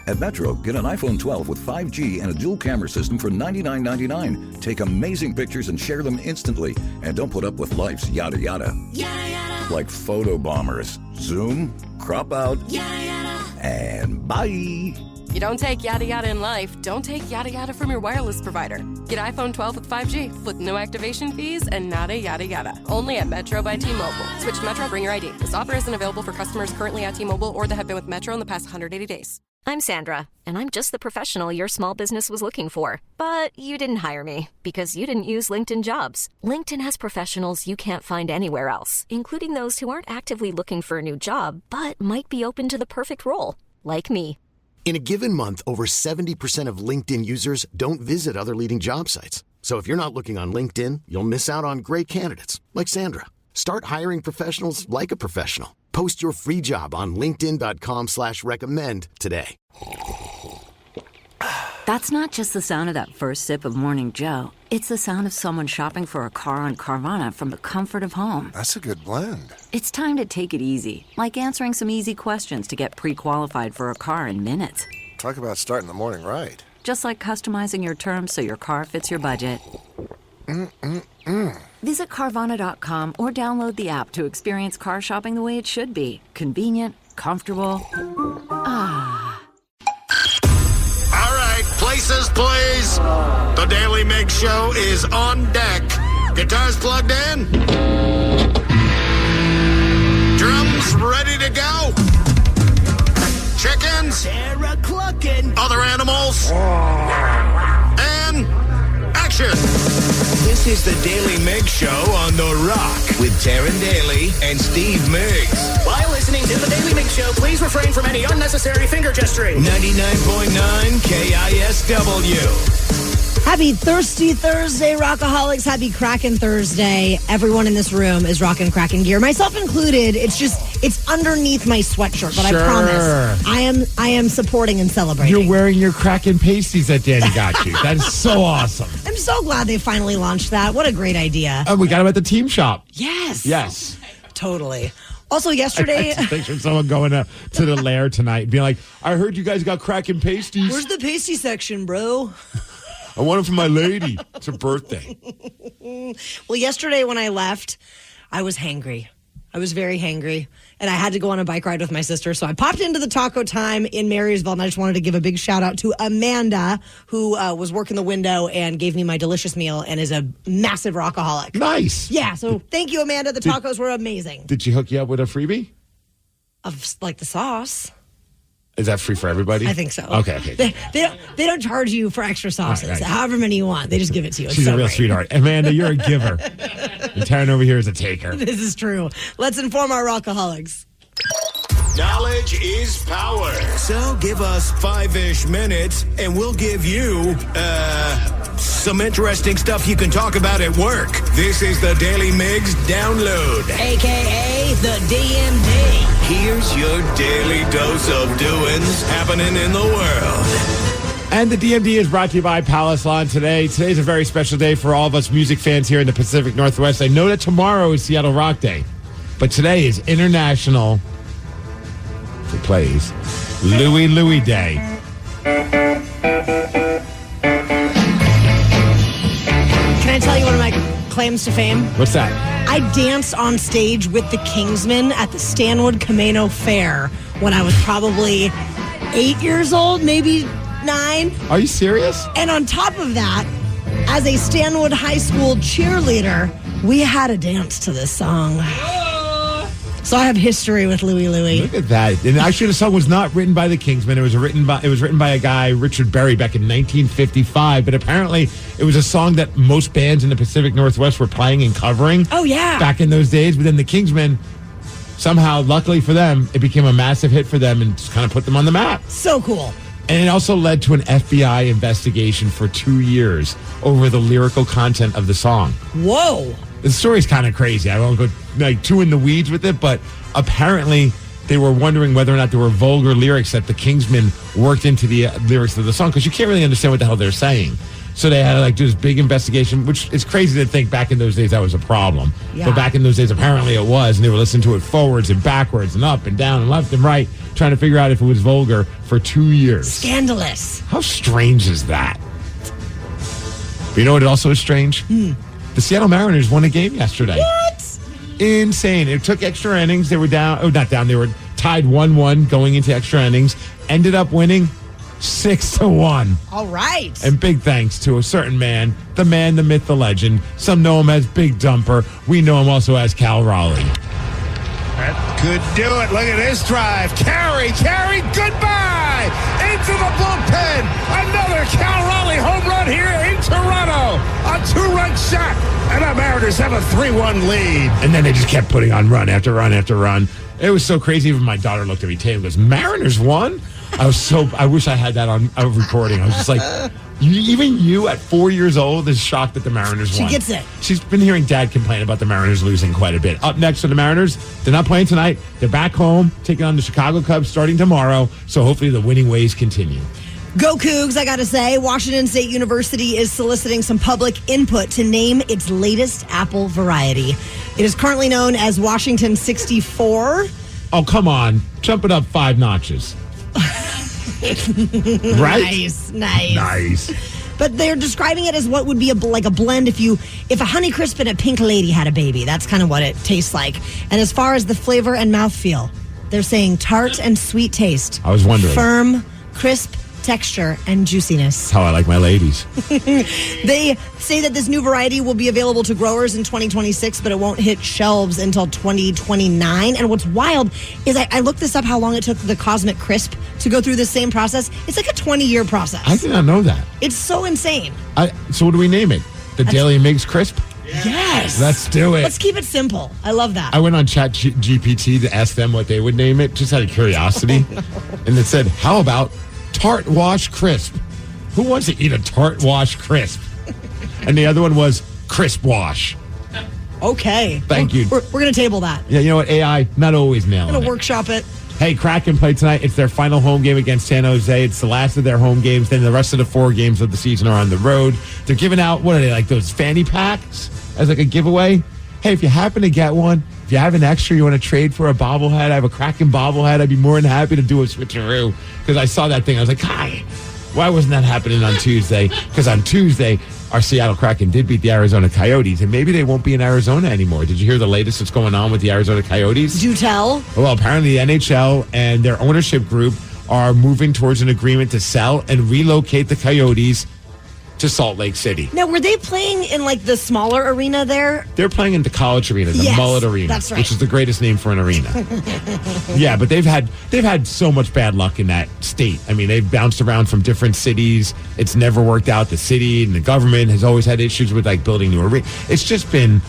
At Metro, get an iPhone 12 with 5G and a dual camera system for $99.99. Take amazing pictures and share them instantly. And don't put up with life's yada yada. Yada yada. Like photo bombers. Zoom, crop out, Yada yada. and bye. You don't take yada yada in life, don't take yada yada from your wireless provider. Get iPhone 12 with 5G with no activation fees and nada yada yada. Only at Metro by T-Mobile. Switch to Metro, bring your ID. This offer isn't available for customers currently at T-Mobile or that have been with Metro in the past 180 days. I'm Sandra, and I'm just the professional your small business was looking for. But you didn't hire me because you didn't use LinkedIn Jobs. LinkedIn has professionals you can't find anywhere else, including those who aren't actively looking for a new job, but might be open to the perfect role, like me. In a given month, over 70% of LinkedIn users don't visit other leading job sites. So if you're not looking on LinkedIn, you'll miss out on great candidates like Sandra. Start hiring professionals like a professional. Post your free job on linkedin.com/recommend today. That's not just the sound of that first sip of Morning Joe. It's the sound of someone shopping for a car on Carvana from the comfort of home. That's a good blend. It's time to take it easy, like answering some easy questions to get pre-qualified for a car in minutes. Talk about starting the morning right. Just like customizing your terms so your car fits your budget. Visit Carvana.com or download the app to experience car shopping the way it should be. Convenient, comfortable. Ah. All right, places, please. The Daly Migs Show is on deck. Guitars plugged in. Drums ready to go. Chickens. Other animals. And action. This is the Daly Migs Show on The Rock with Taryn Daly and Steve Migs. While listening to the Daly Migs Show, please refrain from any unnecessary finger gesturing. 99.9 KISW. Happy Thirsty Thursday, Rockaholics. Happy Kraken Thursday. Everyone in this room is rocking Kraken gear, myself included. It's underneath my sweatshirt, but Sure. I promise I am supporting and celebrating. You're wearing your Kraken pasties that Danny got you. That is so awesome. I'm so glad they finally launched that. What a great idea. We got them at the team shop. Yes. Yes. Totally. Also, yesterday... I picture someone going to the lair tonight and being like, I heard you guys got Kraken pasties. Where's the pasty section, bro? I want it for my lady. It's her birthday. Well, yesterday when I left, I was hangry. I was very hangry, and I had to go on a bike ride with my sister. So I popped into the Taco Time in Marysville, and I just wanted to give a big shout out to Amanda, who was working the window and gave me my delicious meal and is a massive rockaholic. Nice. Yeah, so thank you, Amanda. The tacos were amazing. Did she hook you up with a freebie? Of like the sauce. Is that free for everybody? I think so. Okay. They don't charge you for extra sauces. Right. However many you want, they just give it to you. It's She's so a real great. sweetheart. Amanda, you're a giver. And Taryn over here is a taker. This is true. Let's inform our rockaholics. Knowledge is power. So give us 5-ish minutes and we'll give you, some interesting stuff you can talk about at work. This is the Daily Migs Download. AKA the DMD. Here's your daily dose of doings happening in the world. And the DMD is brought to you by Palace Lawn today. Today's a very special day for all of us music fans here in the Pacific Northwest. I know that tomorrow is Seattle Rock Day, but today is International, if it plays, Louie Day. Can I tell you one of my claims to fame? What's that? I danced on stage with the Kingsmen at the Stanwood Camano Fair when I was probably 8 years old, maybe 9. Are you serious? And on top of that, as a Stanwood High School cheerleader, we had to dance to this song. So I have history with Louie. Look at that. And actually, the song was not written by the Kingsmen. It was written by a guy, Richard Berry, back in 1955. But apparently, it was a song that most bands in the Pacific Northwest were playing and covering. Oh, yeah. Back in those days. But then the Kingsmen, somehow, luckily for them, it became a massive hit for them and just kind of put them on the map. So cool. And it also led to an FBI investigation for 2 years over the lyrical content of the song. Whoa. The story's kind of crazy. I won't go too in the weeds with it, but apparently they were wondering whether or not there were vulgar lyrics that the Kingsmen worked into the lyrics of the song, because you can't really understand what the hell they're saying. So they had to do this big investigation, which is crazy to think back in those days that was a problem. Yeah. But back in those days, apparently it was. And they were listening to it forwards and backwards and up and down and left and right, trying to figure out if it was vulgar for 2 years. Scandalous. How strange is that? But you know what also is strange? The Seattle Mariners won a game yesterday. What? Insane. It took extra innings. They were down. Oh, not down. They were tied 1-1 going into extra innings. Ended up winning 6-1. All right. And big thanks to a certain man, the myth, the legend. Some know him as Big Dumper. We know him also as Cal Raleigh. That could do it. Look at this drive. Carry, goodbye. Into the bullpen. Another Cal Raleigh home run here in Toronto. A 2-run shot. And the Mariners have a 3-1 lead. And then they just kept putting on run after run after run. It was so crazy. Even my daughter looked at me and goes, Mariners won? I wish I had that on a recording. I was just like, even you at 4 years old is shocked that the Mariners won. She gets it. She's been hearing Dad complain about the Mariners losing quite a bit. Up next for the Mariners, they're not playing tonight. They're back home, taking on the Chicago Cubs starting tomorrow. So hopefully the winning ways continue. Go Cougs, I gotta say. Washington State University is soliciting some public input to name its latest apple variety. It is currently known as Washington 64. Oh, come on. Jump it up 5 notches. Right? Nice. But they're describing it as what would be like a blend if a Honeycrisp and a Pink Lady had a baby. That's kind of what it tastes like. And as far as the flavor and mouthfeel, they're saying tart and sweet taste. I was wondering. Firm, crisp texture, and juiciness. That's how I like my ladies. They say that this new variety will be available to growers in 2026, but it won't hit shelves until 2029. And what's wild is I looked this up, how long it took the Cosmic Crisp to go through the same process. It's like a 20-year process. I did not know that. It's so insane. So what do we name it? The Daly Migs Crisp? Yes. Let's do it. Let's keep it simple. I love that. I went on Chat GPT to ask them what they would name it, just out of curiosity. And it said, how about Tart Wash Crisp? Who wants to eat a Tart Wash Crisp? And the other one was Crisp Wash. Okay. Thank you. We're going to table that. Yeah, you know what? AI, not always nailing I'm going it. to workshop it. Hey, Kraken play tonight. It's their final home game against San Jose. It's the last of their home games. Then the rest of the 4 games of the season are on the road. They're giving out, what are they, like those fanny packs as like a giveaway? Hey, if you happen to get one, if you have an extra, you want to trade for a bobblehead, I have a Kraken bobblehead, I'd be more than happy to do a switcheroo. Because I saw that thing. I was like, hi, why wasn't that happening on Tuesday? Because on Tuesday, our Seattle Kraken did beat the Arizona Coyotes, and maybe they won't be in Arizona anymore. Did you hear the latest that's going on with the Arizona Coyotes? Do tell. Well, apparently the NHL and their ownership group are moving towards an agreement to sell and relocate the Coyotes to Salt Lake City. Now, were they playing in like the smaller arena there? They're playing in the college arena, the Yes, Mullet Arena, that's right. which is the greatest name for an arena. Yeah, but they've had so much bad luck in that state. I mean, they've bounced around from different cities. It's never worked out. The city and the government has always had issues with like building new arena. It's just been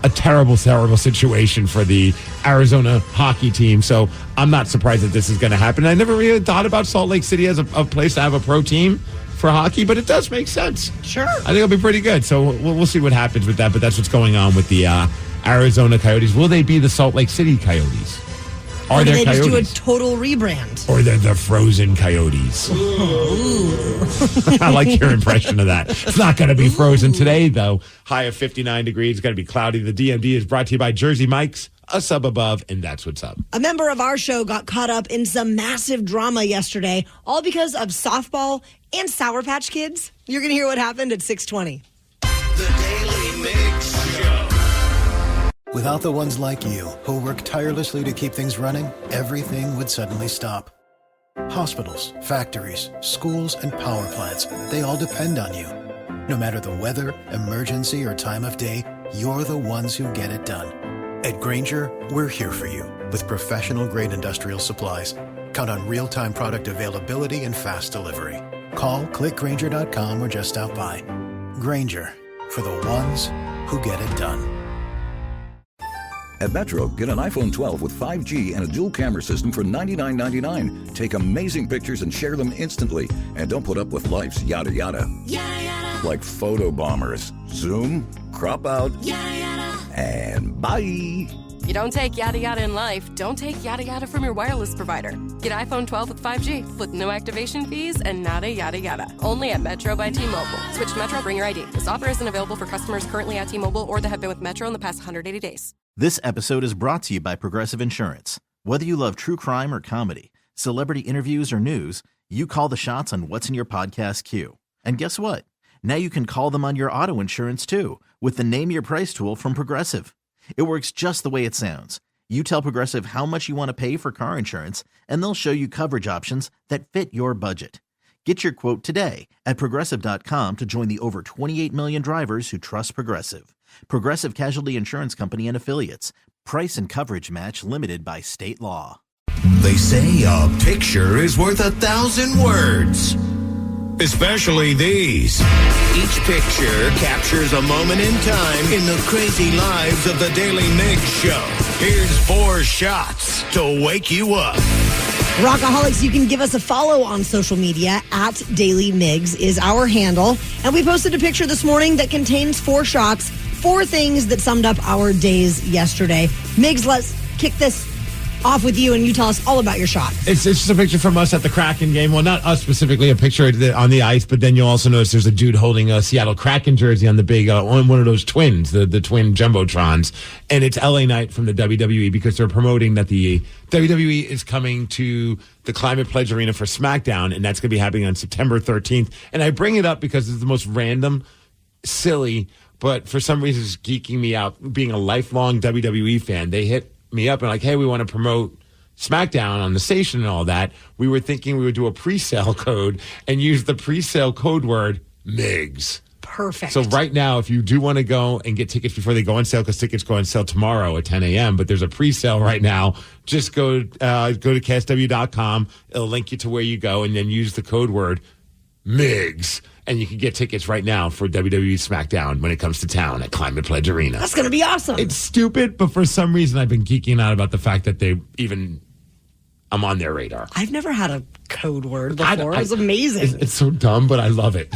a terrible, terrible situation for the Arizona hockey team. So I'm not surprised that this is going to happen. I never really thought about Salt Lake City as a place to have a pro team for hockey, but it does make sense. Sure. I think it'll be pretty good. So we'll see what happens with that, but that's what's going on with the Arizona Coyotes. Will they be the Salt Lake City Coyotes? Or do they they just do a Coyotes? total rebrand? Or they're the frozen Coyotes. I like your impression of that. It's not going to be frozen today, though. High of 59 degrees. It's going to be cloudy. The DMD is brought to you by Jersey Mike's, a sub above, and that's what's up. A member of our show got caught up in some massive drama yesterday, all because of softball and Sour Patch Kids. You're going to hear what happened at 6:20. The Daily Mix Show. Without the ones like you, who work tirelessly to keep things running, everything would suddenly stop. Hospitals, factories, schools, and power plants, they all depend on you. No matter the weather, emergency, or time of day, you're the ones who get it done. At Grainger, we're here for you with professional-grade industrial supplies. Count on real-time product availability and fast delivery. Call, clickgrainger.com, or just stop by. Grainger, for the ones who get it done. At Metro, get an iPhone 12 with 5G and a dual camera system for $99.99. Take amazing pictures and share them instantly. And don't put up with life's yada yada. Yada yada. Like photo bombers. Zoom, crop out, Yada yada. and bye. You don't take yada yada in life, don't take yada yada from your wireless provider. Get iPhone 12 with 5G with no activation fees and nada yada yada. Only at Metro by T-Mobile. Switch to Metro, bring your ID. This offer isn't available for customers currently at T-Mobile or that have been with Metro in the past 180 days. This episode is brought to you by Progressive Insurance. Whether you love true crime or comedy, celebrity interviews or news, you call the shots on what's in your podcast queue. And guess what? Now you can call them on your auto insurance too with the Name Your Price tool from Progressive. It works just the way it sounds. You tell Progressive how much you want to pay for car insurance, and they'll show you coverage options that fit your budget. Get your quote today at Progressive.com to join the over 28 million drivers who trust Progressive. Progressive Casualty Insurance Company and Affiliates. Price and coverage match limited by state law. They say a picture is worth 1,000 words. Especially these. Each picture captures a moment in time in the crazy lives of the Daily Migs show. Here's 4 shots to wake you up. Rockaholics, you can give us a follow on social media at Daily Migs is our handle. And we posted a picture this morning that contains 4 shots, 4 things that summed up our days yesterday. Migs, let's kick this off with you, and you tell us all about your shot. It's just a picture from us at the Kraken game. Well, not us specifically, a picture on the ice, but then you'll also notice there's a dude holding a Seattle Kraken jersey on the big, on one of those twins, the twin Jumbotrons. And it's LA Knight from the WWE because they're promoting that the WWE is coming to the Climate Pledge Arena for SmackDown, and that's going to be happening on September 13th. And I bring it up because it's the most random, silly, but for some reason it's geeking me out. Being a lifelong WWE fan, they hit me up and like, hey, we want to promote SmackDown on the station and all that. We were thinking we would do a pre-sale code and use the pre-sale code word Migs. Perfect. So right now, if you do want to go and get tickets before they go on sale, because tickets go on sale tomorrow at 10 a.m., but there's a pre-sale right now, just go to KSW.com. It'll link you to where you go, and then use the code word Migs. And you can get tickets right now for WWE SmackDown when it comes to town at Climate Pledge Arena. That's going to be awesome. It's stupid, but for some reason I've been geeking out about the fact that I'm on their radar. I've never had a code word before. It's amazing. It's so dumb, but I love it.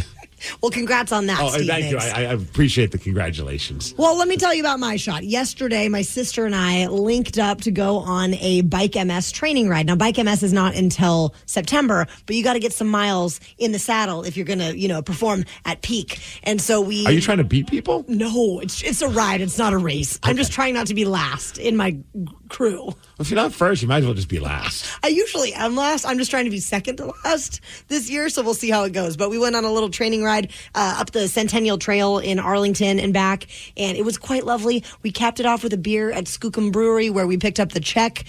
Well, congrats on that, Steve. Thank you. I appreciate the congratulations. Well, let me tell you about my shot. Yesterday, my sister and I linked up to go on a Bike MS training ride. Now, Bike MS is not until September, but you got to get some miles in the saddle if you're going to, perform at peak. And so we... Are you trying to beat people? No, it's a ride. It's not a race. Okay. I'm just trying not to be last in my crew. Well, if you're not first, you might as well just be last. I usually am last. I'm just trying to be second to last this year, so we'll see how it goes. But we went on a little training ride up the Centennial Trail in Arlington and back, and it was quite lovely. We capped it off with a beer at Skookum Brewery, where we picked up the check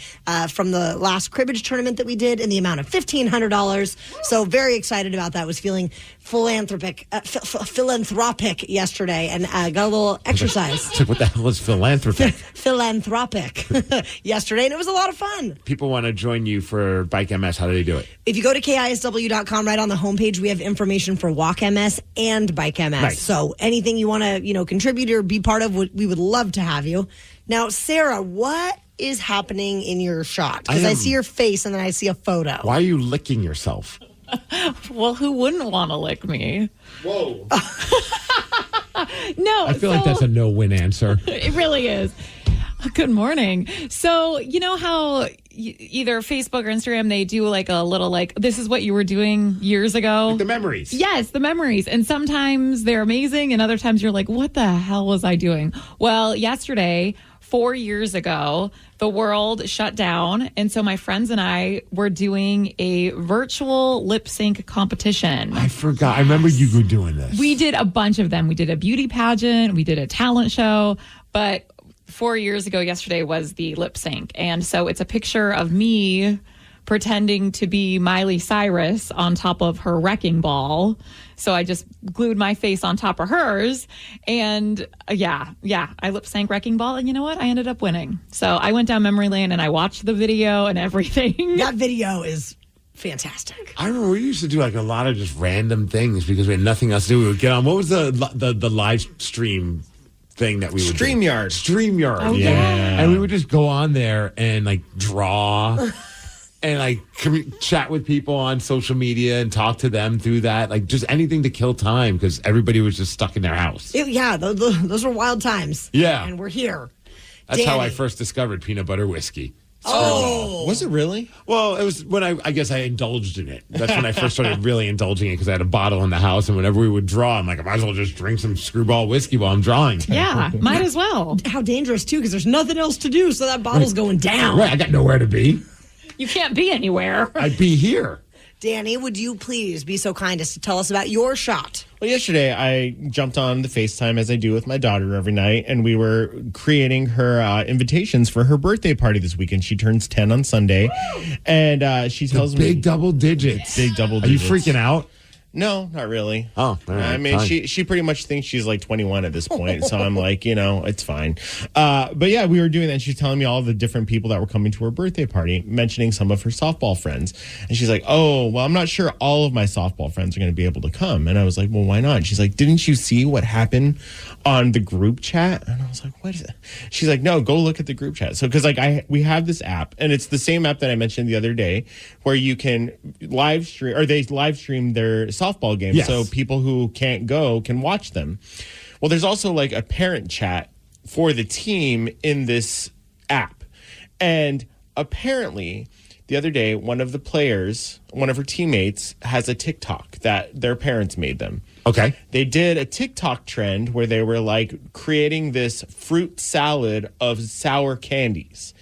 from the last cribbage tournament that we did in the amount of $1,500. So very excited about that. Was feeling philanthropic yesterday, and got a little exercise. It's like, what the hell is philanthropic? Philanthropic yesterday, and it was a lot of fun. People want to join you for Bike MS. How do they do it? If you go to KISW.com, right on the homepage, we have information for Walk MS and Bike MS. Nice. So anything you want to, contribute or be part of, we would love to have you. Now, Sarah, what is happening in your shot? Because I see your face and then I see a photo. Why are you licking yourself? Well, who wouldn't want to lick me? Whoa. No. I feel like that's a no-win answer. It really is. Good morning. So, you know how either Facebook or Instagram, they do like a little this is what you were doing years ago? Like the memories. Yes, the memories. And sometimes they're amazing and other times you're like, what the hell was I doing? Well, yesterday, 4 years ago, the world shut down. And so my friends and I were doing a virtual lip sync competition. I forgot. I remember you were doing this. We did a bunch of them. We did a beauty pageant. We did a talent show. But 4 years ago yesterday was the lip sync. And so it's a picture of me pretending to be Miley Cyrus on top of her wrecking ball. So I just glued my face on top of hers. And I lip sync wrecking ball. And you know what? I ended up winning. So I went down memory lane and I watched the video and everything. That video is fantastic. I remember we used to do like a lot of just random things because we had nothing else to do. We would get on. What was the live stream thing that we would StreamYard. Oh, yeah. And we would just go on there and like draw and like chat with people on social media and talk to them through that. Like just anything to kill time because everybody was just stuck in their house. Those were wild times. Yeah. And we're here. That's how I Danny. first discovered peanut butter whiskey. Oh. Was it really? Well, it was when I guess I indulged in it. That's when I first started really indulging it because I had a bottle in the house, and whenever we would draw, I'm like, I might as well just drink some screwball whiskey while I'm drawing. Yeah, might as well. How dangerous, too, because there's nothing else to do, so that bottle's going down. Right, I got nowhere to be. You can't be anywhere. I'd be here. Danny, would you please be so kind as to tell us about your shot? Well, yesterday I jumped on the FaceTime as I do with my daughter every night, and we were creating her invitations for her birthday party this weekend. She turns 10 on Sunday, and she tells me... Big double digits. Big double Are you digits. freaking out? No, not really. Oh, all right, I mean, fine. she pretty much thinks she's like 21 at this point. So I'm like, it's fine. But yeah, we were doing that. And she's telling me all the different people that were coming to her birthday party, mentioning some of her softball friends. And she's like, oh, well, I'm not sure all of my softball friends are going to be able to come. And I was like, well, why not? And she's like, didn't you see what happened on the group chat? And I was like, what is it? She's like, no, go look at the group chat. So, because we have this app, and it's the same app that I mentioned the other day, where you can live stream, or they live stream their softball games, Yes. so people who can't go can watch them. Well, there's also like a parent chat for the team in this app. And apparently, the other day, one of her teammates has a TikTok that their parents made them. Okay. They did a TikTok trend where they were like creating this fruit salad of sour candies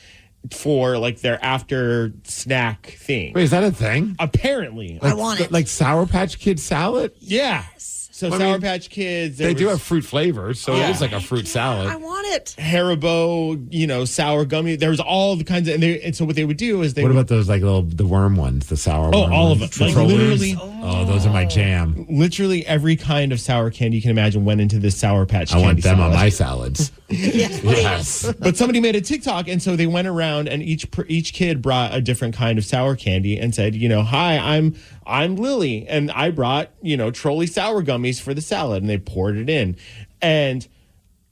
for like their after snack thing. Wait, is that a thing? Apparently. I want it. Like Sour Patch Kid salad? Yeah. So Sour Patch Kids. They do have fruit flavors, so it is like a fruit salad. I want it. Haribo, sour gummy. There's all the kinds of, and so what they would do is What about those like the worm ones, the sour worm all of ones? it. Like Trollers? literally. Oh, those are my jam. Literally every kind of sour candy you can imagine went into this Sour Patch I candy want them salad. on my salads. Yes. But somebody made a TikTok, and so they went around, and each kid brought a different kind of sour candy and said, hi, I'm Lily, and I brought, trolley sour gummies for the salad, and they poured it in. And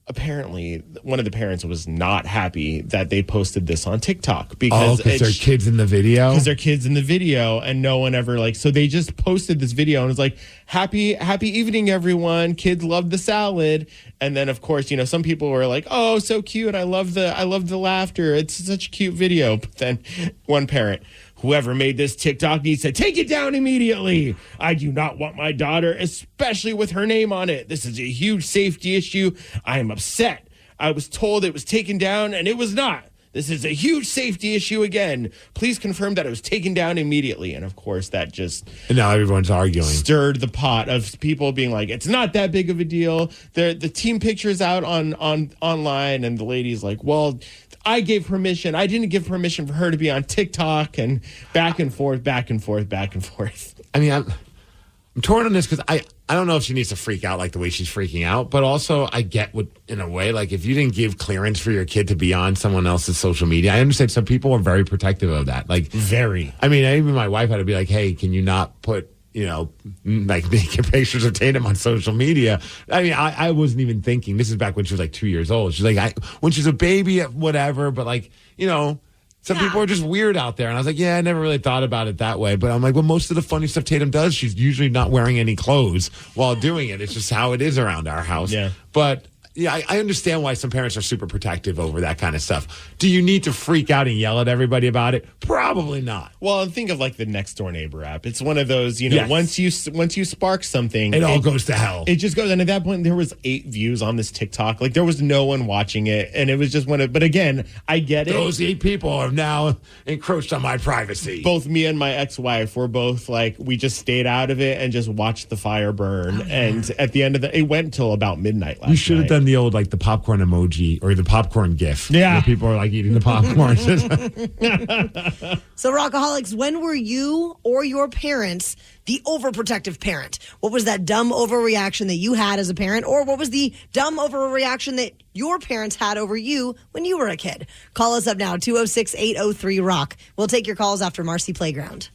apparently one of the parents was not happy that they posted this on TikTok because they're kids in the video? Because they're kids in the video, and no one ever so they just posted this video and was like, happy evening, everyone. Kids love the salad. And then of course, some people were like, oh, so cute. I love the laughter. It's such a cute video. But then one parent, whoever made this TikTok needs to take it down immediately. I do not want my daughter, especially with her name on it. This is a huge safety issue. I am upset. I was told it was taken down, and it was not. This is a huge safety issue again. Please confirm that it was taken down immediately. And of course, that just And now everyone's arguing. stirred the pot of people being like, it's not that big of a deal. The team picture's out on online, and the lady's like, well, I gave permission. I didn't give permission for her to be on TikTok, and back and forth, back and forth, back and forth. I mean, I'm torn on this because I don't know if she needs to freak out like the way she's freaking out, but also I get what, in a way, like if you didn't give clearance for your kid to be on someone else's social media, I understand some people are very protective of that. Like, very. I mean, even my wife had to be like, hey, can you not put, like naked pictures of Tatum on social media? I mean, I wasn't even thinking. This is back when she was like 2 years old. She's like, when she's a baby, whatever, but like, some people are just weird out there. And I was like, yeah, I never really thought about it that way. But I'm like, well, most of the funny stuff Tatum does, she's usually not wearing any clothes while doing it. It's just how it is around our house. Yeah. But yeah, I understand why some parents are super protective over that kind of stuff. Do you need to freak out and yell at everybody about it? Probably not. Well, think of like the Next Door Neighbor app. It's one of those, Yes. once you spark something, It all goes to hell. It just goes. And at that point, there was 8 views on this TikTok. Like there was no one watching it, and it was just one of. But again, I get it. Those 8 people have now encroached on my privacy. Both me and my ex-wife were both like, we just stayed out of it and just watched the fire burn. And at the end of it went until about midnight last You should have night. done the old, like the popcorn emoji or the popcorn gif. Yeah. Where people are like eating the popcorn. So, Rockaholics, when were you or your parents the overprotective parent? What was that dumb overreaction that you had as a parent? Or what was the dumb overreaction that your parents had over you when you were a kid? Call us up now, 206-803-ROCK. We'll take your calls after Marcy Playground.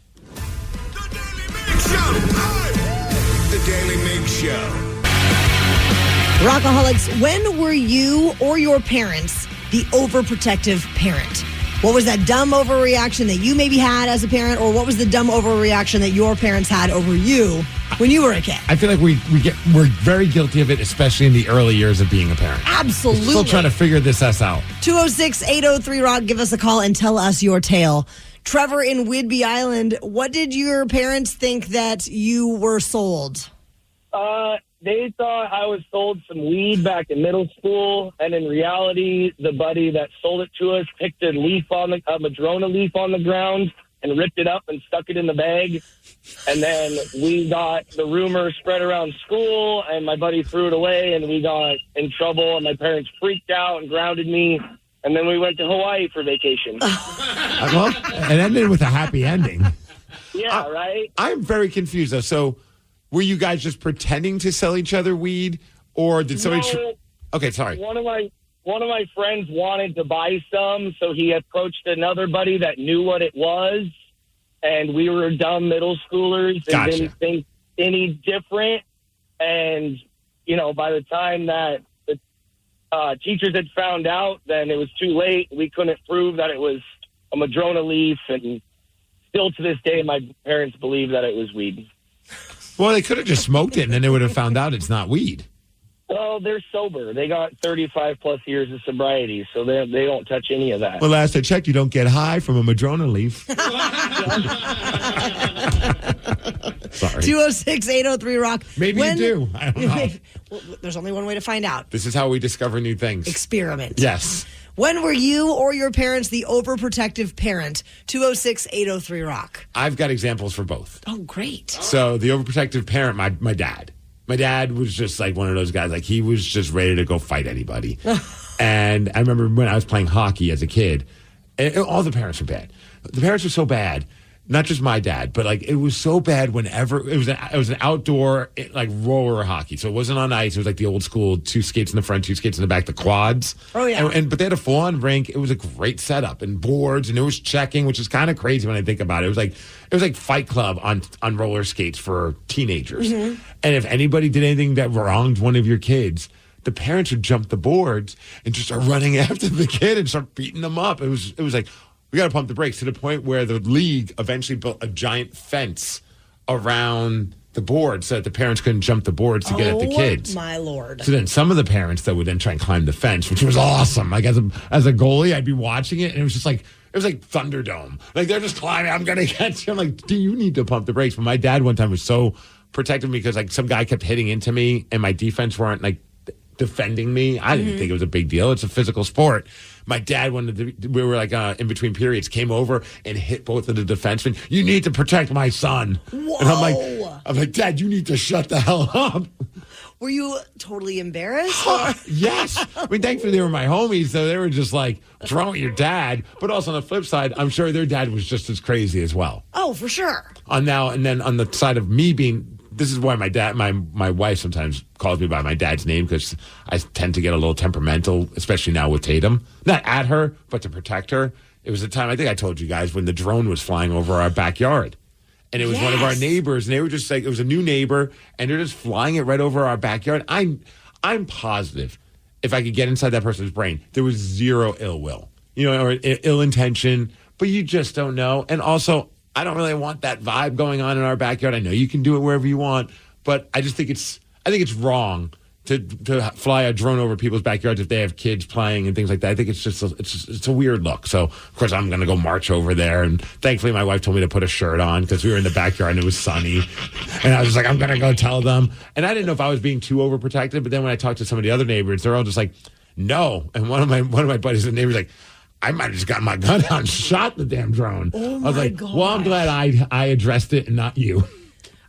The Daily Migs Show. Rockaholics, when were you or your parents the overprotective parent? What was that dumb overreaction that you maybe had as a parent, or what was the dumb overreaction that your parents had over you when you were a kid. I feel like we're very guilty of it, especially in the early years of being a parent. Absolutely. We're still trying to figure this out. 206-803-ROCK. Give us a call and tell us your tale. Trevor in Whidbey Island, what did your parents think that you were sold? They thought I was sold some weed back in middle school, and in reality, the buddy that sold it to us picked a Madrona leaf on the ground and ripped it up and stuck it in the bag. And then we got the rumor spread around school, and my buddy threw it away, and we got in trouble, and my parents freaked out and grounded me. And then we went to Hawaii for vacation. Well, it ended with a happy ending. Yeah, right? I'm very confused, though. So, were you guys just pretending to sell each other weed, or did somebody... No, okay, sorry. One of my friends wanted to buy some, so he approached another buddy that knew what it was, and we were dumb middle schoolers and didn't think any different. And, by the time that teachers had found out, then it was too late. We couldn't prove that it was a Madrona leaf, and still to this day, my parents believe that it was weed. Well, they could have just smoked it, and then they would have found out it's not weed. Well, they're sober. They got 35-plus years of sobriety, so they don't touch any of that. Well, last I checked, you don't get high from a Madrona leaf. Sorry. 206-803-ROCK. Maybe you do. I don't know. Well, there's only one way to find out. This is how we discover new things. Experiment. Yes. When were you or your parents the overprotective parent? 206-803-ROCK. I've got examples for both. Oh, great. So the overprotective parent, my dad. My dad was just like one of those guys, like he was just ready to go fight anybody. And I remember when I was playing hockey as a kid, and all the parents were bad. The parents were so bad, not just my dad, but like it was so bad whenever it was an outdoor like roller hockey. So it wasn't on ice. It was like the old school 2 skates in the front, 2 skates in the back, the quads. Oh yeah. But they had a full-on rink. It was a great setup and boards, and there was checking, which is kind of crazy when I think about it. It was like Fight Club on roller skates for teenagers. Mm-hmm. And if anybody did anything that wronged one of your kids, the parents would jump the boards and just start running after the kid and start beating them up. It was like, we got to pump the brakes, to the point where the league eventually built a giant fence around the board so that the parents couldn't jump the boards to get at the kids. Oh, my Lord. So then some of the parents that would then try and climb the fence, which was awesome. Like as a goalie, I'd be watching it, and it was just like, it was like Thunderdome. Like they're just climbing, I'm going to get you. I'm like, do you need to pump the brakes? But my dad one time was so protective of me because like some guy kept hitting into me, and my defense weren't like defending me. I didn't think it was a big deal. It's a physical sport. My dad, we were like in between periods, came over and hit both of the defensemen. You need to protect my son. Whoa. And I'm like, Dad, you need to shut the hell up. Were you totally embarrassed? Yes. I mean, thankfully they were my homies, so they were just like, what's wrong with your dad? But also on the flip side, I'm sure their dad was just as crazy as well. Oh, for sure. And then on the side of me being, this is why my wife sometimes calls me by my dad's name, because I tend to get a little temperamental, especially now with Tatum. Not at her, but to protect her. It was a time, I think I told you guys, when the drone was flying over our backyard. And it was one of our neighbors, and they were just like, it was a new neighbor, and they're just flying it right over our backyard. I'm positive, if I could get inside that person's brain, there was zero ill will, or ill intention, but you just don't know. And also, I don't really want that vibe going on in our backyard. I know you can do it wherever you want, but I just think it's wrong to fly a drone over people's backyards if they have kids playing and things like that. I think it's a weird look. So of course I'm going to go march over there. And thankfully my wife told me to put a shirt on because we were in the backyard and it was sunny. And I was just like, I'm going to go tell them. And I didn't know if I was being too overprotective. But then when I talked to some of the other neighbors, they're all just like, no. And one of my buddies and neighbors like, I might have just got my gun out and shot the damn drone. Oh I was like, gosh. well, I'm glad I addressed it and not you.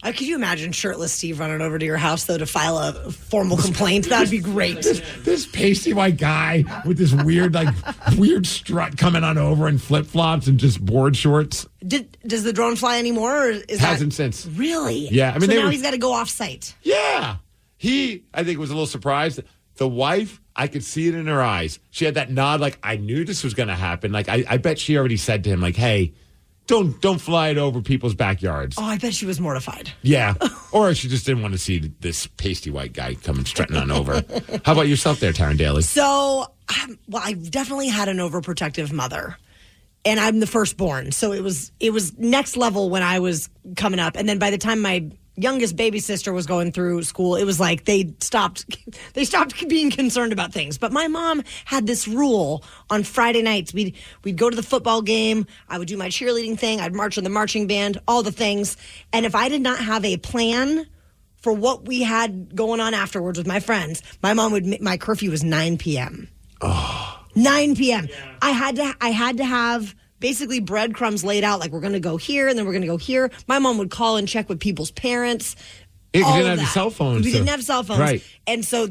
Could you imagine shirtless Steve running over to your house, though, to file a formal complaint? That'd be great. This pasty white guy with this weird strut coming on over in flip-flops and just board shorts. Does the drone fly anymore? Or Hasn't since. Really? Yeah. I mean, so now he's got to go off-site. Yeah. I think, was a little surprised. The wife, I could see it in her eyes. She had that nod like, I knew this was going to happen. Like, I bet she already said to him, like, hey, don't fly it over people's backyards. Oh, I bet she was mortified. Yeah. Or she just didn't want to see this pasty white guy coming strutting on over. How about yourself there, Taryn Daly? So, I've definitely had an overprotective mother. And I'm the firstborn. So it was next level when I was coming up. And then by the time my youngest baby sister was going through school, it was like they stopped being concerned about things. But my mom had this rule on Friday nights. We'd go to the football game. I would do my cheerleading thing. I'd march in the marching band, all the things. And if I did not have a plan for what we had going on afterwards with my friends, my curfew was 9 p.m. Oh. 9 p.m. Yeah. I had to have basically breadcrumbs laid out, like we're going to go here and then we're going to go here. My mom would call and check with people's parents. Yeah, you didn't have the cell phones. We didn't have cell phones. Right. And so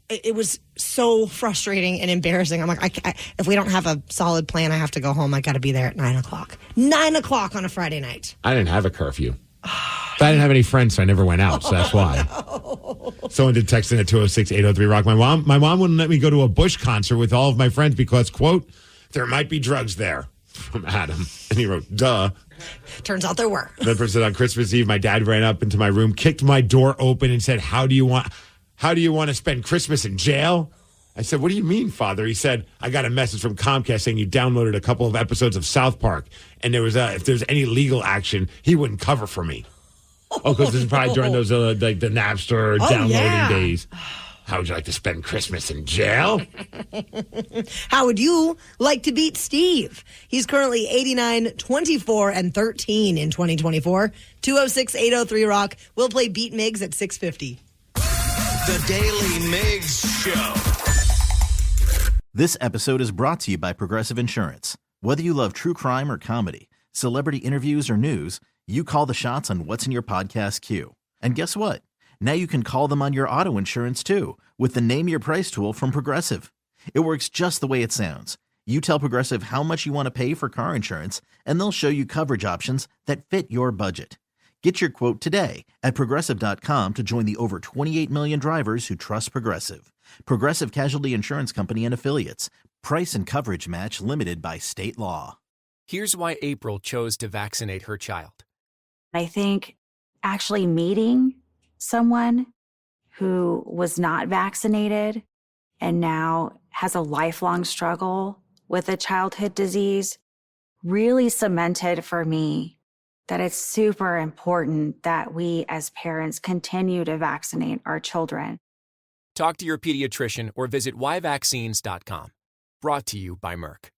it was so frustrating and embarrassing. I'm like, if we don't have a solid plan, I have to go home. I got to be there at 9 o'clock. 9 o'clock on a Friday night. I didn't have a curfew. But I didn't have any friends, so I never went out, so that's why. No. Someone did text in at 206-803-ROCK. My mom wouldn't let me go to a Bush concert with all of my friends because, quote, there might be drugs there. From Adam. And he wrote, duh. Turns out there were. The person on Christmas Eve, my dad ran up into my room, kicked my door open and said, how do you want to spend Christmas in jail? I said, what do you mean, Father? He said, I got a message from Comcast saying you downloaded a couple of episodes of South Park, and if there's any legal action, he wouldn't cover for me. Oh, because this is probably during those like the Napster downloading days. How would you like to spend Christmas in jail? How would you like to beat Steve? He's currently 89, 24, and 13 in 2024. 206-803-ROCK. We'll play Beat Migs at 6:50. The Daly Migs Show. This episode is brought to you by Progressive Insurance. Whether you love true crime or comedy, celebrity interviews or news, you call the shots on what's in your podcast queue. And guess what? Now you can call them on your auto insurance, too, with the Name Your Price tool from Progressive. It works just the way it sounds. You tell Progressive how much you want to pay for car insurance, and they'll show you coverage options that fit your budget. Get your quote today at Progressive.com to join the over 28 million drivers who trust Progressive. Progressive Casualty Insurance Company and Affiliates. Price and coverage match limited by state law. Here's why April chose to vaccinate her child. I think actually meeting someone who was not vaccinated and now has a lifelong struggle with a childhood disease really cemented for me that it's super important that we as parents continue to vaccinate our children. Talk to your pediatrician or visit yvaccines.com. Brought to you by Merck.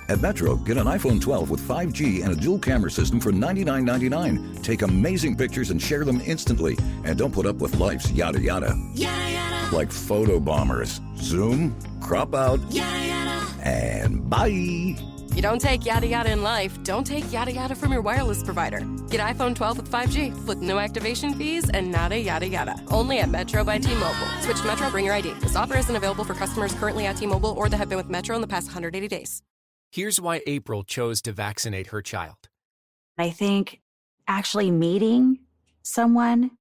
At Metro, get an iPhone 12 with 5G and a dual camera system for $99.99. Take amazing pictures and share them instantly. And don't put up with life's yada yada. Yada yada. Like photo bombers. Zoom, crop out, yada yada. And bye. You don't take yada yada in life, don't take yada yada from your wireless provider. Get iPhone 12 with 5G with no activation fees and nada yada yada. Only at Metro by T-Mobile. Switch to Metro, bring your ID. This offer isn't available for customers currently at T-Mobile or that have been with Metro in the past 180 days. Here's why April chose to vaccinate her child. I think actually meeting someone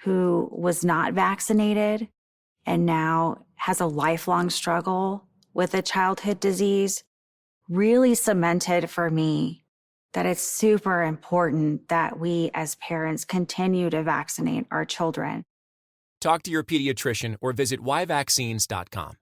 who was not vaccinated and now has a lifelong struggle with a childhood disease really cemented for me that it's super important that we as parents continue to vaccinate our children. Talk to your pediatrician or visit yvaccines.com.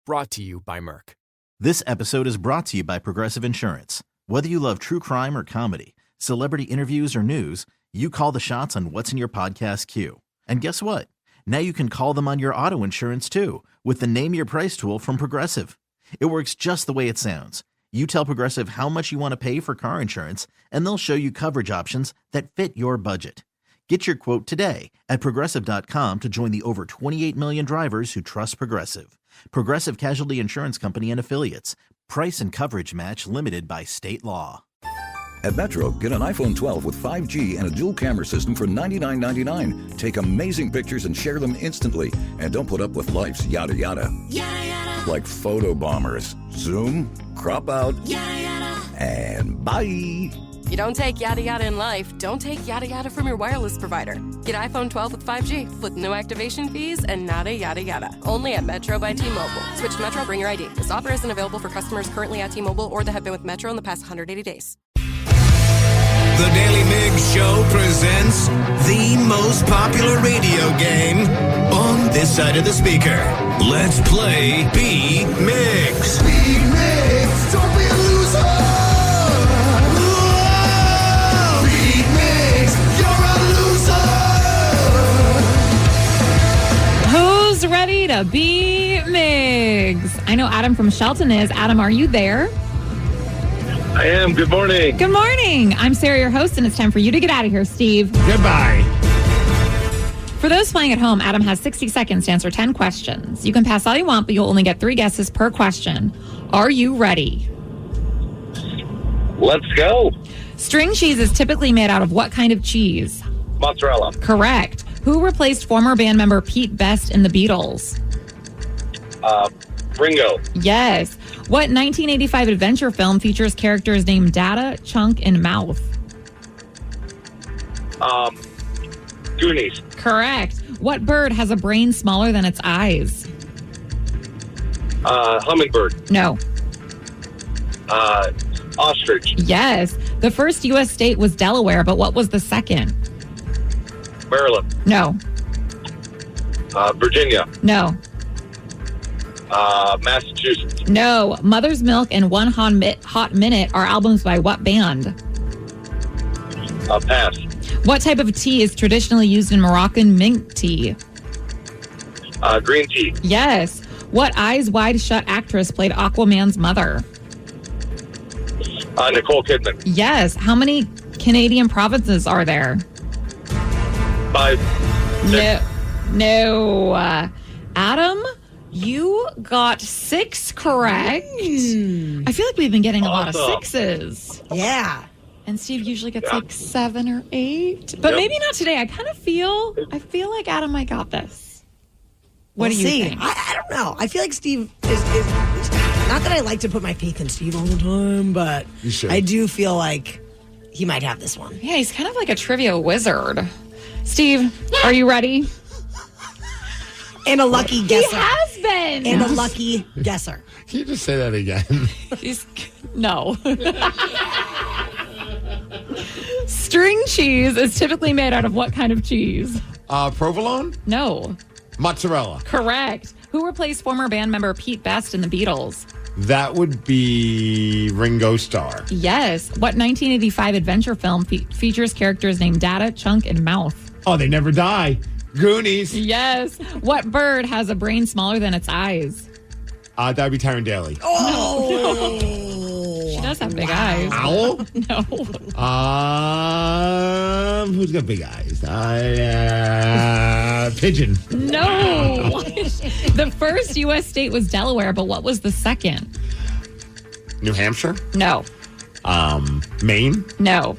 Brought to you by Merck. This episode is brought to you by Progressive Insurance. Whether you love true crime or comedy, celebrity interviews or news, you call the shots on what's in your podcast queue. And guess what? Now you can call them on your auto insurance too with the Name Your Price tool from Progressive. It works just the way it sounds. You tell Progressive how much you want to pay for car insurance, and they'll show you coverage options that fit your budget. Get your quote today at Progressive.com to join the over 28 million drivers who trust Progressive. Progressive Casualty Insurance Company and Affiliates. Price and coverage match limited by state law. At Metro, get an iPhone 12 with 5G and a dual camera system for $99.99. Take amazing pictures and share them instantly. And don't put up with life's yada yada. Yada yada. Like photo bombers. Zoom, crop out, yada yada. And bye. You don't take yada yada in life, don't take yada yada from your wireless provider. Get iPhone 12 with 5G with no activation fees and nada yada yada. Only at Metro by T-Mobile. Switch to Metro, bring your ID. This offer isn't available for customers currently at T-Mobile or that have been with Metro in the past 180 days. The Daly Migs Show presents the most popular radio game on this side of the speaker. Let's play Beat Migs. Beat Migs, don't be a loser. Beat Migs, you're a loser. A, B, Migs. I know Adam from Shelton is. Adam, are you there? I am. Good morning. Good morning. I'm Sarah, your host, and it's time for you to get out of here, Steve. Goodbye. For those playing at home, Adam has 60 seconds to answer 10 questions. You can pass all you want, but you'll only get 3 guesses per question. Are you ready? Let's go. String cheese is typically made out of what kind of cheese? Mozzarella. Correct. Who replaced former band member Pete Best in the Beatles? Ringo. Yes. What 1985 adventure film features characters named Data, Chunk, and Mouth? Goonies. Correct. What bird has a brain smaller than its eyes? Hummingbird. No. Ostrich. Yes. The first U.S. state was Delaware, but what was the second? Maryland. No. Virginia. No. Massachusetts. No. Mother's Milk and One Hot Minute are albums by what band? Pass. What type of tea is traditionally used in Moroccan mint tea? Green tea. Yes. What Eyes Wide Shut actress played Aquaman's mother? Nicole Kidman. Yes. How many Canadian provinces are there? 5. No. Adam, you got 6 correct. I feel like we've been getting a lot of 6s. Yeah. And Steve usually gets like 7 or 8. But maybe not today. I feel like Adam might got this. What do you think? I don't know. I feel like Steve is not that I like to put my faith in Steve all the time, but I do feel like he might have this one. Yeah, he's kind of like a trivia wizard. Steve, are you ready? And a lucky guesser. He has been. And a lucky guesser. Can you just say that again? No. String cheese is typically made out of what kind of cheese? Provolone? No. Mozzarella. Correct. Who replaced former band member Pete Best in the Beatles? That would be Ringo Starr. Yes. What 1985 adventure film features characters named Data, Chunk, and Mouth? Oh, they never die. Goonies. Yes. What bird has a brain smoller than its eyes? That would be Daly. Oh. No. She does have big eyes. Owl? No. Who's got big eyes? Pigeon. No. The first U.S. state was Delaware, but what was the second? New Hampshire? No. Maine? No.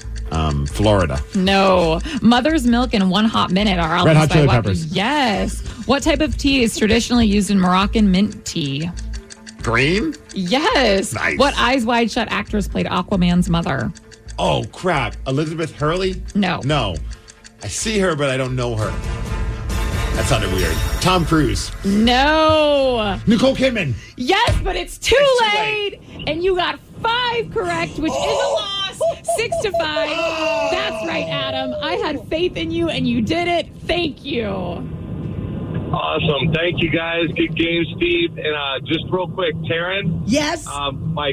Florida. No. Mother's Milk and One Hot Minute are Red Hot by Chili what? Peppers. Yes. What type of tea is traditionally used in Moroccan mint tea? Green? Yes. Nice. What Eyes Wide Shut actress played Aquaman's mother? Oh, crap. Elizabeth Hurley? No. No. I see her, but I don't know her. That sounded weird. Tom Cruise. No. Nicole Kidman. Yes, but it's too late. And you got 5 correct, which is a loss. 6-5. That's right, Adam. I had faith in you, and you did it. Thank you. Awesome. Thank you, guys. Good game, Steve. And just real quick, Taryn. Yes? My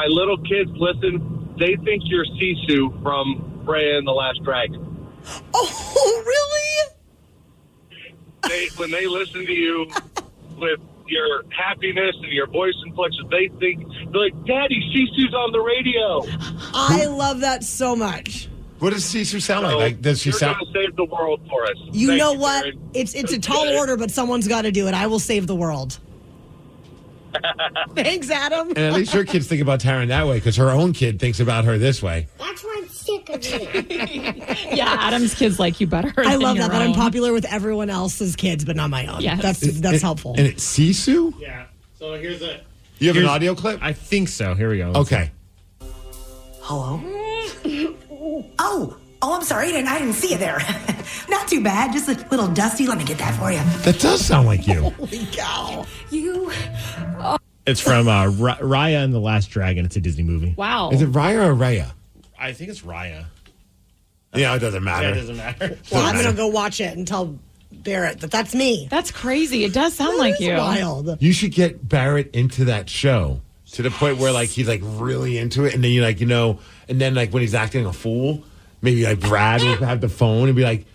little kids listen. They think you're Sisu from Raya and the Last Dragon. Oh, really? When they listen to you with your happiness and your voice inflections, they're like, Daddy, Sisu's on the radio. I love that so much. What does Sisu sound like? Does she sound? You're going to save the world for us. You know what? Taryn. It's a tall order, but someone's got to do it. I will save the world. Thanks, Adam. And at least her kids think about Taryn that way, because her own kid thinks about her this way. That's why I'm sick of it. Yeah, Adam's kids like you better. I love than that your I'm own. popular with everyone else's kids, but not my own. Yes. That's helpful. And it's Sisu? Yeah. So here's a. You have an audio clip? I think so. Here we go. Okay. Hello? Oh, I'm sorry. I didn't see you there. Not too bad. Just a little dusty. Let me get that for you. That does sound like you. Holy cow. It's from Raya and the Last Dragon. It's a Disney movie. Wow. Is it Raya or Raya? I think it's Raya. Yeah, it doesn't matter. Yeah, it doesn't matter. Well, I'm going to go watch it and tell Barrett that that's me. That's crazy. It does sound like you. Wild. You should get Barrett into that show to the point where, like, he's, like, really into it. And then, you like, and then, like, when he's acting a fool, maybe, like, Brad will have the phone and be like,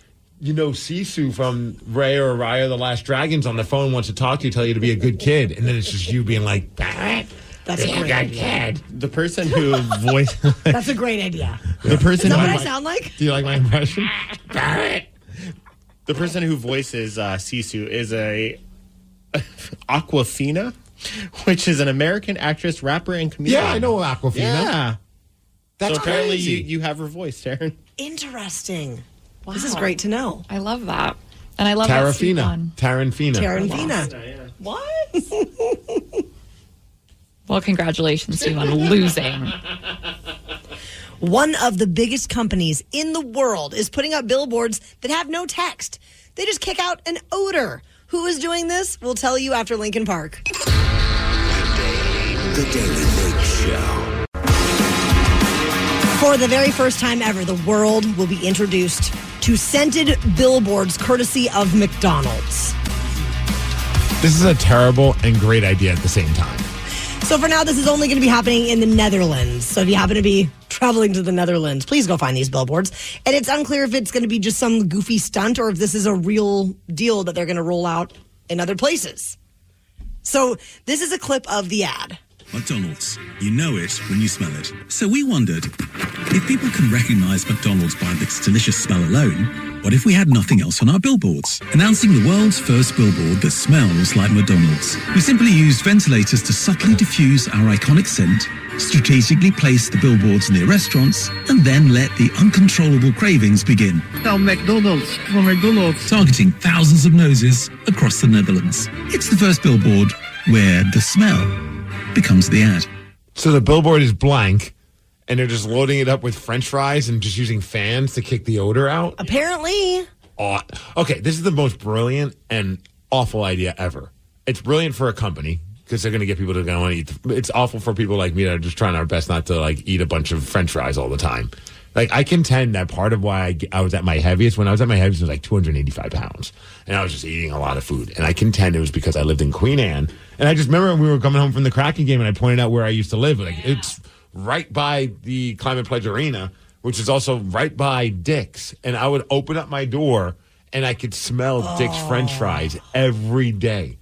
Sisu from Ray or Raya the Last Dragons on the phone wants to talk to you, tell you to be a good kid, and then it's just you being like, That's a great idea. The person who voiced... That's a great idea. The person Is that who what I sound like? Do you like my impression? The person who voices Sisu is a Aquafina, which is an American actress, rapper, and comedian. Yeah, I know Aquafina. Yeah. That's so apparently crazy. you have her voice, Taryn. Interesting. Wow. This is great to know. I love that. And I love that Taryn Fina. What? Well, congratulations to you on losing. One of the biggest companies in the world is putting up billboards that have no text. They just kick out an odor. Who is doing this? We'll tell you after Lincoln Park. The Daily Migs Show. For the very first time ever, the world will be introduced to scented billboards courtesy of McDonald's. This is a terrible and great idea at the same time. So for now, this is only going to be happening in the Netherlands. So if you happen to be traveling to the Netherlands, please go find these billboards. And it's unclear if it's going to be just some goofy stunt or if this is a real deal that they're going to roll out in other places. So this is a clip of the ad. McDonald's. You know it when you smell it. So we wondered, if people can recognize McDonald's by its delicious smell alone, what if we had nothing else on our billboards? Announcing the world's first billboard that smells like McDonald's. We simply used ventilators to subtly diffuse our iconic scent, strategically placed the billboards near restaurants, and then let the uncontrollable cravings begin. Now McDonald's from McDonald's. Targeting thousands of noses across the Netherlands. It's the first billboard where the smell becomes the ad. So the billboard is blank, and they're just loading it up with French fries and just using fans to kick the odor out? Apparently. Oh, okay, this is the most brilliant and awful idea ever. It's brilliant for a company because they're going to get people to want to eat. It's awful for people like me that are just trying our best not to eat a bunch of French fries all the time. I contend that part of why I was at my heaviest, when I was at my heaviest, it was 285 pounds. And I was just eating a lot of food. And I contend it was because I lived in Queen Anne. And I just remember when we were coming home from the Kraken game and I pointed out where I used to live. It's right by the Climate Pledge Arena, which is also right by Dick's. And I would open up my door and I could smell Dick's French fries every day.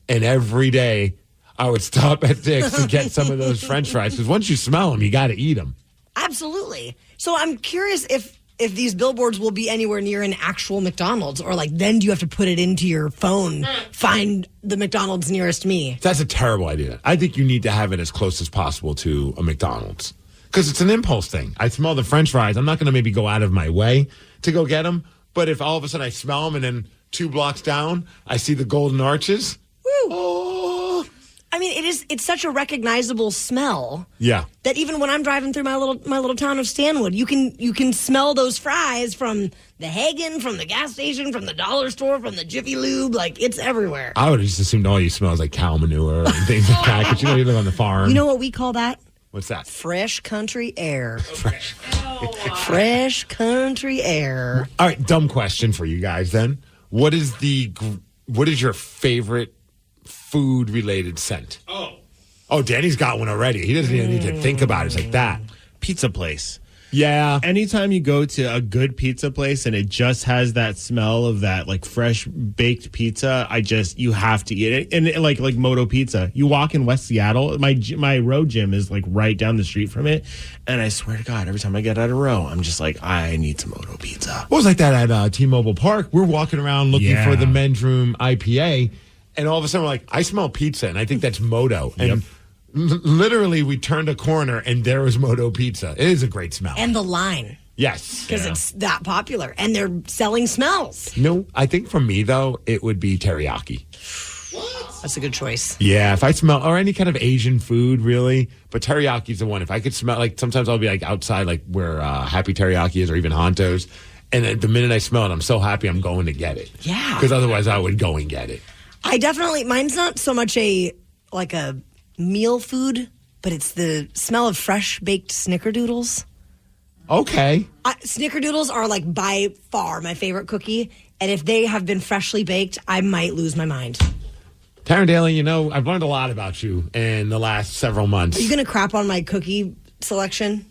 And every day I would stop at Dick's to get some of those French fries. Because once you smell them, you got to eat them. Absolutely. So I'm curious if these billboards will be anywhere near an actual McDonald's, or then do you have to put it into your phone, find the McDonald's nearest me? That's a terrible idea. I think you need to have it as close as possible to a McDonald's because it's an impulse thing. I smell the French fries. I'm not going to maybe go out of my way to go get them, but if all of a sudden I smell them and then 2 blocks down, I see the golden arches. Woo. Oh. I mean, it's such a recognizable smell. Yeah. That even when I'm driving through my little town of Stanwood, you can smell those fries from the Hagen, from the gas station, from the dollar store, from the Jiffy Lube. It's everywhere. I would have just assumed all you smell is cow manure and things like that because you live on the farm. You know what we call that? What's that? Fresh country air. Fresh country air. All right, dumb question for you guys then. What is your favorite food-related scent? Oh, Danny's got one already. He doesn't even need to think about it. It's like that. Pizza place. Yeah. Anytime you go to a good pizza place and it just has that smell of that fresh baked pizza, you have to eat it. And like Moto Pizza. You walk in West Seattle, my row gym is right down the street from it. And I swear to God, every time I get out of row, I'm just I need some Moto Pizza. What was like that at T-Mobile Park? We're walking around looking for the men's room IPA. And all of a sudden, we're I smell pizza, and I think that's Moto. And literally, we turned a corner, and there was Moto Pizza. It is a great smell. And the line. Yes. Because it's that popular. And they're selling smells. No, I think for me, though, it would be teriyaki. What? That's a good choice. Yeah, if I smell, or any kind of Asian food, really. But teriyaki's the one. If I could smell, sometimes I'll be outside, where Happy Teriyaki is, or even Honto's. And the minute I smell it, I'm so happy I'm going to get it. Yeah. Because otherwise, I would go and get it. Mine's not so much a meal food, but it's the smell of fresh baked snickerdoodles. Okay. Snickerdoodles are by far my favorite cookie. And if they have been freshly baked, I might lose my mind. Taryn Daly, I've learned a lot about you in the last several months. Are you going to crap on my cookie selection?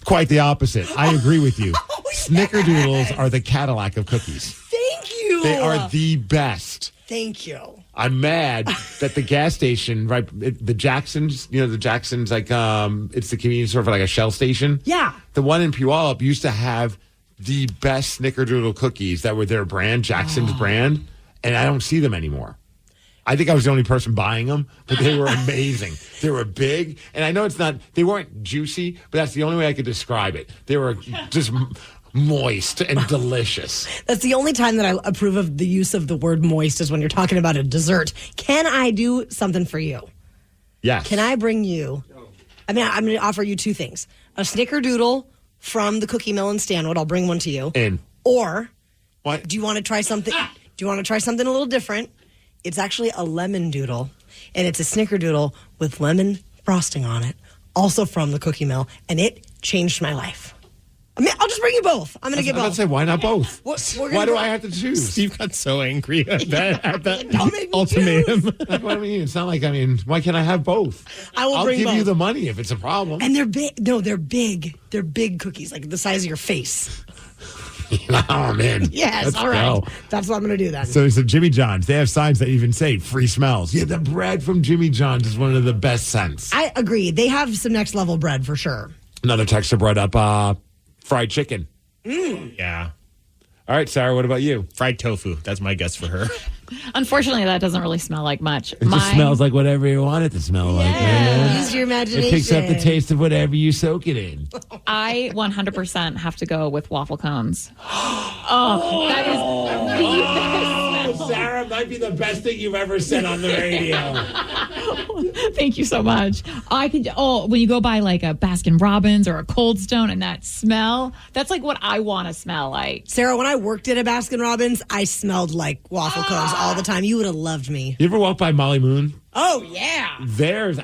Quite the opposite. I agree with you. Snickerdoodles are the Cadillac of cookies. They are the best. Thank you. I'm mad that the gas station, right, the Jacksons, the Jacksons, like, it's the convenience store for like a Shell station. Yeah. The one in Puyallup used to have the best Snickerdoodle cookies that were their brand, Jackson's brand, and I don't see them anymore. I think I was the only person buying them, but they were amazing. They were big, and I know they weren't juicy, but that's the only way I could describe it. They were just moist and delicious. That's the only time that I approve of the use of the word moist is when you're talking about a dessert. Can I do something for you? Yes. Can I bring you, I'm going to offer you two things. A Snickerdoodle from the Cookie Mill in Stanwood. I'll bring one to you. Or, what? Do you want to try something? Do you want to try something a little different? It's actually a lemon doodle, and it's a Snickerdoodle with lemon frosting on it, also from the Cookie Mill, and it changed my life. I'll just bring you both. I'm going to get both. I was about to say, why not both? Why do I have to choose? Steve got so angry at that ultimatum. Like, what do you mean? It's not like, why can't I have both? I'll give you the money if it's a problem. And they're big. No, they're big. They're big cookies, like the size of your face. Oh, I'm in. Yes, Let's all right. go. That's what I'm going to do then. So Jimmy John's, they have signs that even say free smells. Yeah, the bread from Jimmy John's is one of the best scents. I agree. They have some next level bread for sure. Another texter brought up fried chicken. Yeah. All right, Sarah, what about you? Fried tofu. That's my guess for her. Unfortunately, that doesn't really smell like much. It just smells like whatever you want it to smell like. Man. Use your imagination. It picks up the taste of whatever you soak it in. I 100% have to go with waffle cones. That is the best smell. Sarah, might be the best thing you've ever said on the radio. Thank you so much. When you go by like a Baskin Robbins or a Cold Stone and that smell, that's like what I want to smell like. Sarah, when I worked at a Baskin Robbins, I smelled like waffle cones all the time. You would have loved me. You ever walk by Molly Moon? Oh, yeah.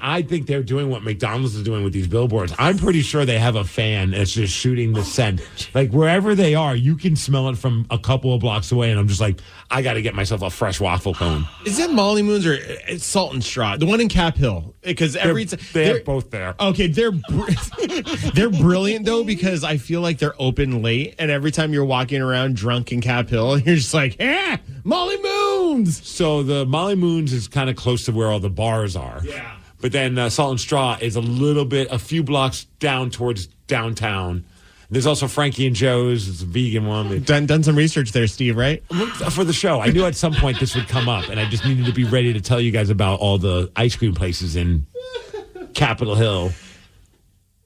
I think they're doing what McDonald's is doing with these billboards. I'm pretty sure they have a fan that's just shooting the scent. Like, wherever they are, you can smell it from a couple of blocks away, and I'm just like, I got to get myself a fresh waffle cone. Is that Molly Moon's or Salt and Straw? The one in Cap Hill? Because they have both there. Okay, they're brilliant, though, because I feel like they're open late, and every time you're walking around drunk in Cap Hill, you're just like, Molly Moon's! So the Molly Moon's is kind of close to where all the bars are. Yeah. But then Salt and Straw is a few blocks down towards downtown. There's also Frankie and Joe's. It's a vegan one. They've done some research there, Steve, right? For the show. I knew at some point this would come up, and I just needed to be ready to tell you guys about all the ice cream places in Capitol Hill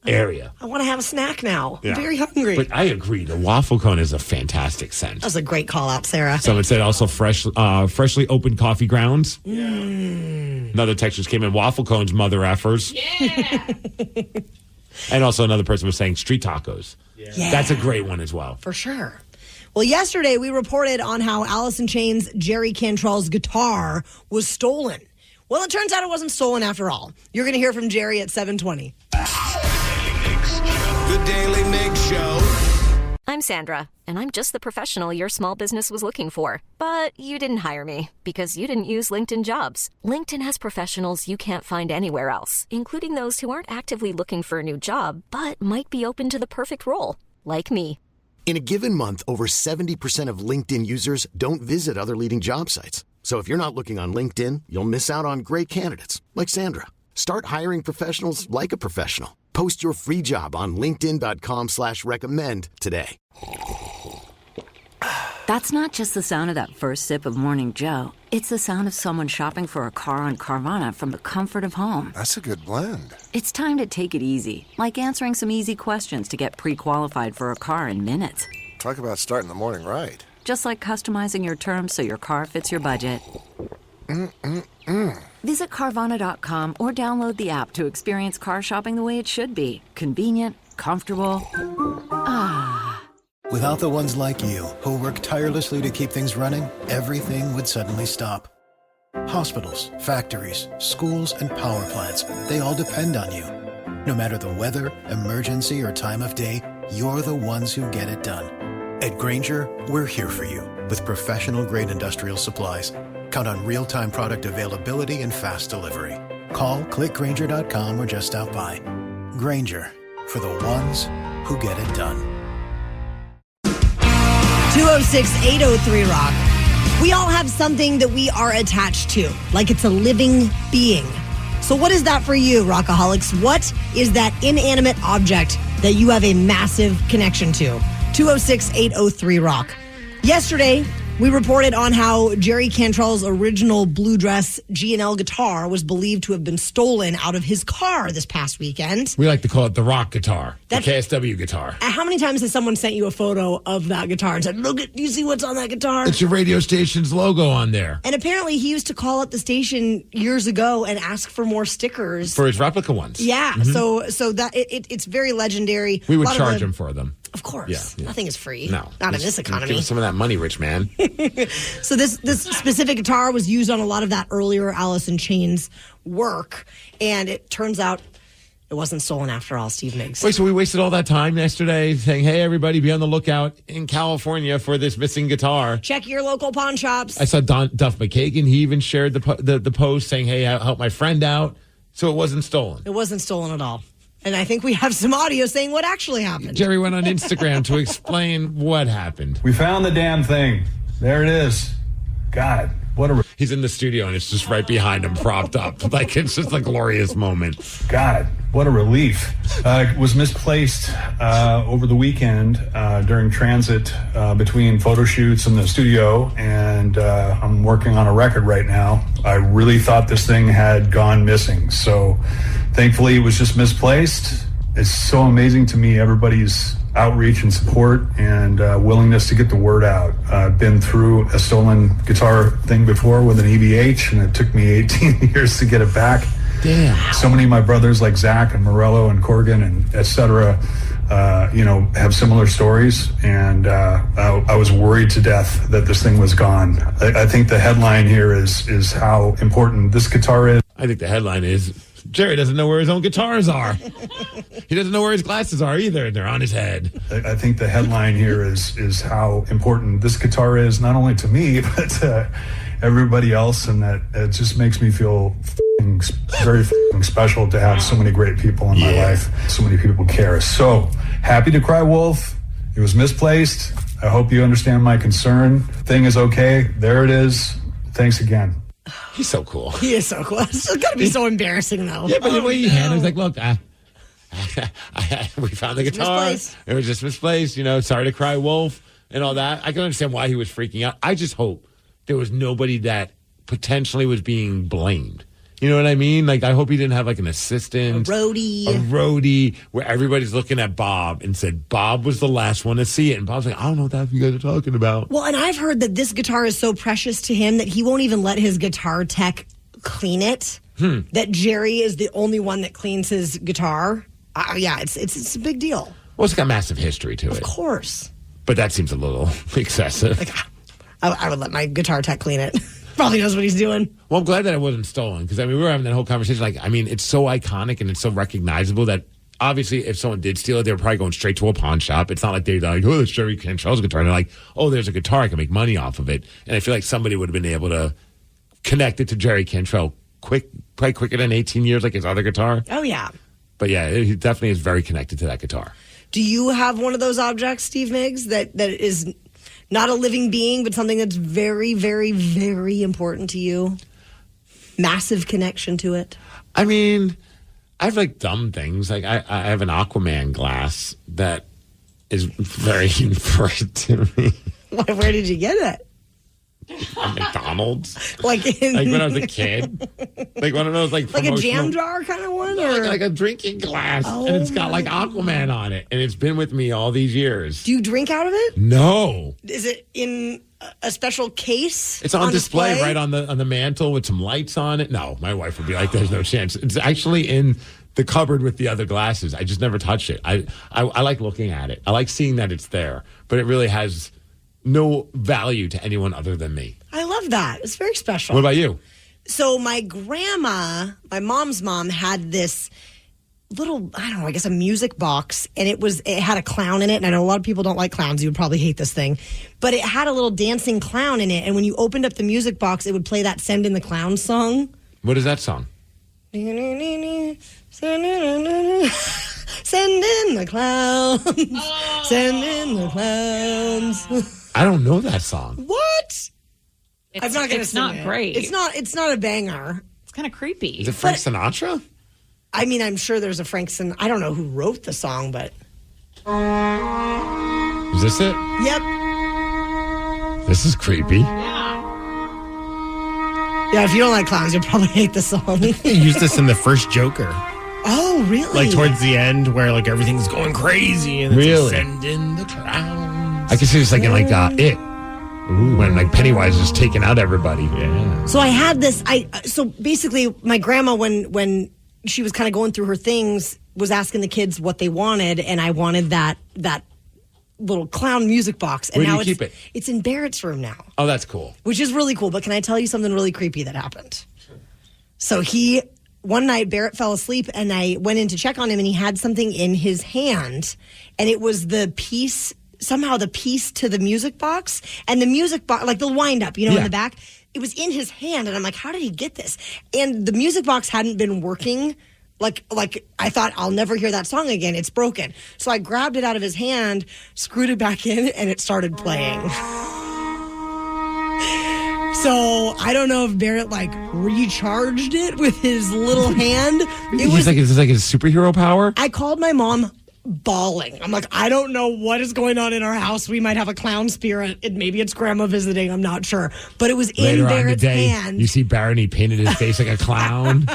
area. I want to have a snack now. Yeah. I'm very hungry. But I agree. The waffle cone is a fantastic scent. That was a great call out, Sarah. Someone said also freshly opened coffee grounds. Another text just came in. Waffle cones, mother effers. Yeah. And also another person was saying street tacos. Yeah. That's a great one as well. For sure. Well, yesterday we reported on how Alice in Chains' Jerry Cantrell's guitar was stolen. Well, it turns out it wasn't stolen after all. You're going to hear from Jerry at 7:20. The Daily Migs Show. I'm Sandra, and I'm just the professional your small business was looking for. But you didn't hire me because you didn't use LinkedIn Jobs. LinkedIn has professionals you can't find anywhere else, including those who aren't actively looking for a new job, but might be open to the perfect role, like me. In a given month, over 70% of LinkedIn users don't visit other leading job sites. So if you're not looking on LinkedIn, you'll miss out on great candidates like Sandra. Start hiring professionals like a professional. Post your free job on linkedin.com/recommend today. That's not just the sound of that first sip of Morning Joe. It's the sound of someone shopping for a car on Carvana from the comfort of home. That's a good blend. It's time to take it easy, like answering some easy questions to get pre-qualified for a car in minutes. Talk about starting the morning right. Just like customizing your terms so your car fits your budget. Visit Carvana.com or download the app to experience car shopping the way it should be. Convenient, comfortable. Without the ones like you, who work tirelessly to keep things running, everything would suddenly stop. Hospitals, factories, schools, and power plants, they all depend on you. No matter the weather, emergency, or time of day, you're the ones who get it done. At Grainger, we're here for you with professional-grade industrial supplies. Count on real-time product availability and fast delivery. Call, clickgrainger.com, or just stop by. Grainger, for the ones who get it done. 206-803-ROCK. We all have something that we are attached to, like it's a living being. So what is that for you, Rockaholics? What is that inanimate object that you have a massive connection to? 206-803-ROCK. Yesterday, we reported on how Jerry Cantrell's original blue dress G&L guitar was believed to have been stolen out of his car this past weekend. We like to call it the rock guitar, the KSW guitar. How many times has someone sent you a photo of that guitar and said, look, do you see what's on that guitar? It's your radio station's logo on there. And apparently he used to call up the station years ago and ask for more stickers. For his replica ones. Yeah, so that it's very legendary. We would charge him for them. Of course. Yeah. Nothing is free. No. Not in this economy. Give us some of that money, rich man. So this specific guitar was used on a lot of that earlier Alice in Chains work, and it turns out it wasn't stolen after all, Steve Migs. Wait, so we wasted all that time yesterday saying, hey, everybody, be on the lookout in California for this missing guitar. Check your local pawn shops. I saw Duff McKagan. He even shared the post saying, hey, I helped my friend out. So it wasn't stolen. It wasn't stolen at all. And I think we have some audio saying what actually happened. Jerry went on Instagram to explain what happened. We found the damn thing. There it is. God, what a... He's in the studio, and it's just right behind him, propped up. Like, it's just a glorious moment. God, what a relief. It was misplaced over the weekend during transit between photo shoots and the studio, and I'm working on a record right now. I really thought this thing had gone missing, so thankfully it was just misplaced. It's so amazing to me, everybody's outreach and support and willingness to get the word out. I've been through a stolen guitar thing before with an EVH, and it took me 18 years to get it back. Damn. So many of my brothers like Zach and Morello and Corgan and et cetera, have similar stories. And I was worried to death that this thing was gone. I think the headline here is how important this guitar is. I think the headline is, Jerry doesn't know where his own guitars are. He doesn't know where his glasses are either. They're on his head. I think the headline here is how important this guitar is, not only to me, but to everybody else. And that it just makes me feel very special to have so many great people in my life. So many people care. So happy to cry wolf. It was misplaced. I hope you understand my concern. Thing is okay. There it is. Thanks again. He's so cool. He is so cool. It's got to be so embarrassing, though. Yeah, but the way he handles, like, look, we found the guitar. Misplaced. It was just misplaced. Sorry to cry wolf and all that. I can understand why he was freaking out. I just hope there was nobody that potentially was being blamed. You know what I mean? Like, I hope he didn't have like an assistant. A roadie, where everybody's looking at Bob and said Bob was the last one to see it. And Bob's like, I don't know what you guys are talking about. Well, and I've heard that this guitar is so precious to him that he won't even let his guitar tech clean it. That Jerry is the only one that cleans his guitar. It's a big deal. Well, it's got massive history to it. Of course. But that seems a little excessive. I would let my guitar tech clean it. Probably knows what he's doing. Well, I'm glad that it wasn't stolen because, we were having that whole conversation. It's so iconic and it's so recognizable that obviously if someone did steal it, they were probably going straight to a pawn shop. It's not like they're like, oh, that's Jerry Cantrell's guitar. And they're like, oh, there's a guitar. I can make money off of it. And I feel like somebody would have been able to connect it to Jerry Cantrell probably quicker than 18 years like his other guitar. Oh, yeah. But yeah, he definitely is very connected to that guitar. Do you have one of those objects, Steve Migs, that is not a living being, but something that's very, very, very important to you? Massive connection to it? I have like dumb things. Like I have an Aquaman glass that is very important to me. Where did you get it? At McDonald's. Like when I was a kid. Like one of those like a jam jar kind of one? Or like a drinking glass. And it's got like Aquaman on it. And it's been with me all these years. Do you drink out of it? No. Is it in a special case? It's on display right on the mantle with some lights on it. No, my wife would be like, there's no chance. It's actually in the cupboard with the other glasses. I just never touched it. I like looking at it. I like seeing that it's there. But it really has no value to anyone other than me. I love that. It's very special. What about you? So my grandma, my mom's mom, had this little, I guess a music box, and it had a clown in it. And I know a lot of people don't like clowns. You would probably hate this thing. But it had a little dancing clown in it. And when you opened up the music box, it would play that Send in the Clown song. What is that song? Send in the clowns. Send in the clowns. I don't know that song. What? I'm not going to sing not it. great. It's not a banger. It's kind of creepy. Is it Frank Sinatra? I mean, I'm sure there's a Frank Sinatra. I don't know who wrote the song, but. Is this it? Yep. This is creepy. Yeah, if you don't like clowns, you'll probably hate the song. They used this in the first Joker. Oh, really? Like towards the end where like everything's going crazy and Really? it's like, send in the clowns. I can see this like in like It. When like Pennywise is taking out everybody. Yeah. So I had this. So basically, my grandma, when she was kind of going through her things, was asking the kids what they wanted, and I wanted that little clown music box. And Where do now you keep it? It's in Barrett's room now, Oh, that's cool. which is really cool. But can I tell you something really creepy that happened? So one night, Barrett fell asleep, and I went in to check on him, and he had something in his hand, and it was the piece to the music box, and the music box, like the wind up, in the back, it was in his hand, and I'm like, how did he get this? And the music box hadn't been working. Like I thought, I'll never hear that song again. It's broken. So I grabbed it out of his hand, screwed it back in, and it started playing. So I don't know if Barrett recharged it with his little hand. Is this like his superhero power? I called my mom bawling. I'm like, I don't know what is going on in our house. We might have a clown spirit. Maybe it's grandma visiting. I'm not sure. But it was Later in on in the Barrett's day, hand. you see Barrett and he painted his face like a clown.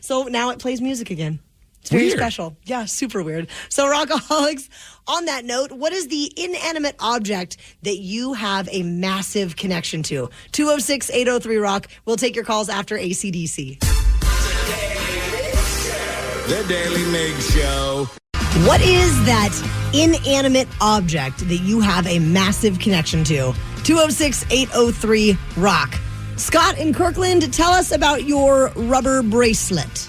So now it plays music again. It's very Weird. special. Yeah, super weird. So Rockaholics, on that note, what is the inanimate object that you have a massive connection to? 206-803-ROCK. We'll take your calls after AC/DC. The Daily Migs Show. What is that inanimate object that you have a massive connection to? 206-803-ROCK. Scott in Kirkland, tell us about your rubber bracelet.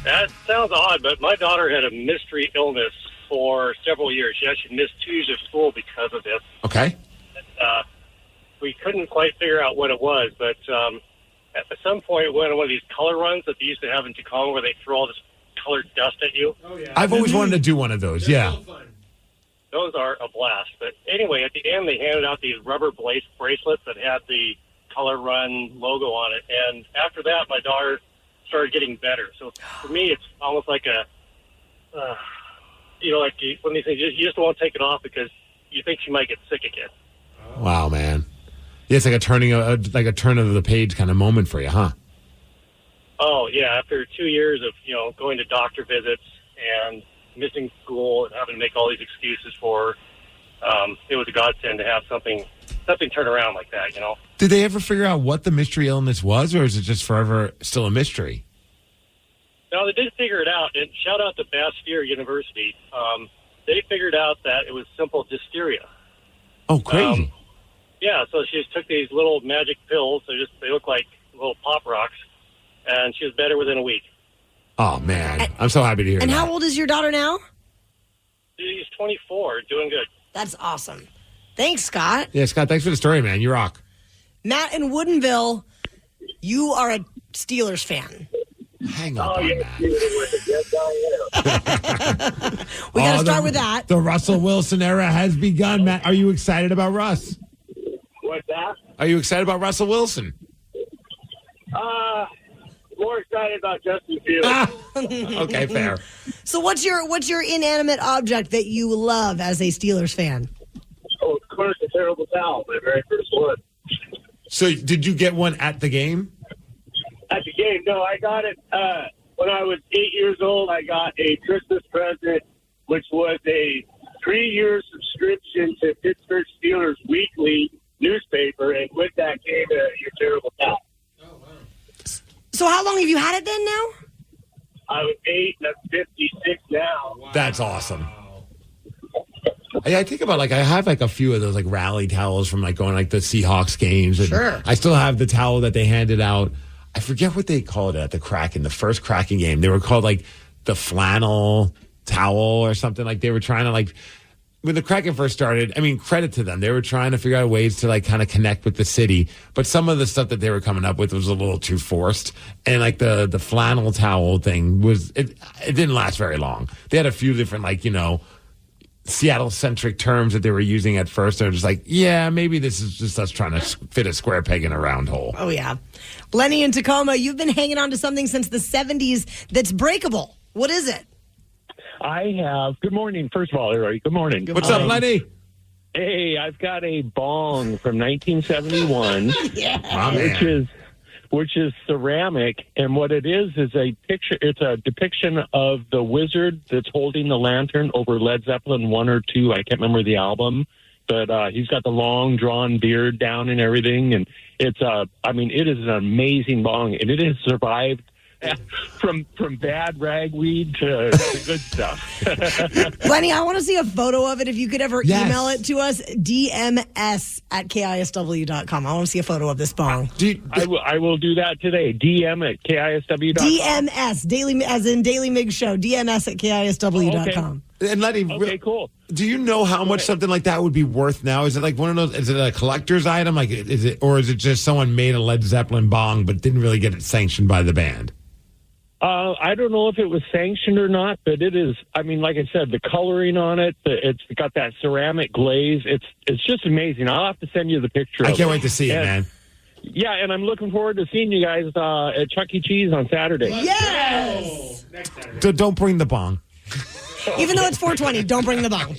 That sounds odd, but my daughter had a mystery illness for several years. She actually missed 2 years of school because of this. Okay. We couldn't quite figure out what it was, but at some point, we went on one of these color runs that they used to have in Tacoma where they throw all this colored dust at you. Oh, yeah. I've always wanted to do one of those, yeah. Those are a blast. But anyway, at the end, they handed out these rubber bracelets that had the color run logo on it. And after that, my daughter started getting better. So for me, it's almost like when they say you just don't want to take it off because you think she might get sick again. Wow, man. Yeah, it's like a turn of the page kind of moment for you, huh? Oh, yeah. After 2 years of, going to doctor visits and missing school and having to make all these excuses for her, it was a godsend to have something turn around like that, Did they ever figure out what the mystery illness was, or is it just forever still a mystery? No, they did figure it out. And shout out to Bastyr University. They figured out that it was simple dysteria. Oh, crazy. Yeah, so she just took these little magic pills. They look like little pop rocks. And she was better within a week. Oh, man. I'm so happy to hear And that. how old is your daughter now? She's 24, doing good. That's awesome. Thanks, Scott. Yeah, Scott, thanks for the story, man. You rock. Matt in Woodinville, you are a Steelers fan. Hang on, Matt. We got to start with that. The Russell Wilson era has begun, Matt. Are you excited about Russ? What's that? Are you excited about Russell Wilson? More excited about Justin Fields. Okay, fair. So what's your inanimate object that you love as a Steelers fan? Oh, of course, a terrible towel, my very first one. So did you get one at the game? At the game, no, I got it when I was 8 years old. I got a Christmas present, which was a 3-year subscription to Pittsburgh Steelers Weekly newspaper, and with that came your terrible towel. So how long have you had it then now? I was 8, and I'm 56 now. Wow. That's awesome. I think about I have a few of those rally towels from going the Seahawks games. And sure. I still have the towel that they handed out. I forget what they called it at the Kraken, the first Kraken game. They were called the flannel towel or something. They were trying to when the Kraken first started, I mean, credit to them. They were trying to figure out ways to kind of connect with the city. But some of the stuff that they were coming up with was a little too forced. And the flannel towel thing it didn't last very long. They had a few different Seattle-centric terms that they were using at first. They're just like, yeah, maybe this is just us trying to fit a square peg in a round hole. Oh, yeah. Lenny in Tacoma, you've been hanging on to something since the 70s that's breakable. What is it? I have. Good morning. First of all, everybody. Good morning. What's up, Lenny? Hey, I've got a bong from 1971, which is ceramic, and what it is a picture. It's a depiction of the wizard that's holding the lantern over Led Zeppelin 1 or 2. I can't remember the album, but he's got the long drawn beard down and everything, and it's it is an amazing bong, and it has survived from bad ragweed to good stuff. Lenny, I want to see a photo of it. If you could ever email it to us, dms@kisw.com. I want to see a photo of this bong. I will do that today. DM at kisw.com. DMS, Daily, as in Daily Migs Show. DMS at kisw.com. Okay. And Lenny, cool. Do you know how much something like that would be worth now? Is it like one of those? Is it a collector's item? Like, is it, or is it just someone made a Led Zeppelin bong but didn't really get it sanctioned by the band? I don't know if it was sanctioned or not, but it is. I mean, like I said, the coloring on it, it's got that ceramic glaze. It's just amazing. I'll have to send you the picture. I can't wait to see it, man. Yeah, and I'm looking forward to seeing you guys at Chuck E. Cheese on Saturday. Yes! So don't bring the bong. Even though it's 420, don't bring the bong.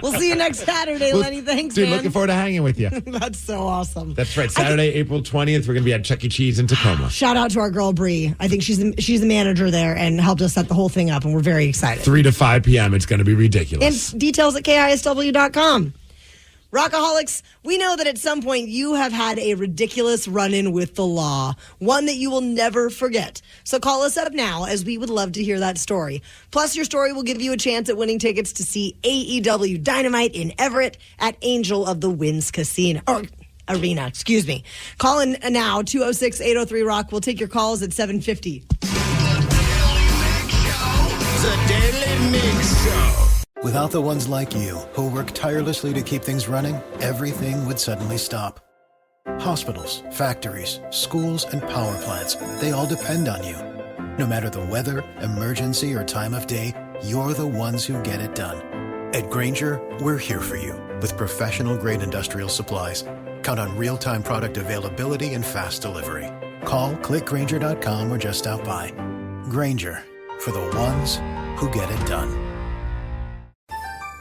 We'll see you next Saturday, Lenny. Thanks, dude, man. Looking forward to hanging with you. That's so awesome. That's right. Saturday, April 20th, we're going to be at Chuck E. Cheese in Tacoma. Shout out to our girl, Bree. I think she's the manager there and helped us set the whole thing up, and we're very excited. 3 to 5 p.m. It's going to be ridiculous. And details at KISW.com. Rockaholics, we know that at some point you have had a ridiculous run-in with the law, one that you will never forget. So call us up now, as we would love to hear that story. Plus, your story will give you a chance at winning tickets to see AEW Dynamite in Everett at Angel of the Winds Casino. Arena, excuse me. Call in now, 206-803-ROCK. We'll take your calls at 750. The Daily Migs Show. Without the ones like you, who work tirelessly to keep things running, everything would suddenly stop. Hospitals, factories, schools, and power plants, they all depend on you. No matter the weather, emergency, or time of day, you're the ones who get it done. At Grainger, we're here for you with professional-grade industrial supplies. Count on real-time product availability and fast delivery. Call, clickgrainger.com, or just stop by. Grainger, for the ones who get it done.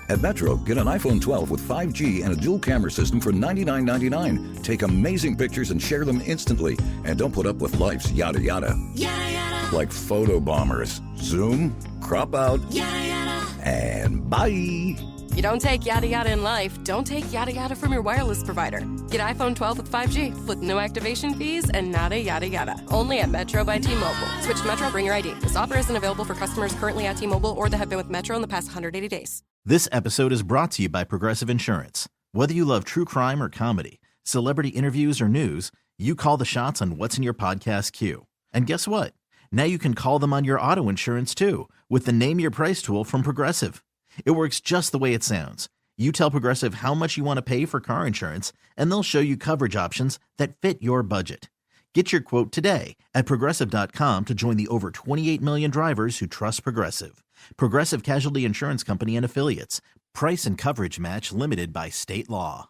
At Metro, get an iPhone 12 with 5G and a dual camera system for $99.99. Take amazing pictures and share them instantly. And don't put up with life's yada yada. Yada yada. Like photo bombers. Zoom, crop out, yada yada. And bye. You don't take yada yada in life, don't take yada yada from your wireless provider. Get iPhone 12 with 5G with no activation fees and nada yada yada. Only at Metro by T-Mobile. Switch to Metro, bring your ID. This offer isn't available for customers currently at T-Mobile or that have been with Metro in the past 180 days. This episode is brought to you by Progressive Insurance. Whether you love true crime or comedy, celebrity interviews or news, you call the shots on what's in your podcast queue. And guess what? Now you can call them on your auto insurance too with the Name Your Price tool from Progressive. It works just the way it sounds. You tell Progressive how much you want to pay for car insurance, and they'll show you coverage options that fit your budget. Get your quote today at Progressive.com to join the over 28 million drivers who trust Progressive. Progressive Casualty Insurance Company and Affiliates. Price and coverage match limited by state law.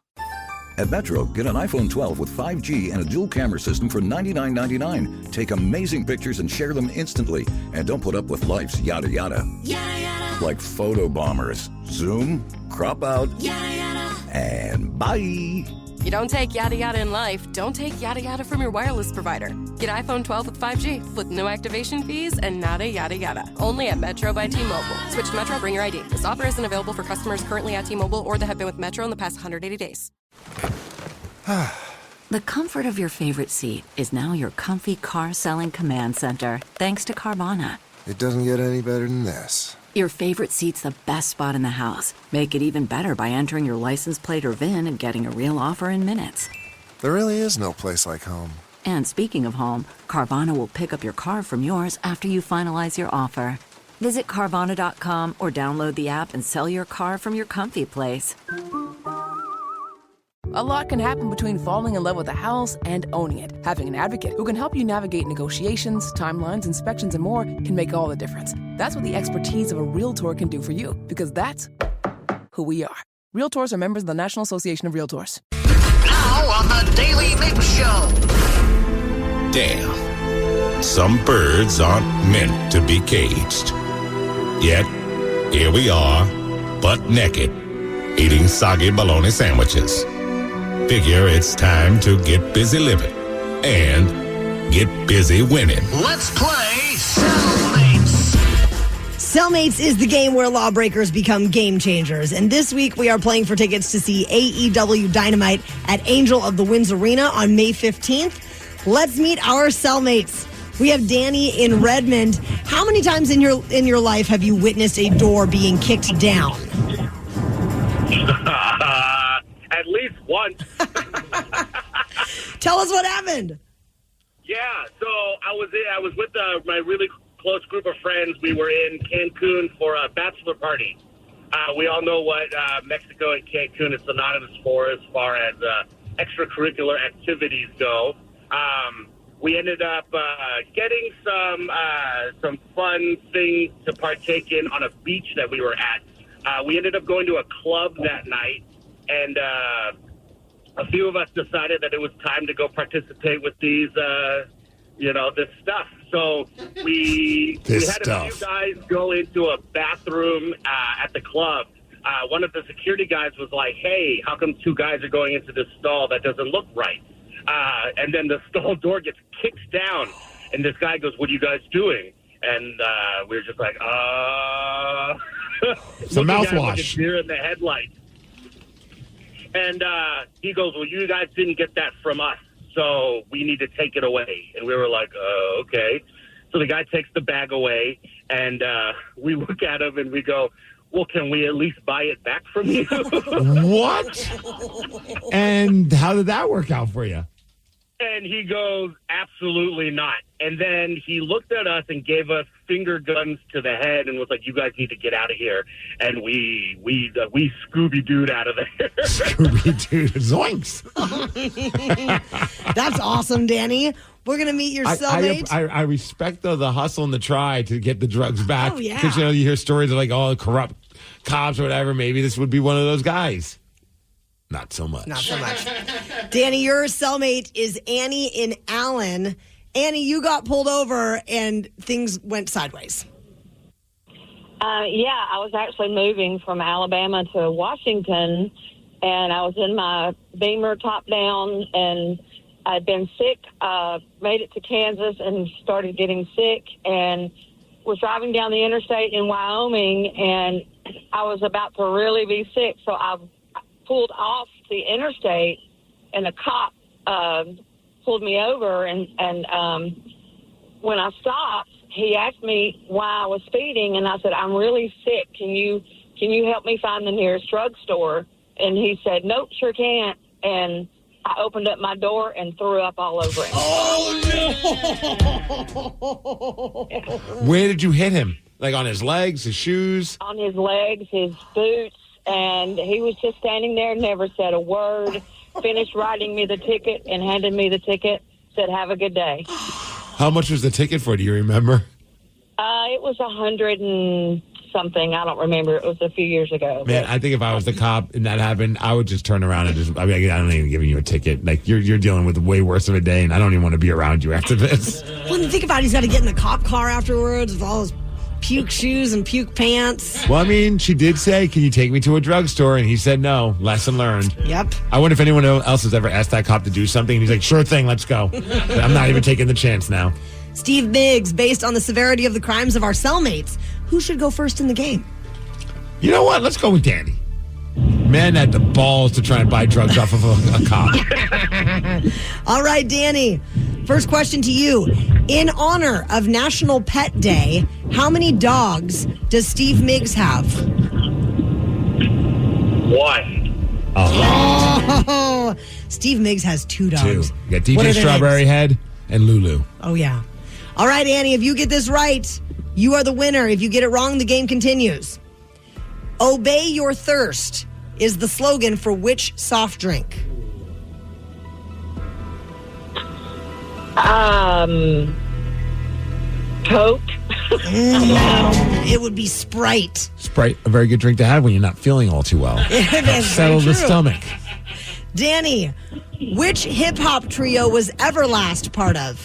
At Metro, get an iPhone 12 with 5G and a dual camera system for $99.99. Take amazing pictures and share them instantly. And don't put up with life's yada yada. Yada yada. Like photo bombers. Zoom, crop out, yada yada. And bye. You don't take yada yada in life, don't take yada yada from your wireless provider. Get iPhone 12 with 5G with no activation fees and nada yada yada. Only at Metro by T-Mobile. Switch to Metro, bring your ID. This offer isn't available for customers currently at T-Mobile or that have been with Metro in the past 180 days. The comfort of your favorite seat is now your comfy car selling command center, thanks to Carvana. It doesn't get any better than this. Your favorite seat's the best spot in the house. Make it even better by entering your license plate or VIN and getting a real offer in minutes. There really is no place like home. And speaking of home, Carvana will pick up your car from yours after you finalize your offer. Visit Carvana.com or download the app and sell your car from your comfy place. A lot can happen between falling in love with a house and owning it. Having an advocate who can help you navigate negotiations, timelines, inspections, and more can make all the difference. That's what the expertise of a Realtor can do for you, because that's who we are. Realtors are members of the National Association of Realtors. Now on the Daly Migs Show. Damn. Some birds aren't meant to be caged. Yet, here we are, butt naked, eating soggy bologna sandwiches. Figure it's time to get busy living and get busy winning. Let's play Cellmates. Cellmates is the game where lawbreakers become game changers. And this week we are playing for tickets to see AEW Dynamite at Angel of the Winds Arena on May 15th. Let's meet our cellmates. We have Danny in Redmond. How many times in your life have you witnessed a door being kicked down? At least once. Tell us what happened. Yeah, so I was with my really close group of friends. We were in Cancun for a bachelor party. We all know what Mexico and Cancun is synonymous for as far as extracurricular activities go. We ended up getting some fun things to partake in on a beach that we were at. We ended up going to a club that night, and a few of us decided that it was time to go participate with these, this stuff. So we had a few guys go into a bathroom at the club. One of the security guys was like, "Hey, how come two guys are going into this stall? That doesn't look right." And then the stall door gets kicked down, and this guy goes, "What are you guys doing?" And we were just like, Some mouthwash. Like a deer in the headlights. And he goes, "Well, you guys didn't get that from us, so we need to take it away." And we were like, okay. So the guy takes the bag away, and we look at him and we go, "Well, can we at least buy it back from you?" What? And how did that work out for you? And he goes, "Absolutely not." And then he looked at us and gave us finger guns to the head and was like, "You guys need to get out of here." And we Scooby-Dooed out of there. Scooby-Doo, zoinks. That's awesome, Danny. We're going to meet your cellmate. I respect, though, the hustle and the try to get the drugs back. Oh, yeah. Because, you hear stories of, like, all corrupt cops or whatever. Maybe this would be one of those guys. Not so much. Not so much. Danny, your cellmate is Annie in Allen. Annie, you got pulled over and things went sideways. Yeah, I was actually moving from Alabama to Washington, and I was in my Beamer top down, and I'd been sick, made it to Kansas and started getting sick, and was driving down the interstate in Wyoming, and I was about to really be sick, so I pulled off the interstate, and a cop pulled me over, and when I stopped, he asked me why I was speeding, and I said, "I'm really sick. Can you help me find the nearest drugstore?" And he said, "Nope, sure can't." And I opened up my door and threw up all over him. Oh, no! Where did you hit him? Like on his legs, his shoes? On his legs, his boots, and he was just standing there, never said a word, finished writing me the ticket and handed me the ticket, said, "Have a good day." How much was the ticket for? Do you remember? It was $100 and something. I don't remember. It was a few years ago. Man, I think if I was the cop and that happened, I would just turn around and I don't even giving you a ticket. Like, you're dealing with way worse of a day, and I don't even want to be around you after this. Well, think about it. He's got to get in the cop car afterwards with all his puke shoes and puke pants. Well, I mean, she did say, "Can you take me to a drugstore?" And he said no. Lesson learned. Yep. I wonder if anyone else has ever asked that cop to do something, and he's like, "Sure thing, let's go." I'm not even taking the chance now. Steve Migs, based on the severity of the crimes of our cellmates, who should go first in the game? You know what? Let's go with Danny. Man had the balls to try and buy drugs off of a cop. All right, Danny. First question to you. In honor of National Pet Day, how many dogs does Steve Migs have? 1. Oh, Steve Migs has 2 dogs. 2. You got DJ Strawberry Head and Lulu. Oh, yeah. All right, Annie, if you get this right, you are the winner. If you get it wrong, the game continues. Obey your thirst is the slogan for which soft drink? Coke. It would be Sprite. Sprite, a very good drink to have when you're not feeling all too well. Settle the stomach. Danny, which hip-hop trio was Everlast part of?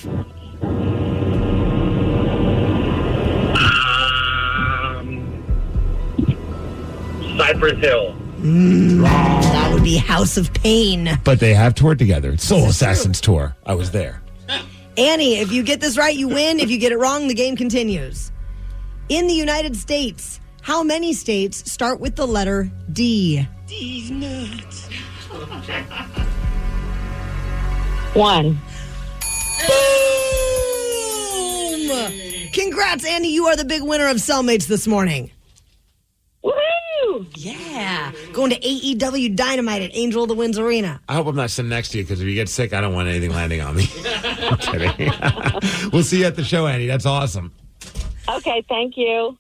Cypress Hill. That would be House of Pain. But they have toured together. It's Soul Assassins tour. I was there. Annie, if you get this right, you win. If you get it wrong, the game continues. In the United States, how many states start with the letter D? These nuts. 1. Boom! Congrats, Annie. You are the big winner of Cellmates this morning. Woohoo! Yeah. Going to AEW Dynamite at Angel of the Winds Arena. I hope I'm not sitting next to you because if you get sick, I don't want anything landing on me. I'm kidding. We'll see you at the show, Annie. That's awesome. Okay, thank you.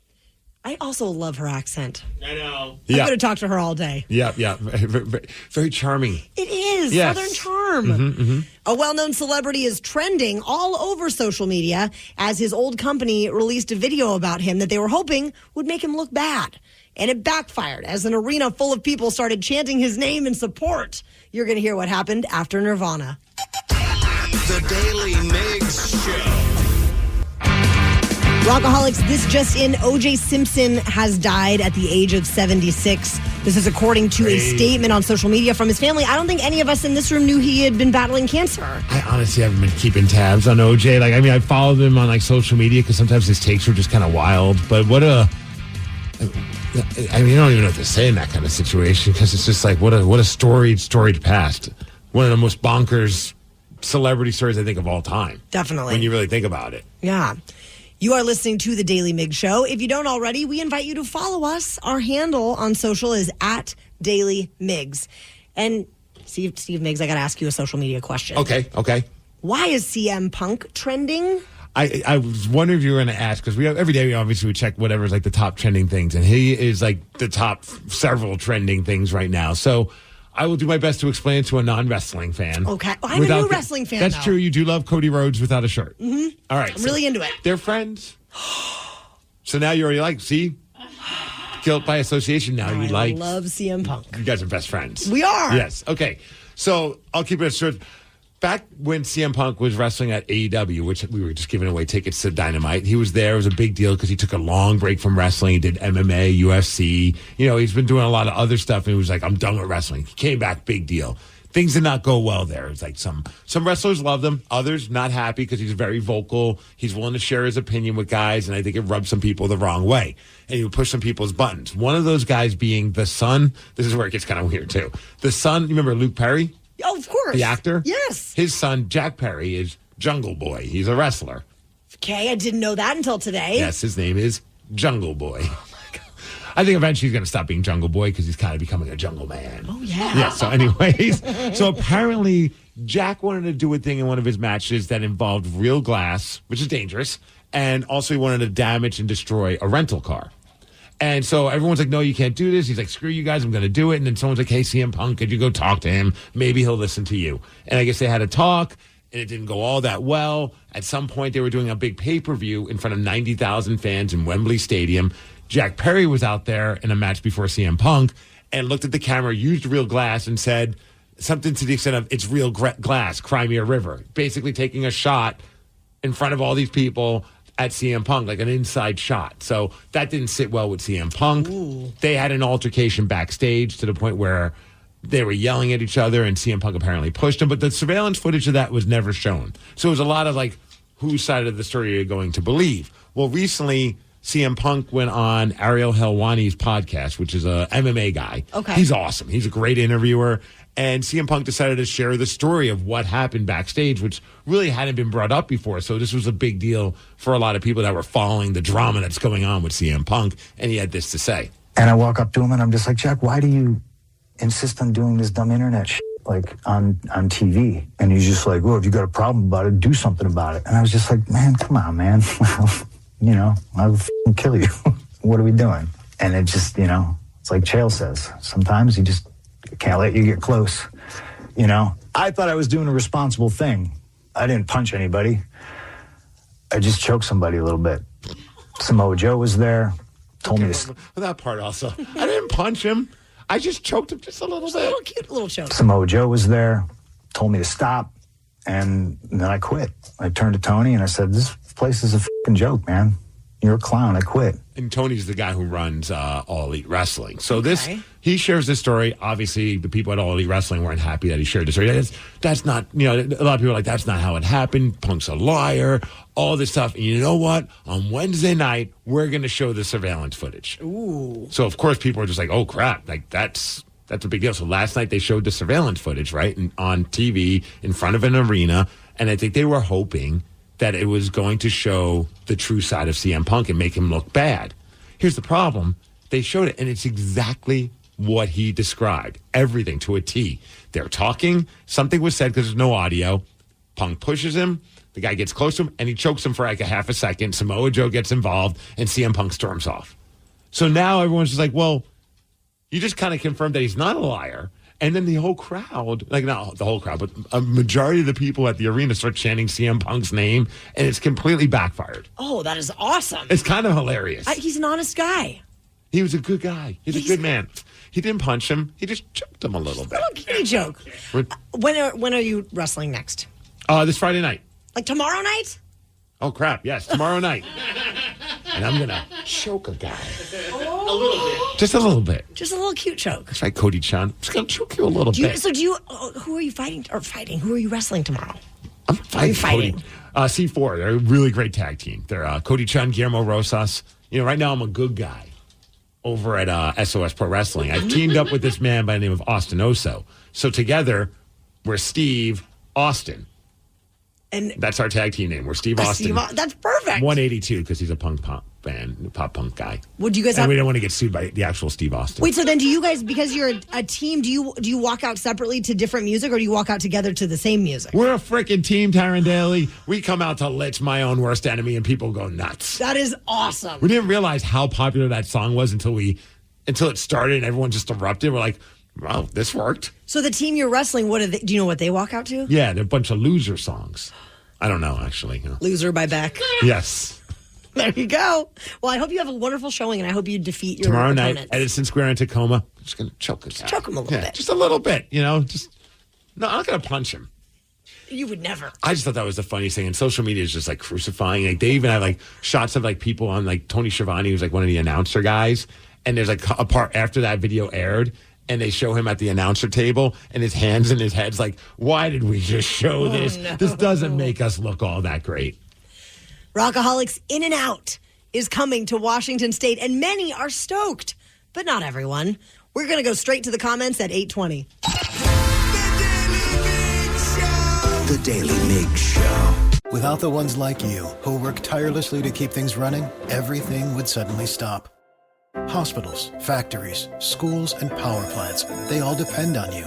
I also love her accent. I know. I'm going to talk to her all day. Yeah. Very charming. It is. Yes. Southern charm. Mm-hmm. A well-known celebrity is trending all over social media as his old company released a video about him that they were hoping would make him look bad. And it backfired as an arena full of people started chanting his name in support. You're going to hear what happened after Nirvana. The Daily Migs Show. Rockaholics, this just in, O.J. Simpson has died at the age of 76. This is according to a statement on social media from his family. I don't think any of us in this room knew he had been battling cancer. I honestly haven't been keeping tabs on OJ. I followed him on social media because sometimes his takes were just kind of wild. But you don't even know what to say in that kind of situation because it's just what a storied past. One of the most bonkers celebrity stories I think of all time. Definitely. When you really think about it. Yeah. You are listening to The Daily Migs Show. If you don't already, we invite you to follow us. Our handle on social is @DailyMigs. And Steve Migs, I got to ask you a social media question. Okay. Why is CM Punk trending? I was wondering if you were going to ask, because every day we check whatever's the top trending things, and he is the top several trending things right now. So I will do my best to explain it to a non-wrestling fan. Okay. I'm a new wrestling fan, That's true. You do love Cody Rhodes without a shirt. Mm-hmm. All right. I'm really into it. They're friends. So now you're already see? Guilt by association now. I love CM Punk. You guys are best friends. We are. Yes. Okay. So I'll keep it short. Back when CM Punk was wrestling at AEW, which we were just giving away tickets to Dynamite, he was there. It was a big deal because he took a long break from wrestling. He did MMA, UFC. He's been doing a lot of other stuff, and he was like, I'm done with wrestling. He came back, big deal. Things did not go well there. It's some wrestlers loved him, others not happy because he's very vocal. He's willing to share his opinion with guys, and I think it rubbed some people the wrong way. And he would push some people's buttons. One of those guys being the son. This is where it gets kind of weird, too. The son, you remember Luke Perry? Oh, of course. The actor? Yes. His son, Jack Perry, is Jungle Boy. He's a wrestler. Okay, I didn't know that until today. Yes, his name is Jungle Boy. Oh, my God. I think eventually he's going to stop being Jungle Boy because he's kind of becoming a jungle man. Oh, yeah. Yeah, so anyways, so apparently Jack wanted to do a thing in one of his matches that involved real glass, which is dangerous, and also he wanted to damage and destroy a rental car. And so everyone's like, no, you can't do this. He's like, screw you guys, I'm going to do it. And then someone's like, hey, CM Punk, could you go talk to him? Maybe he'll listen to you. And I guess they had a talk, and it didn't go all that well. At some point, they were doing a big pay-per-view in front of 90,000 fans in Wembley Stadium. Jack Perry was out there in a match before CM Punk and looked at the camera, used real glass, and said something to the extent of, it's real glass, cry me a river. Basically taking a shot in front of all these people at CM Punk, like an inside shot. So that didn't sit well with CM Punk. Ooh. They had an altercation backstage to the point where they were yelling at each other, and CM Punk apparently pushed him. But the surveillance footage of that was never shown. So it was a lot of whose side of the story are you going to believe? Well, recently, CM Punk went on Ariel Helwani's podcast, which is a MMA guy. Okay. He's awesome. He's a great interviewer. And CM Punk decided to share the story of what happened backstage, which really hadn't been brought up before. So this was a big deal for a lot of people that were following the drama that's going on with CM Punk. And he had this to say. And I walk up to him and I'm just like, Jack, why do you insist on doing this dumb internet shit, on TV? And he's just like, well, if you got a problem about it, do something about it. And I was just like, man, come on, man. I'll f***ing kill you. What are we doing? And it just, it's like Chael says, sometimes you just can't let you get close. I thought I was doing a responsible thing. I didn't punch anybody. I just choked somebody a little bit. Samoa Joe was there. Told me to... That part also. I didn't punch him. I just choked him just a little bit. A little cute little choke. Samoa Joe was there. Told me to stop. And then I quit. I turned to Tony and I said, this place is a fucking joke, man. You're a clown. I quit. And Tony's the guy who runs All Elite Wrestling. So he shares this story. Obviously, the people at All Elite Wrestling weren't happy that he shared this story. That's not, a lot of people are like, that's not how it happened. Punk's a liar, all this stuff. And you know what? On Wednesday night, we're going to show the surveillance footage. Ooh. So, of course, people are just like, oh, crap. Like, that's a big deal. So last night they showed the surveillance footage, right, on TV in front of an arena. And I think they were hoping that it was going to show the true side of CM Punk and make him look bad. Here's the problem. They showed it, and it's exactly what he described. Everything to a T. They're talking. Something was said because there's no audio. Punk pushes him. The guy gets close to him, and he chokes him for like a half a second. Samoa Joe gets involved, and CM Punk storms off. So now everyone's just like, well, you just kind of confirmed that he's not a liar. And then the whole crowd, like not the whole crowd, but a majority of the people at the arena start chanting CM Punk's name, and it's completely backfired. Oh, that is awesome. It's kind of hilarious. He's an honest guy. He was a good guy. He's a good man. He didn't punch him. He just choked him a little bit. Little kitty joke. When are you wrestling next? This Friday night. Like tomorrow night? Oh, crap. Yes, tomorrow night. And I'm going to choke a guy. A little bit. Just a little bit. Just a little cute choke. That's right, Cody Chan. I'm just going to choke you a little bit. Who are you fighting? Who are you wrestling tomorrow? I'm fighting Cody. C4. They're a really great tag team. They're Cody Chan, Guillermo Rosas. Right now I'm a good guy over at SOS Pro Wrestling. I've teamed up with this man by the name of Austin Oso. So together, we're Steve Austin. And that's our tag team name. We're Steve Austin. That's perfect. 182 because he's a pop punk guy. Would you guys? We don't want to get sued by the actual Steve Austin. Wait, so then do you guys, because you're a team, do you walk out separately to different music, or do you walk out together to the same music? We're a freaking team, Tyron Daly. We come out to "Let's My Own Worst Enemy" and people go nuts. That is awesome. We didn't realize how popular that song was until it started and everyone just erupted. We're like, wow, this worked. So the team you're wrestling, do you know what they walk out to? Yeah, they're a bunch of loser songs. I don't know, actually. Loser by Beck. Yes. There you go. Well, I hope you have a wonderful showing, and I hope you defeat your tomorrow opponents. night, Edison Square in Tacoma. I'm just going to choke him. Choke him a little bit. Just a little bit, No, I'm not going to punch him. You would never. I just thought that was the funniest thing. And social media is just like crucifying. Like they even have like shots of like people on like Tony Schiavone, who's like one of the announcer guys. And there's like a part after that video aired, and they show him at the announcer table, and his hands in his head's like, why did we just show this? No. This doesn't make us look all that great. Rockaholics In and Out is coming to Washington State, and many are stoked, but not everyone. We're going to go straight to the comments at 8:20. The Daily Migs Show. Without the ones like you, who work tirelessly to keep things running, everything would suddenly stop. Hospitals, factories, schools, and power plants, they all depend on you.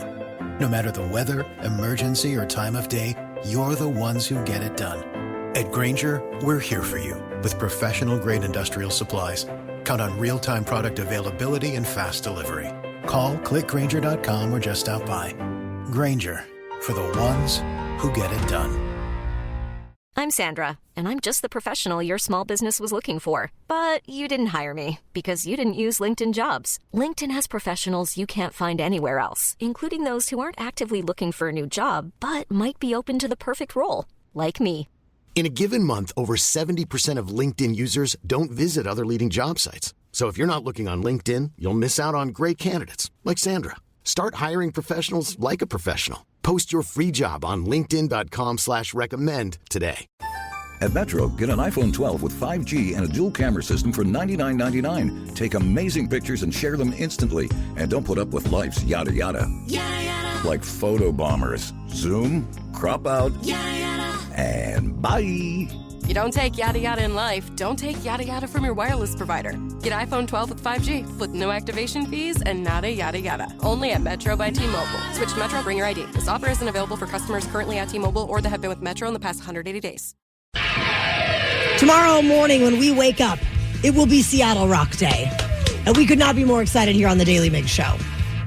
No matter the weather, emergency, or time of day, you're the ones who get it done. At Grainger, we're here for you with professional-grade industrial supplies. Count on real-time product availability and fast delivery. Call, clickgrainger.com, or just stop by. Grainger, for the ones who get it done. I'm Sandra, and I'm just the professional your small business was looking for. But you didn't hire me because you didn't use LinkedIn Jobs. LinkedIn has professionals you can't find anywhere else, including those who aren't actively looking for a new job, but might be open to the perfect role, like me. In a given month, over 70% of LinkedIn users don't visit other leading job sites. So if you're not looking on LinkedIn, you'll miss out on great candidates like Sandra. Start hiring professionals like a professional. Post your free job on linkedin.com/recommend today. At Metro, get an iPhone 12 with 5G and a dual camera system for $99.99. Take amazing pictures and share them instantly. And don't put up with life's yada yada. Yada yada. Like photo bombers. Zoom, crop out, Yada yada. and bye. You don't take yada yada in life, don't take yada yada from your wireless provider. Get iPhone 12 with 5G with no activation fees and nada yada yada. Only at Metro by T-Mobile. Switch to Metro, bring your ID. This offer isn't available for customers currently at T-Mobile or that have been with Metro in the past 180 days. Tomorrow morning when we wake up, it will be Seattle Rock Day. And we could not be more excited here on the Daily Migs Show.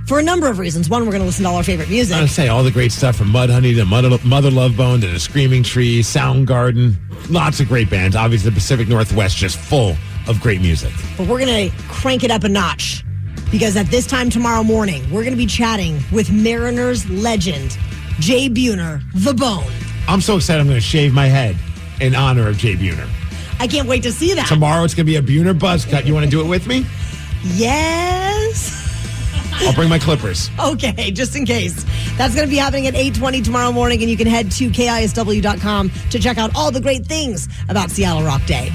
for a number of reasons. One, we're going to listen to all our favorite music. I was say all the great stuff from Mudhoney to Mother Love Bone to the Screaming Tree, Soundgarden. Lots of great bands. Obviously, the Pacific Northwest just full of great music. But we're going to crank it up a notch because at this time tomorrow morning, we're going to be chatting with Mariners legend, Jay Buhner, the Bone. I'm so excited I'm going to shave my head in honor of Jay Buhner. I can't wait to see that. Tomorrow it's going to be a Buhner buzz cut. You want to do it with me? Yes. I'll bring my clippers. Okay, just in case. That's going to be happening at 8:20 tomorrow morning, and you can head to KISW.com to check out all the great things about Seattle Rock Day.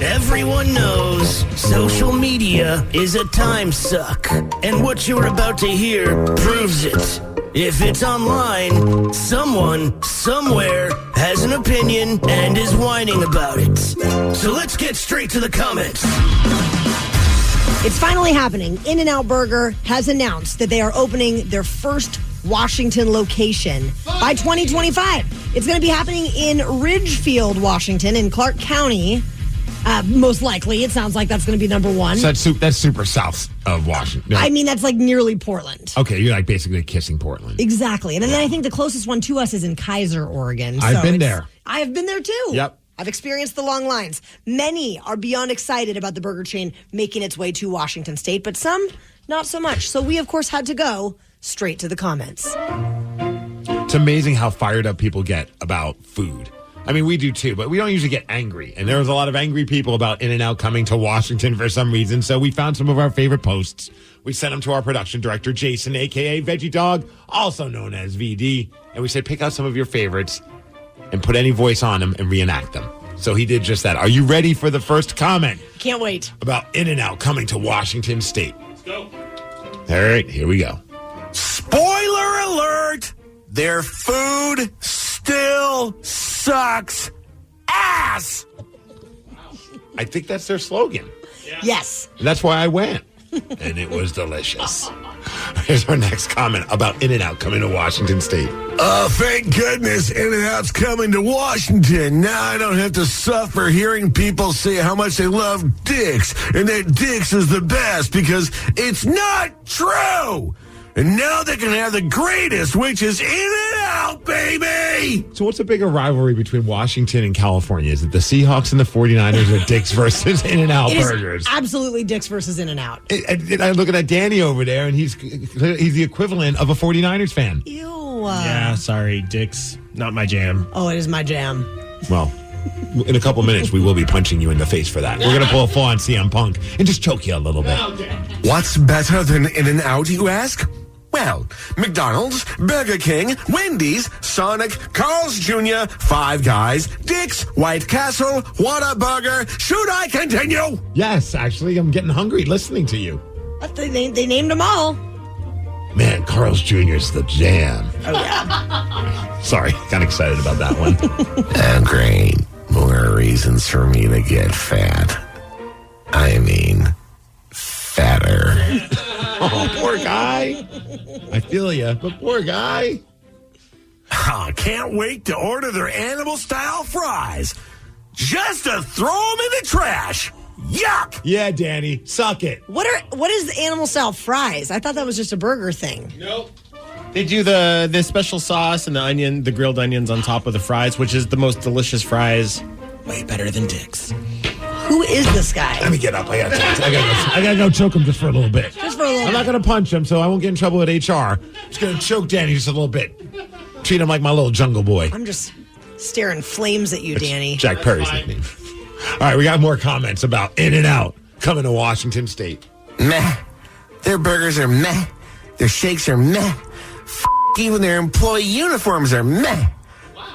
Everyone knows social media is a time suck, and what you're about to hear proves it. If it's online, someone, somewhere, has an opinion and is whining about it. So let's get straight to the comments. It's finally happening. In-N-Out Burger has announced that they are opening their first Washington location by 2025. It's going to be happening in Ridgefield, Washington, in Clark County. Most likely, it sounds like that's going to be number one. So that's super south of Washington. I mean, that's like nearly Portland. Okay, you're like basically kissing Portland. Exactly. And then I think the closest one to us is in Kaiser, Oregon. I've been there. I have been there too. Yep. I've experienced the long lines. Many are beyond excited about the burger chain making its way to Washington State, but some not so much. So we, of course, had to go straight to the comments. It's amazing how fired up people get about food. I mean, we do too, but we don't usually get angry. And there was a lot of angry people about In-N-Out coming to Washington for some reason. So we found some of our favorite posts. We sent them to our production director, Jason, a.k.a. Veggie Dog, also known as VD. And we said, pick out some of your favorites and put any voice on them and reenact them. So he did just that. Are you ready for the first comment? Can't wait. About In-N-Out coming to Washington State. Let's go. All right, here we go. Spoiler alert! Their food still sucks ass! I think that's their slogan. Yes. And that's why I went. And it was delicious. Here's our next comment about In-N-Out coming to Washington State. Oh, thank goodness In-N-Out's coming to Washington. Now I don't have to suffer hearing people say how much they love Dick's and that Dick's is the best because it's not true. And now they can have the greatest, which is In-N-Out, baby! So what's a bigger rivalry between Washington and California? Is it the Seahawks and the 49ers or Dick's versus In-N-Out Burgers? Absolutely Dick's versus In-N-Out. I look at Danny over there, and he's the equivalent of a 49ers fan. Ew. Yeah, sorry, Dick's not my jam. Oh, it is my jam. Well, in a couple minutes, we will be punching you in the face for that. We're going to pull a full-on CM Punk and just choke you a little bit. What's better than In-N-Out, you ask? Well, McDonald's, Burger King, Wendy's, Sonic, Carl's Jr., Five Guys, Dick's, White Castle, Whataburger. Should I continue? Yes, actually, I'm getting hungry listening to you. But they named them all. Man, Carl's Jr. is the jam. Oh, yeah. Sorry, got excited about that one. Oh, great. More reasons for me to get fat. I mean, fatter. Oh, poor guy. I feel you, but poor guy. Can't wait to order their animal-style fries. Just to throw them in the trash. Yuck! Yeah, Danny, suck it. What is animal-style fries? I thought that was just a burger thing. Nope. They do the special sauce and the grilled onions on top of the fries, which is the most delicious fries. Way better than Dick's. Who is this guy? Let me get up. I gotta go choke him just for a little bit. Just for a little I'm not gonna punch him, so I won't get in trouble with HR. Just gonna choke Danny just a little bit. Treat him like my little jungle boy. I'm just staring flames at you, Danny. Jack Perry's nickname. All right, we got more comments about In-N-Out coming to Washington State. Meh. Their burgers are meh. Their shakes are meh. Even their employee uniforms are meh.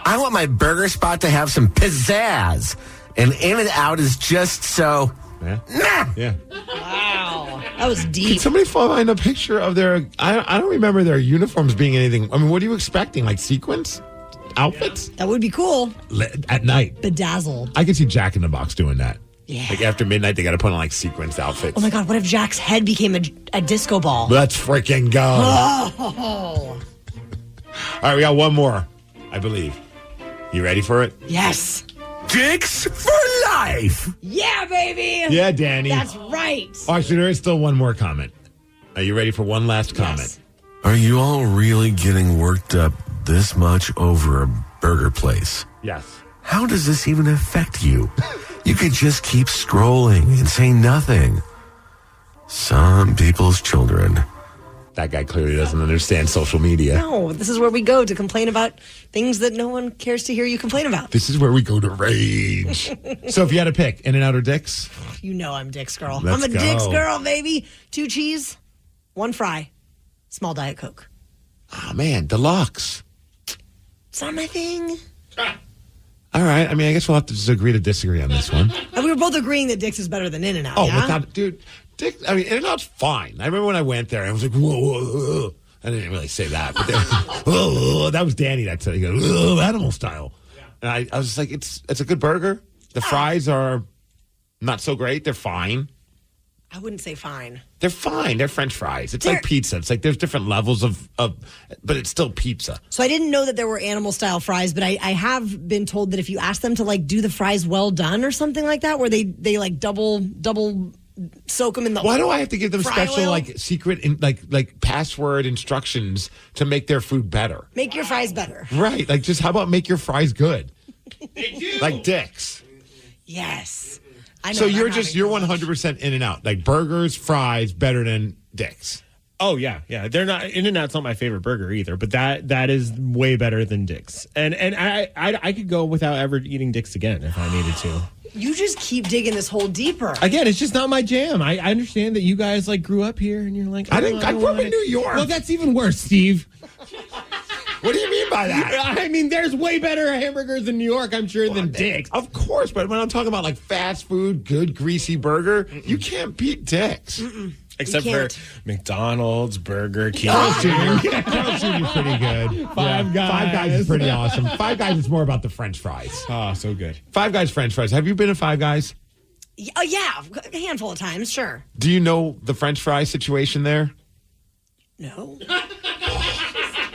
I want my burger spot to have some pizzazz. And In-N-Out is just so... Yeah. Nah. Yeah. Wow. That was deep. Can somebody find a picture of their... I don't remember their uniforms being anything... I mean, what are you expecting? Like sequins? Outfits? That would be cool. At night. Bedazzled. I could see Jack in the Box doing that. Yeah. Like after midnight, they got to put on like sequenced outfits. Oh my God, what if Jack's head became a disco ball? Let's freaking go. Oh. All right, we got one more, I believe. You ready for it? Yes. Dick's for life. Yeah, baby. Yeah, Danny. That's right. Oh, actually, there is still one more comment. Are you ready for one last comment? Yes. Are you all really getting worked up this much over a burger place? Yes. How does this even affect you? You could just keep scrolling and say nothing. Some people's children. That guy clearly doesn't understand social media. No, this is where we go to complain about things that no one cares to hear you complain about. This is where we go to rage. So if you had to pick, In-N-Out or Dick's? You know I'm Dick's girl. Let's I'm a go. Dick's girl, baby. 2 cheese, 1 fry, small Diet Coke. Oh, man, deluxe. It's not my thing. All right. I mean, I guess we'll have to just agree to disagree on this one. And we were both agreeing that Dick's is better than In-N-Out, Oh, yeah? without, dude, Dick, I mean, In-N-Out's fine. I remember when I went there, I was like, whoa, whoa, whoa. I didn't really say that, but whoa, that was Danny that said, he goes, whoa, animal style. And I was just like, it's a good burger. The fries are not so great. They're fine. I wouldn't say fine. They're fine. They're French fries. It's like pizza. It's like there's different levels of, but it's still pizza. So I didn't know that there were animal style fries, but I have been told that if you ask them to like do the fries well done or something like that, where they like double soak them in the Why do I have to give them fry special oil? like secret like password instructions to make their food better? Make your fries better. Right. Like just how about make your fries good? Like Dick's. Yes. I know. So I'm you're having 100% In-N-Out. Like burgers, fries better than Dick's. Oh yeah. They're not In-N-Out's not my favorite burger either, but that is way better than Dick's. And I could go without ever eating Dick's again if I needed to. You just keep digging this hole deeper. Again, it's just not my jam. I understand that you guys like grew up here and you're like, I grew up in New York. Well, that's even worse, Steve. What do you mean by that? I mean, there's way better hamburgers in New York, I'm sure, than Dick's. Of course, but when I'm talking about like fast food, good greasy burger, you can't beat Dick's. Except for McDonald's, Burger King. Carl's Jr. Carl's Jr. is pretty good. Five Guys. Five Guys is pretty awesome. Five Guys is more about the French fries. Oh, so good. Five Guys French fries. Have you been to Five Guys? Oh, yeah, a handful of times, sure. Do you know the French fry situation there? No.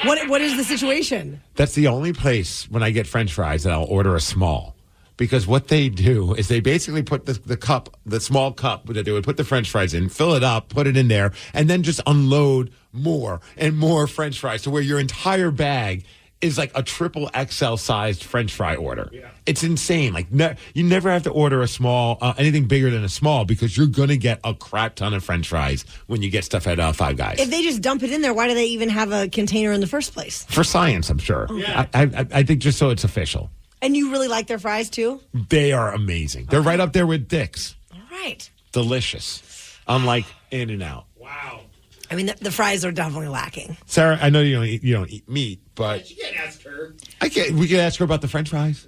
What is the situation? That's the only place when I get French fries that I'll order a small. Because what they do is they basically put the cup, the small cup that they would put the French fries in, fill it up, put it in there, and then just unload more and more French fries to where your entire bag is like a triple XL sized French fry order. Yeah. It's insane. Like you never have to order a small, anything bigger than a small because you're going to get a crap ton of French fries when you get stuff at Five Guys. If they just dump it in there, why do they even have a container in the first place? For science, I'm sure. Yeah. I think just so it's official. And you really like their fries too? They are amazing. They're right up there with Dick's. All right. Delicious. Unlike In-N-Out. Wow. I mean, the fries are definitely lacking. Sarah, I know you don't eat meat, but You can't ask her. we can ask her about the French fries.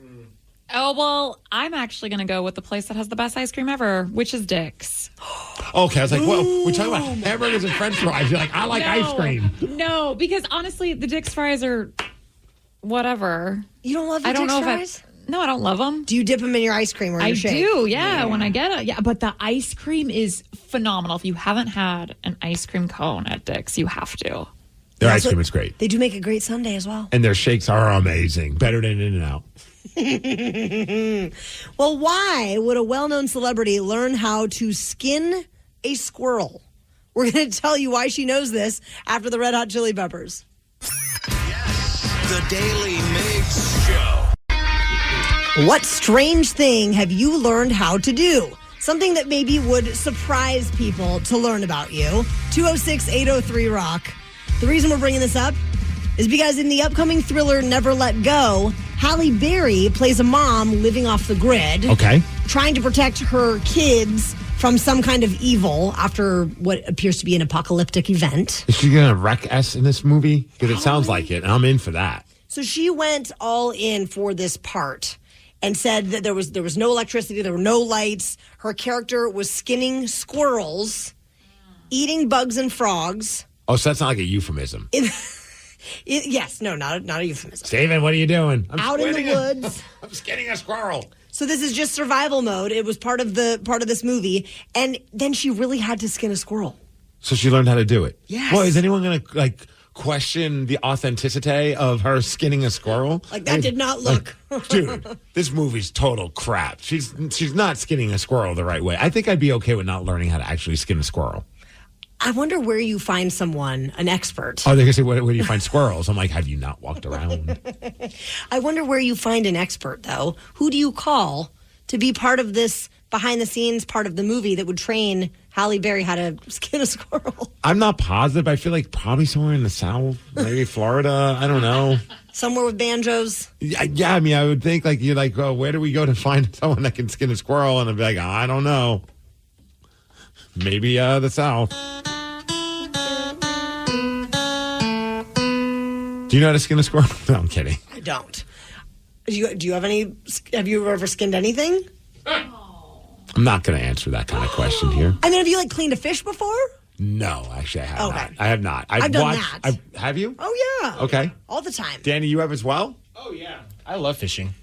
Oh, well, I'm actually going to go with the place that has the best ice cream ever, which is Dick's. Okay, I was like, whoa, we're talking about hamburgers and French fries. You're like, I like ice cream. No, because honestly, the Dick's fries are whatever. You don't love the I don't Dick's know fries? No, I don't love them. Do you dip them in your ice cream or your I shake? do, yeah, when I get it. Yeah, but the ice cream is phenomenal. If you haven't had an ice cream cone at Dick's, you have to. Their ice cream is great. They do make a great sundae as well. And their shakes are amazing. Better than In-N-Out. Well, why would a well-known celebrity learn how to skin a squirrel? We're going to tell you why she knows this after the Red Hot Chili Peppers. The Daily Migs Show. What strange thing have you learned how to do? Something that maybe would surprise people to learn about you. 206-803-ROCK. The reason we're bringing this up is because in the upcoming thriller Never Let Go, Halle Berry plays a mom living off the grid. Okay. Trying to protect her kids from some kind of evil after what appears to be an apocalyptic event. Is she going to wreck us in this movie? Because it sounds like it, and I'm in for that. So she went all in for this part and said that there was no electricity, there were no lights. Her character was skinning squirrels, eating bugs and frogs. Oh, so that's not like a euphemism. Yes, no, not a euphemism. Steven, what are you doing? I'm Out in the woods. I'm skinning a squirrel. So this is just survival mode. It was part of this movie, and then she really had to skin a squirrel. So she learned how to do it. Yes. Well, is anyone going to question the authenticity of her skinning a squirrel? Like that did not look. Dude, this movie's total crap. She's not skinning a squirrel the right way. I think I'd be okay with not learning how to actually skin a squirrel. I wonder where you find someone, an expert. Oh, they're going to say, where do you find squirrels? I'm like, have you not walked around? I wonder where you find an expert, though. Who do you call to be part of this behind-the-scenes part of the movie that would train Halle Berry how to skin a squirrel? I'm not positive. I feel like probably somewhere in the South, maybe Florida. I don't know. Somewhere with banjos? Yeah, I mean, I would think, like, you're like, oh, where do we go to find someone that can skin a squirrel? And I'd be like, I don't know. Maybe the South. Do you know how to skin a squirrel? No, I'm kidding. I don't. Do you have any? Have you ever skinned anything? I'm not going to answer that kind of question here. I mean, have you cleaned a fish before? No, actually, I have Okay. not. I have not. I've done that. Have you? Oh yeah. Okay. All the time. Danny, you have as well? Oh, yeah. I love fishing.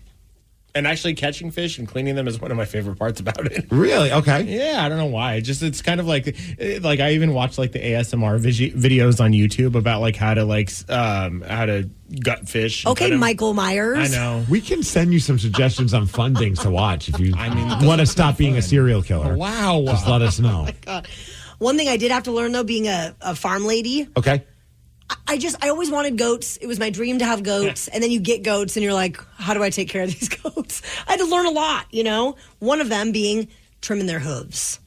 And actually catching fish and cleaning them is one of my favorite parts about it. Really? Okay. Yeah, I don't know why. It's kind of like I even watch like the ASMR videos on YouTube about like how to gut fish. Okay, Michael Myers. I know. We can send you some suggestions on fun things to watch if you want to stop being a serial killer. Wow. Just let us know. God. One thing I did have to learn, though, being a farm lady. Okay. I always wanted goats. It was my dream to have goats. And then you get goats and you're like, how do I take care of these goats? I had to learn a lot, you know? One of them being trimming their hooves.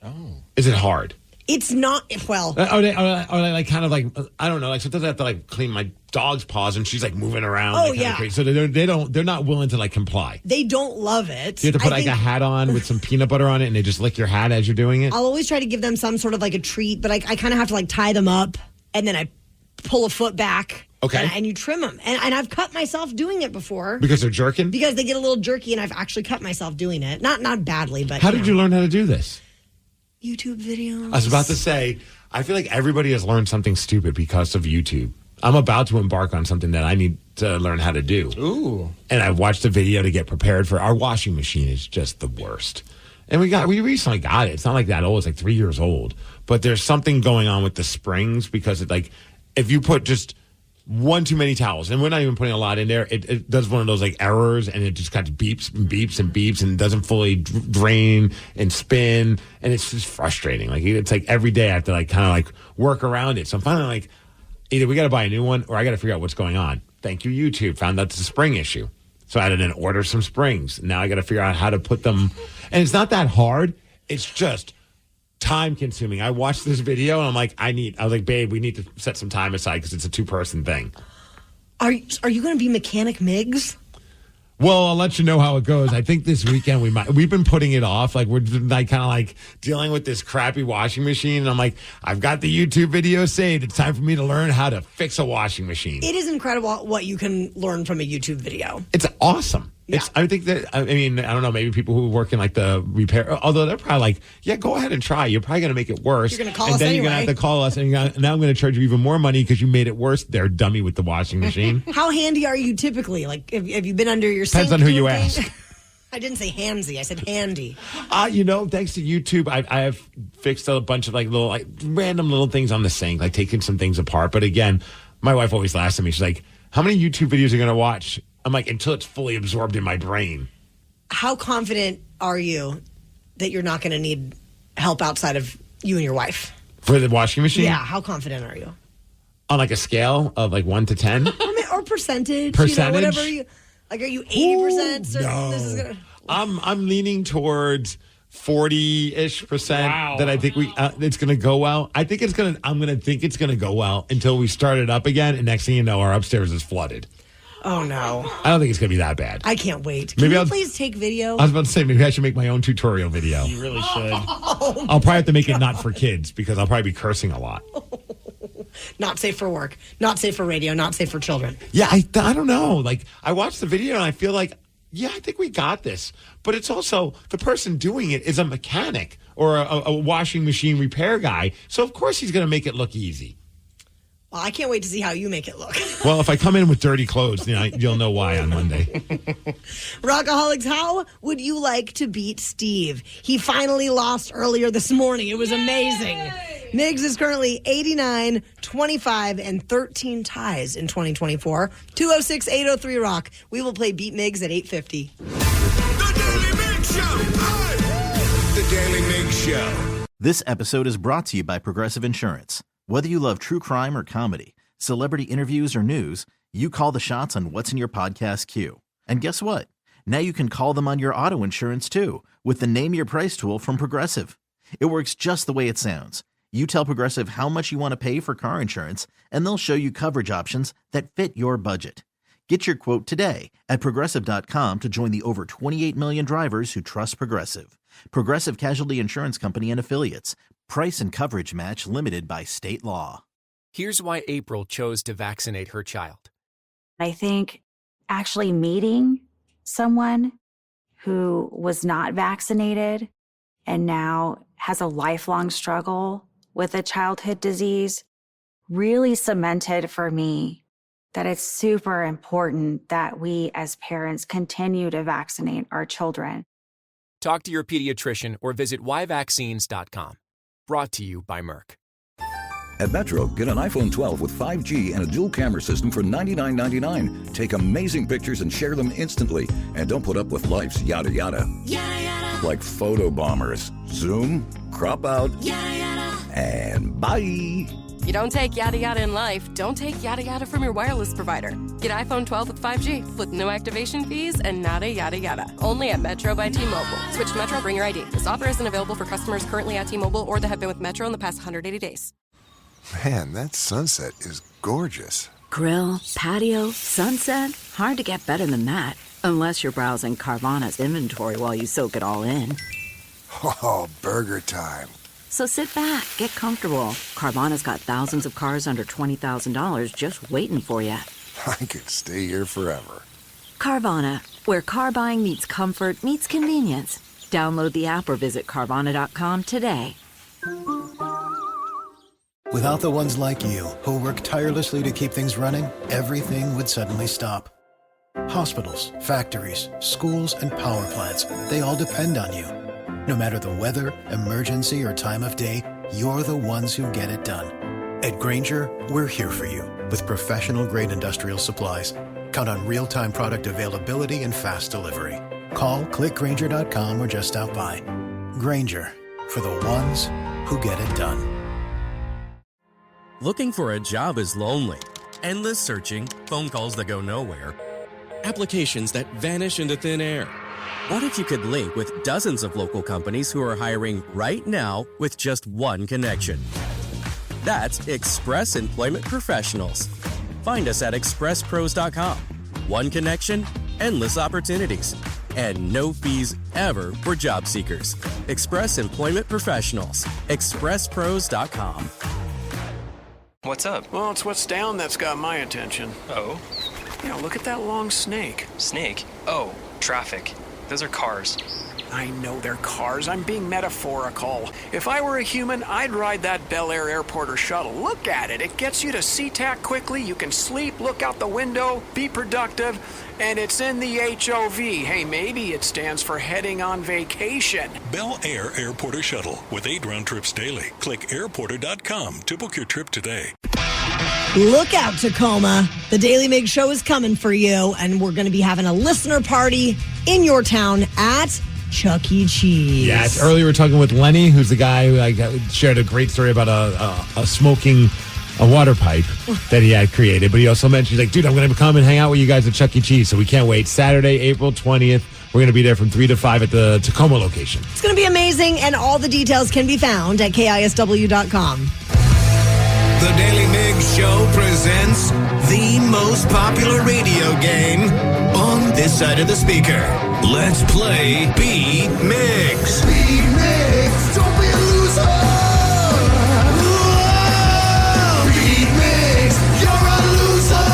Oh. Is it hard? It's not, well. Are they like kind of like, I don't know, like sometimes I have to like clean my dog's paws and she's like moving around. Oh, like, yeah. crazy. So they're not willing to like comply. They don't love it. You have to put like a hat on with some peanut butter on it and they just lick your hat as you're doing it? I'll always try to give them some sort of like a treat, but I kind of have to like tie them up and then I pull a foot back. Okay. And you trim them. And I've cut myself doing it before. Because they're jerking? Because they get a little jerky and I've actually cut myself doing it. Not badly, but. How did you learn how to do this? YouTube videos. I was about to say, I feel like everybody has learned something stupid because of YouTube. I'm about to embark on something that I need to learn how to do. Ooh. And I watched a video to get prepared for our washing machine is just the worst. And we recently got it. It's not like that old. It's like 3 years old. But there's something going on with the springs because it like if you put just one too many towels, and we're not even putting a lot in there, it does one of those like errors, and it just kind of beeps and beeps and beeps, and doesn't fully drain and spin, and it's just frustrating. Like it's like every day I have to like kind of like work around it. So I'm finally like, either we got to buy a new one, or I got to figure out what's going on. Thank you, YouTube. Found out it's a spring issue, so I had to then order some springs. Now I got to figure out how to put them, and it's not that hard. It's just time consuming. I watched this video and I'm like, I was like, babe, we need to set some time aside because it's a 2-person thing. Are you going to be mechanic Migs? Well, I'll let you know how it goes. I think this weekend we've been putting it off. Like we're like kind of like dealing with this crappy washing machine. And I'm like, I've got the YouTube video saved. It's time for me to learn how to fix a washing machine. It is incredible what you can learn from a YouTube video. It's awesome. Yeah. I think that, I mean, I don't know, maybe people who work in like the repair, although they're probably like, yeah, go ahead and try. You're probably going to make it worse. You're going to call and us then anyway. you're going to have to call us, and now I'm going to charge you even more money because you made it worse. They're dummy with the washing machine. How handy are you typically? Like, have you been under your sink? Depends on who you doing ask. things? I didn't say handsy. I said handy. Thanks to YouTube, I have fixed a bunch of like little, like random little things on the sink, like taking some things apart. But again, my wife always laughs at me. She's like, how many YouTube videos are you going to watch? I'm like, until it's fully absorbed in my brain. How confident are you that you're not going to need help outside of you and your wife? For the washing machine? Yeah. How confident are you? On like a scale of like 1 to 10? Or percentage. Percentage? You know, whatever you, like, are you 80% certain no. this is going to... I'm leaning towards 40-ish% Wow. that I think it's going to go well. I'm going to think it's going to go well until we start it up again. And next thing you know, our upstairs is flooded. Oh, no. I don't think it's going to be that bad. I can't wait. Can you please take video? I was about to say, maybe I should make my own tutorial video. You really should. Oh, I'll probably have to make it not for kids because I'll probably be cursing a lot. Not safe for work. Not safe for radio. Not safe for children. Yeah, I don't know. Like, I watched the video and I feel like, yeah, I think we got this. But it's also, the person doing it is a mechanic or a washing machine repair guy. So, of course, he's going to make it look easy. Well, I can't wait to see how you make it look. Well, if I come in with dirty clothes, you'll know why on Monday. Rockaholics, how would you like to beat Steve? He finally lost earlier this morning. It was amazing. Migs is currently 89, 25, and 13 ties in 2024. 206-803-ROCK. We will play Beat Migs at 8:50. The Daily Migs Show. The Daily Migs Show. This episode is brought to you by Progressive Insurance. Whether you love true crime or comedy, celebrity interviews or news, you call the shots on what's in your podcast queue. And guess what? Now you can call them on your auto insurance too with the Name Your Price tool from Progressive. It works just the way it sounds. You tell Progressive how much you want to pay for car insurance, and they'll show you coverage options that fit your budget. Get your quote today at Progressive.com to join the over 28 million drivers who trust Progressive. Progressive Casualty Insurance Company and Affiliates. Price and coverage match limited by state law. Here's why April chose to vaccinate her child. I think actually meeting someone who was not vaccinated and now has a lifelong struggle with a childhood disease really cemented for me that it's super important that we as parents continue to vaccinate our children. Talk to your pediatrician or visit yvaccines.com. Brought to you by Merck. At Metro, get an iPhone 12 with 5G and a dual camera system for $99.99. Take amazing pictures and share them instantly. And don't put up with life's yada yada. Yada yada. Like photo bombers. Zoom, crop out, Yada yada. and bye. You don't take yada yada in life, don't take yada yada from your wireless provider. Get iPhone 12 with 5G with no activation fees and nada yada yada. Only at Metro by T-Mobile. Switch to Metro, bring your ID. This offer isn't available for customers currently at T-Mobile or that have been with Metro in the past 180 days. Man, that sunset is gorgeous. Grill, patio, sunset. Hard to get better than that. Unless you're browsing Carvana's inventory while you soak it all in. Oh, burger time. So sit back, get comfortable. Carvana's got thousands of cars under $20,000 just waiting for you. I could stay here forever. Carvana, where car buying meets comfort, meets convenience. Download the app or visit Carvana.com today. Without the ones like you, who work tirelessly to keep things running, everything would suddenly stop. Hospitals, factories, schools, and power plants, they all depend on you. No matter the weather, emergency, or time of day, you're the ones who get it done. At Grainger, we're here for you with professional-grade industrial supplies. Count on real-time product availability and fast delivery. Call, clickgrainger.com, or just stop by. Grainger, for the ones who get it done. Looking for a job is lonely. Endless searching, phone calls that go nowhere, applications that vanish into thin air. What if you could link with dozens of local companies who are hiring right now with just one connection? That's Express Employment Professionals. Find us at expresspros.com. One connection, endless opportunities, and no fees ever for job seekers. Express Employment Professionals. expresspros.com. What's up? Well, it's what's down that's got my attention. Oh? Yeah, look at that long snake. Snake? Oh, traffic. Those are cars. I know they're cars. I'm being metaphorical. If I were a human, I'd ride that Bel Air airport or shuttle. Look at it. It gets you to SeaTac quickly. You can sleep, look out the window, be productive, and it's in the HOV. Hey, maybe it stands for heading on vacation. Bel Air Airport or Shuttle with 8 round trips daily. Click airporter.com to book your trip today. Look out, Tacoma. The Daly Migs show is coming for you, and we're going to be having a listener party in your town at Chuck E. Cheese. Yes, earlier we were talking with Lenny, who's the guy who shared a great story about a smoking water pipe that he had created. But he also mentioned, he's like, dude, I'm going to come and hang out with you guys at Chuck E. Cheese, so we can't wait. Saturday, April 20th. We're going to be there from 3 to 5 at the Tacoma location. It's going to be amazing, and all the details can be found at KISW.com. The Daly Migs Show presents the most popular radio game on this side of the speaker. Let's play Beat Migs. Beat Migs, don't be a loser. Whoa. Beat Migs, you're a loser.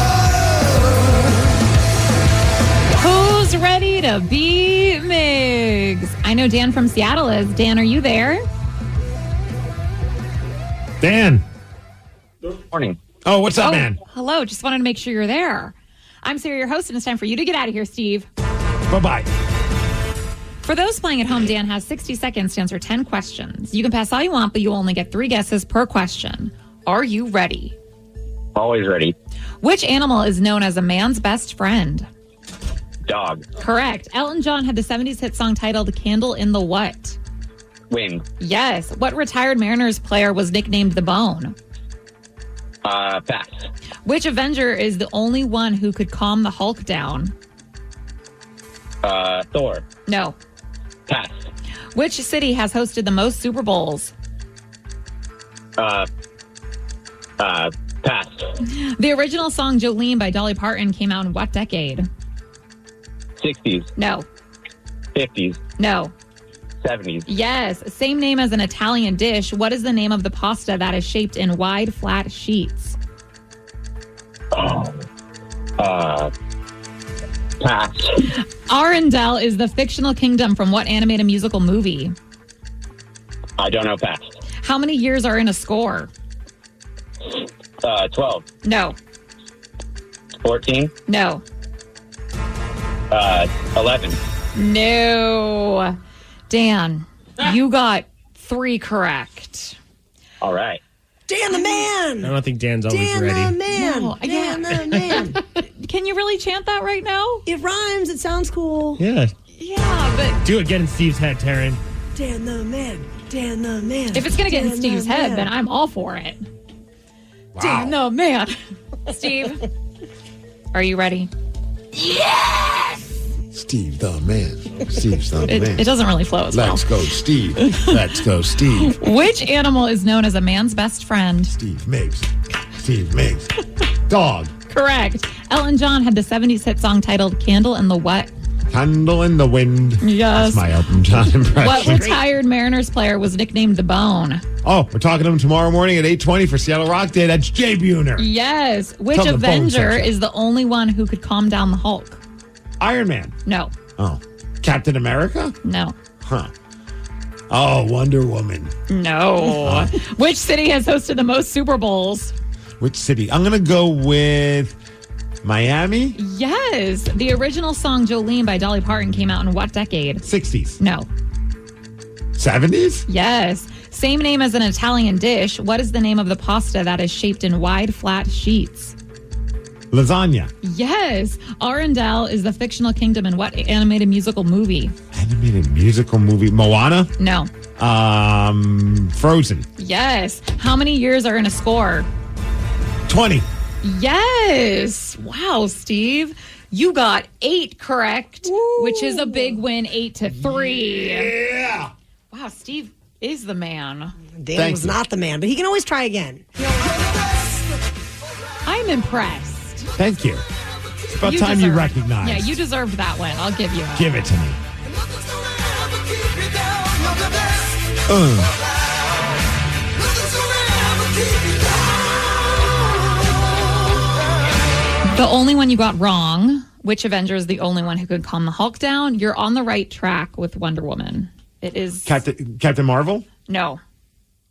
Who's ready to beat Migs? I know Dan from Seattle is. Dan, are you there? Dan. Good morning. Oh, what's up, man? Hello. Just wanted to make sure you're there. I'm Sarah, your host, and it's time for you to get out of here, Steve. Bye-bye. For those playing at home, Dan has 60 seconds to answer 10 questions. You can pass all you want, but you only get 3 guesses per question. Are you ready? Always ready. Which animal is known as a man's best friend? Dog. Correct. Elton John had the 70s hit song titled Candle in the What? Wind. Yes. What retired Mariners player was nicknamed the Bone? Pass. Which Avenger is the only one who could calm the Hulk down? Thor. No. Pass. Which city has hosted the most Super Bowls? Pass. The original song Jolene by Dolly Parton came out in what decade? 60s. No. 50s. No. 70s. Yes. Same name as an Italian dish. What is the name of the pasta that is shaped in wide, flat sheets? Pass. Arendelle is the fictional kingdom from what animated musical movie? I don't know. Pass. How many years are in a score? 12. No. 14. No. 11. No. Dan, you got 3 correct. All right. Dan the man. I don't think Dan's always Dan ready. the man. No, Dan the man. Can you really chant that right now? It rhymes. It sounds cool. Yeah. Yeah, but Do it. Get in Steve's head, Taryn. Dan the man. Dan the man. if it's going to get in Dan Steve's the head, man. then I'm all for it. Dan the man. Steve, are you ready? Steve the man. Steve's the man. It doesn't really flow as well. Let's go, Steve. Let's go, Steve. Which animal is known as a man's best friend? Steve Migs. Steve Migs. Dog. Correct. Elton John had the 70s hit song titled Candle in the What? Candle in the wind. Yes. That's my Elton John impression. What retired Mariners player was nicknamed the Bone? Oh, we're talking to him tomorrow morning at 8:20 for Seattle Rock Day. That's Jay Buhner. Yes. Which Tell the Bone Avenger Section. is the only one who could calm down the Hulk? Iron Man. No. Oh. Captain America? No. Huh. Oh, Wonder Woman. No. Which city has hosted the most Super Bowls? Which city? I'm going to go with Miami? Yes. The original song Jolene by Dolly Parton came out in what decade? 60s. No. 70s? Yes. Same name as an Italian dish. What is the name of the pasta that is shaped in wide, flat sheets? Lasagna. Yes. Arendelle is the fictional kingdom in what animated musical movie? Animated musical movie. Moana? No. Frozen. Yes. How many years are in a score? 20. Yes. Wow, Steve. You got 8 correct, which is a big win, 8-3. Yeah. Wow, Steve is the man. Dan was not the man, but he can always try again. I'm impressed. Thank you. It's about time you recognize. Yeah, you deserved that one. I'll give you it. Give it to me. The only one you got wrong, which Avenger is the only one who could calm the Hulk down? You're on the right track with Wonder Woman. It is... Captain Marvel? No.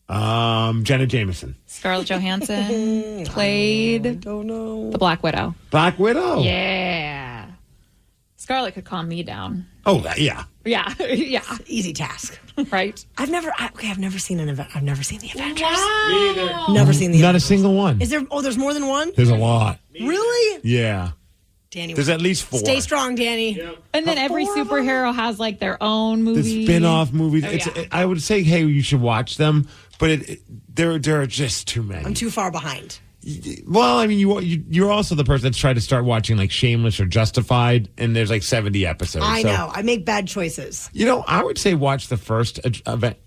Jenna Jameson. Scarlett Johansson played the Black Widow. Black Widow? Yeah. Scarlett could calm me down. Oh, yeah. Yeah. Yeah. Easy task. Right? I've never seen an event. I've never seen the Avengers. Me either. Never seen the Not a Avengers. single one. Is there? Oh, there's more than one? There's a lot. Really? Yeah. Danny, There's at least 4. Stay strong, Danny. And then every superhero has like their own movie. The spin-off movies. Oh, I would say, hey, you should watch them, but there are just too many. I'm too far behind. Well, I mean, you're also the person that's tried to start watching like Shameless or Justified, and there's like 70 episodes. I so, know. I make bad choices. I would say watch the first event.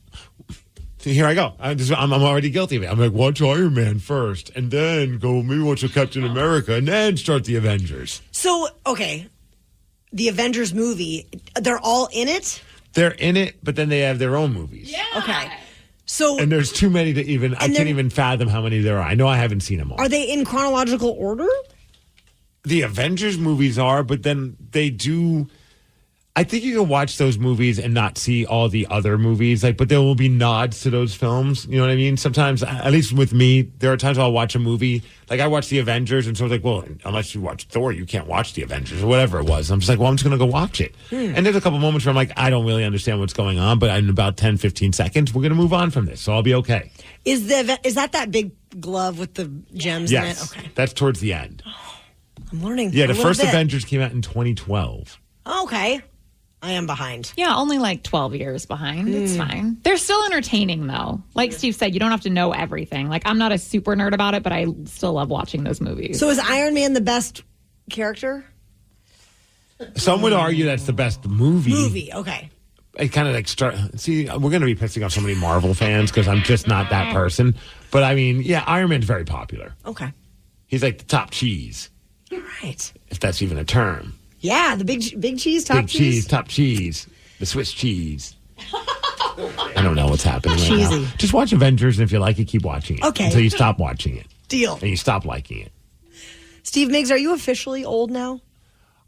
Here I go. I'm already guilty of it. I'm like, watch Iron Man first, and then go maybe watch Captain America, and then start the Avengers. So, okay, the Avengers movie, they're all in it? They're in it, but then they have their own movies. Yeah. Okay. So, and there's too many to even, I can't even fathom how many there are. I know I haven't seen them all. Are they in chronological order? The Avengers movies are, but then they do. I think you can watch those movies and not see all the other movies, but there will be nods to those films. You know what I mean? Sometimes, at least with me, there are times I'll watch a movie. Like I watched the Avengers, and so I was like, well, unless you watch Thor, you can't watch the Avengers or whatever it was. I'm just like, well, I'm just going to go watch it. And there's a couple moments where I'm like, I don't really understand what's going on, but in about 10, 15 seconds, we're going to move on from this, so I'll be okay. Is that big glove with the gems in it? Yes, Okay. that's towards the end. I'm learning. Yeah, a the little first bit. Avengers came out in 2012. Okay. I am behind. Yeah, only like 12 years behind. It's fine. They're still entertaining, though. Like Steve said, you don't have to know everything. Like, I'm not a super nerd about it, but I still love watching those movies. So is Iron Man the best character? Some would argue that's the best movie. Okay. It kind of like see, we're going to be pissing off so many Marvel fans because I'm just not that person. But I mean, yeah, Iron Man's very popular. Okay. He's like the top cheese. All right. If that's even a term. Yeah, the big cheese, top big cheese, top cheese, the Swiss cheese. I don't know what's happening right Cheesy. now. Just watch Avengers, and if you like it, keep watching it. Okay. Until you stop watching it. Deal. And you stop liking it. Steve Migs, are you officially old now?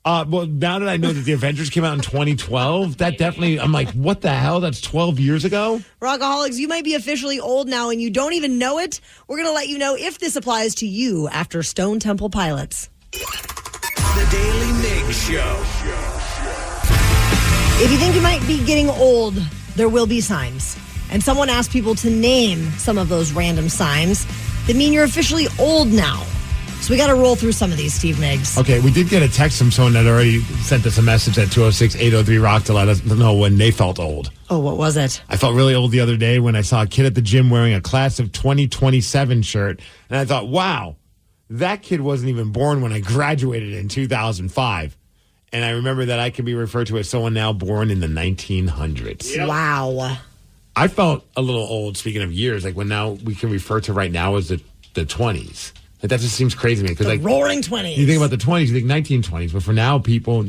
Well, now that I know that the Avengers came out in 2012, that definitely, I'm like, what the hell? That's 12 years ago? Rockaholics, you might be officially old now and you don't even know it. We're going to let you know if this applies to you after Stone Temple Pilots. The Daily Migs Show. If you think you might be getting old, there will be signs. And someone asked people to name some of those random signs that mean you're officially old now. So we got to roll through some of these, Steve Migs. Okay, we did get a text from someone that already sent us a message at 206-803-ROCK to let us know when they felt old. Oh, what was it? I felt really old the other day when I saw a kid at the gym wearing a class of 2027 shirt. And I thought, wow, that kid wasn't even born when I graduated in 2005. And I remember that I could be referred to as someone now born in the 1900s. Yep. Wow. I felt a little old, speaking of years, like when now we can refer to right now as the 20s. Like that just seems crazy to me. The like roaring 20s. You think about the 20s, you think 1920s. But for now, people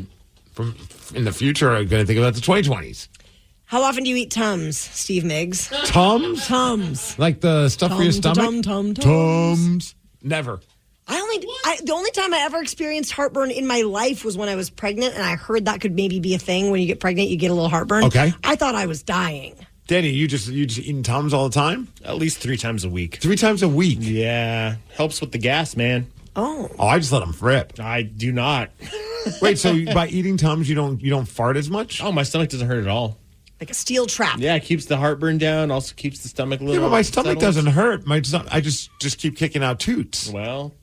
from in the future are going to think about the 2020s. How often do you eat Tums, Steve Migs? Tums? Tums. Like the stuff for your stomach? Tums. Never. The only time I ever experienced heartburn in my life was when I was pregnant, and I heard that could maybe be a thing. When you get pregnant, you get a little heartburn. Okay. I thought I was dying. Danny, you just eating Tums all the time? At least 3 times a week. 3 times a week? Yeah. Helps with the gas, man. Oh, I just let them rip. I do not. Wait, so by eating Tums, you don't fart as much? Oh, my stomach doesn't hurt at all. Like a steel trap. Yeah, it keeps the heartburn down, also keeps the stomach a little. Yeah, but my stomach settled. doesn't hurt. I just keep kicking out toots. Well,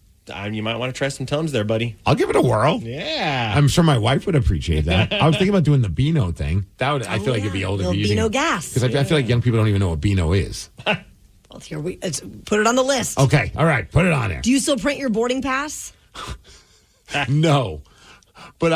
you might want to try some Tums there, buddy. I'll give it a whirl. Yeah. I'm sure my wife would appreciate that. I was thinking about doing the Beano thing. I feel like it'd be old if you using Beano gas. Because I feel like young people don't even know what Beano is. Well, here let's put it on the list. Okay, all right, put it on there. Do you still print your boarding pass? No, but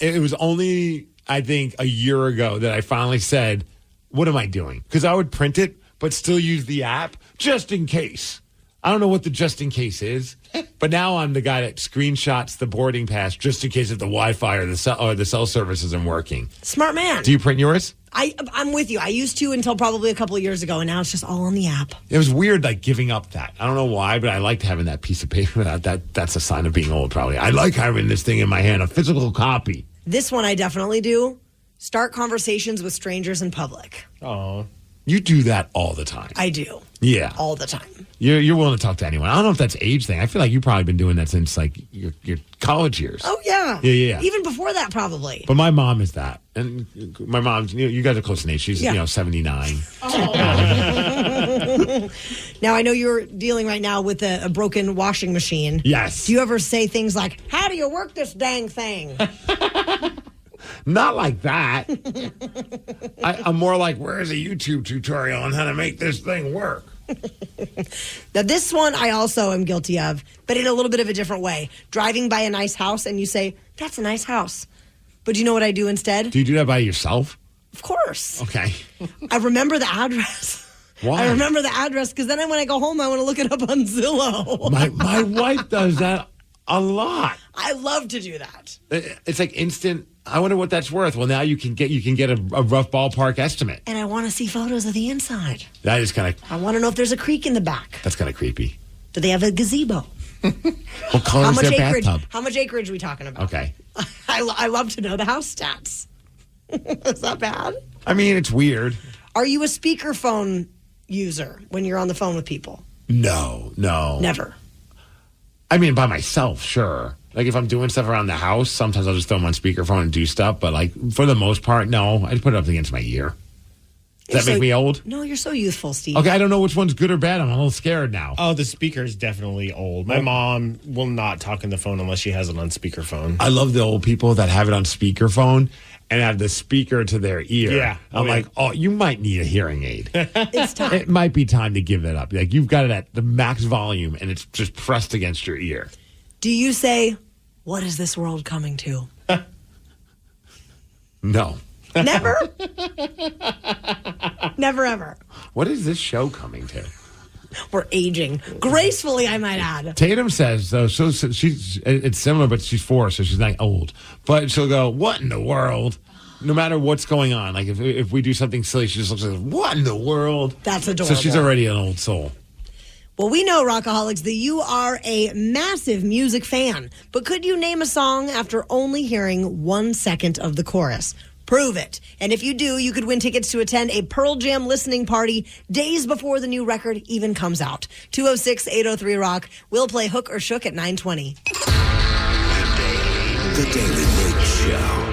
it was only I think a year ago that I finally said, "What am I doing?" Because I would print it, but still use the app just in case. I don't know what the just in case is, but now I'm the guy that screenshots the boarding pass just in case if the Wi-Fi or the cell service isn't working. Smart man. Do you print yours? I'm with you. I used to until probably a couple of years ago, and now it's just all on the app. It was weird, like giving up that. I don't know why, but I liked having that piece of paper. That's a sign of being old, probably. I like having this thing in my hand, a physical copy. This one I definitely do. Start conversations with strangers in public. Oh, you do that all the time. I do. Yeah, all the time. You're willing to talk to anyone. I don't know if that's age thing. I feel like you've probably been doing that since like your college years. Oh yeah, yeah. Even before that, probably. But my mom is that, and my mom's. You guys are close in age. She's 79. Now I know you're dealing right now with a broken washing machine. Yes. Do you ever say things like, "How do you work this dang thing?" Not like that. I'm more like, where's a YouTube tutorial on how to make this thing work? Now, this one I also am guilty of, but in a little bit of a different way. Driving by a nice house and you say, "That's a nice house." But do you know what I do instead? Do you do that by yourself? Of course. Okay. I remember the address. Why? I remember the address because then when I go home, I want to look it up on Zillow. My wife does that a lot. I love to do that. It's like instant. I wonder what that's worth. Well, now you can get a rough ballpark estimate. And I want to see photos of the inside. That is kind of. I want to know if there's a creek in the back. That's kind of creepy. Do they have a gazebo? What color is their bathtub? How much acreage are we talking about? Okay. I love to know the house stats. Is that bad? I mean, it's weird. Are you a speakerphone user when you're on the phone with people? No. Never. I mean, by myself, sure. Like if I'm doing stuff around the house, sometimes I'll just throw them on speakerphone and do stuff. But like for the most part, no. I put it up against my ear. Does that make me old? No, you're so youthful, Steve. Okay, I don't know which one's good or bad. I'm a little scared now. Oh, the speaker is definitely old. My mom will not talk on the phone unless she has it on speakerphone. I love the old people that have it on speakerphone and have the speaker to their ear. Yeah. I'm like, you might need a hearing aid. It's time. It might be time to give that up. Like, you've got it at the max volume, and it's just pressed against your ear. Do you say, what is this world coming to? No. Never? Never, ever. What is this show coming to? We're aging. Gracefully, I might add. Tatum says, though, so she's, it's similar, but she's 4, so she's not old. But she'll go, what in the world? No matter what's going on. Like, if we do something silly, she just looks like, what in the world? That's adorable. So she's already an old soul. Well, we know, Rockaholics, that you are a massive music fan. But could you name a song after only hearing 1 second of the chorus? Prove it. And if you do, you could win tickets to attend a Pearl Jam listening party days before the new record even comes out. 206-803-ROCK. We'll play Hook or Shook at 9:20. The Daily Migs Show.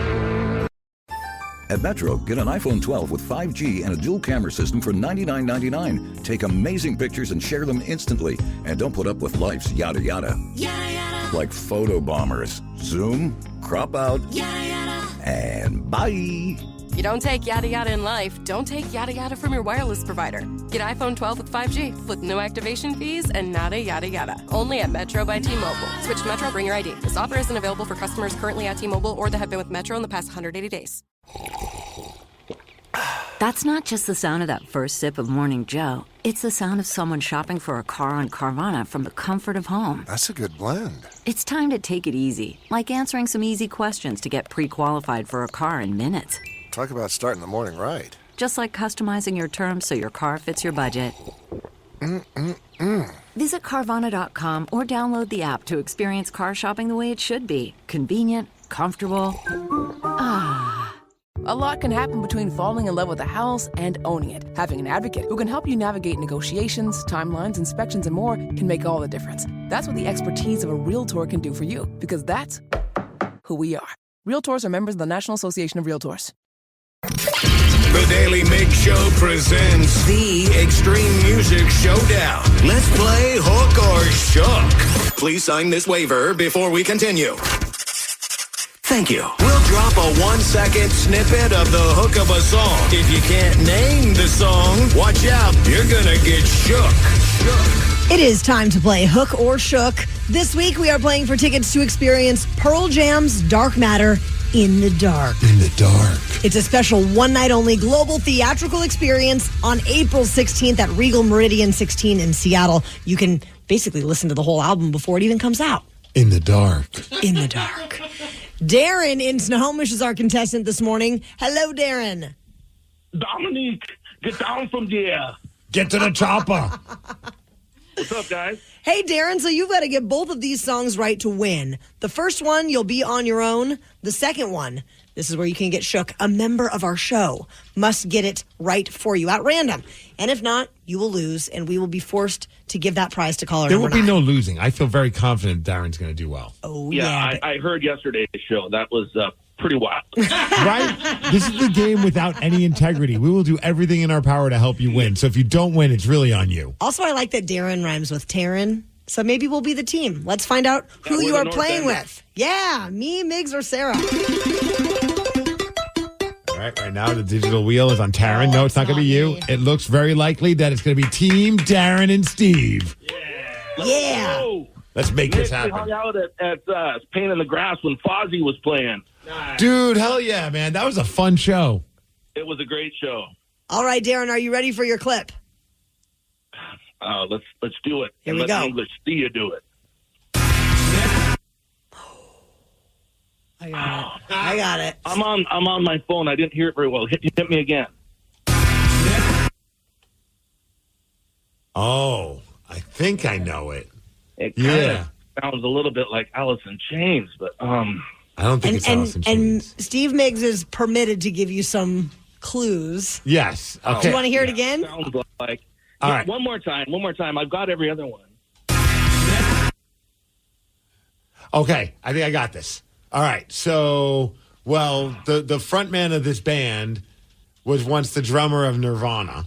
At Metro, get an iPhone 12 with 5G and a dual camera system for $99.99. Take amazing pictures and share them instantly. And don't put up with life's yada yada. Yada yada. Like photo bombers. Zoom, crop out, Yada yada. and bye. You don't take yada yada in life, don't take yada yada from your wireless provider. Get iPhone 12 with 5G with no activation fees and nada yada yada. Only at Metro by T-Mobile. Switch to Metro, bring your ID. This offer isn't available for customers currently at T-Mobile or that have been with Metro in the past 180 days. That's not just the sound of that first sip of Morning Joe. It's the sound of someone shopping for a car on Carvana from the comfort of home. That's a good blend. It's time to take it easy, like answering some easy questions to get pre-qualified for a car in minutes. Talk about starting the morning right. Just like customizing your terms so your car fits your budget. Visit Carvana.com or download the app to experience car shopping the way it should be. Convenient, comfortable. A lot can happen between falling in love with a house and owning it. Having an advocate who can help you navigate negotiations, timelines, inspections, and more can make all the difference. That's what the expertise of a Realtor can do for you, because that's who we are. Realtors are members of the National Association of Realtors. The Daily Migs Show presents the Extreme Music Showdown. Let's play Hook or Shook. Please sign this waiver before we continue. Thank you. We'll drop a 1-second snippet of the hook of a song. If you can't name the song, watch out. You're gonna get shook. It is time to play Hook or Shook. This week we are playing for tickets to experience Pearl Jam's Dark Matter in the dark. In the dark. It's a special one-night-only global theatrical experience on April 16th at Regal Meridian 16 in Seattle. You can basically listen to the whole album before it even comes out. In the dark. In the dark. Darren in Snohomish is our contestant this morning. Hello, Darren. Dominique, get down from there. Get to the chopper. What's up, guys? Hey, Darren, so you've got to get both of these songs right to win. The first one, you'll be on your own. The second one, this is where you can get shook. A member of our show must get it right for you at random. And if not, you will lose, and we will be forced to give that prize to caller There number will be 9. no losing. I feel very confident Darren's going to do well. Oh, Yeah, I heard yesterday's show. That was pretty wild. Right? This is the game without any integrity. We will do everything in our power to help you win. So if you don't win, it's really on you. Also, I like that Darren rhymes with Taryn. So maybe we'll be the team. Let's find out who we're you the are North playing Enders. with. Yeah, me, Migs, or Sarah. All right now the digital wheel is on Taryn. No, it's not going to be you. It looks very likely that it's going to be Team Darren and Steve. Yeah. Oh, Let's make Nick, this we happen. hung out at Pain in the Grass when Fozzy was playing. Dude, hell yeah, man. That was a fun show. It was a great show. All right, Darren, are you ready for your clip? Let's do it. Here and we let go. the English see you do it. I got it. I'm on my phone. I didn't hear it very well. Hit me again. Oh, I think I know it. It kind Yeah. of sounds a little bit like Alice in Chains, but I don't think it's Alice in And Chains. Steve Miggs is permitted to give you some clues. Yes. Okay. Do you want to hear it again? sounds like. All Yeah, right. One more time. I've got every other one. Okay, I think I got this. All right, so, well, the front man of this band was once the drummer of Nirvana.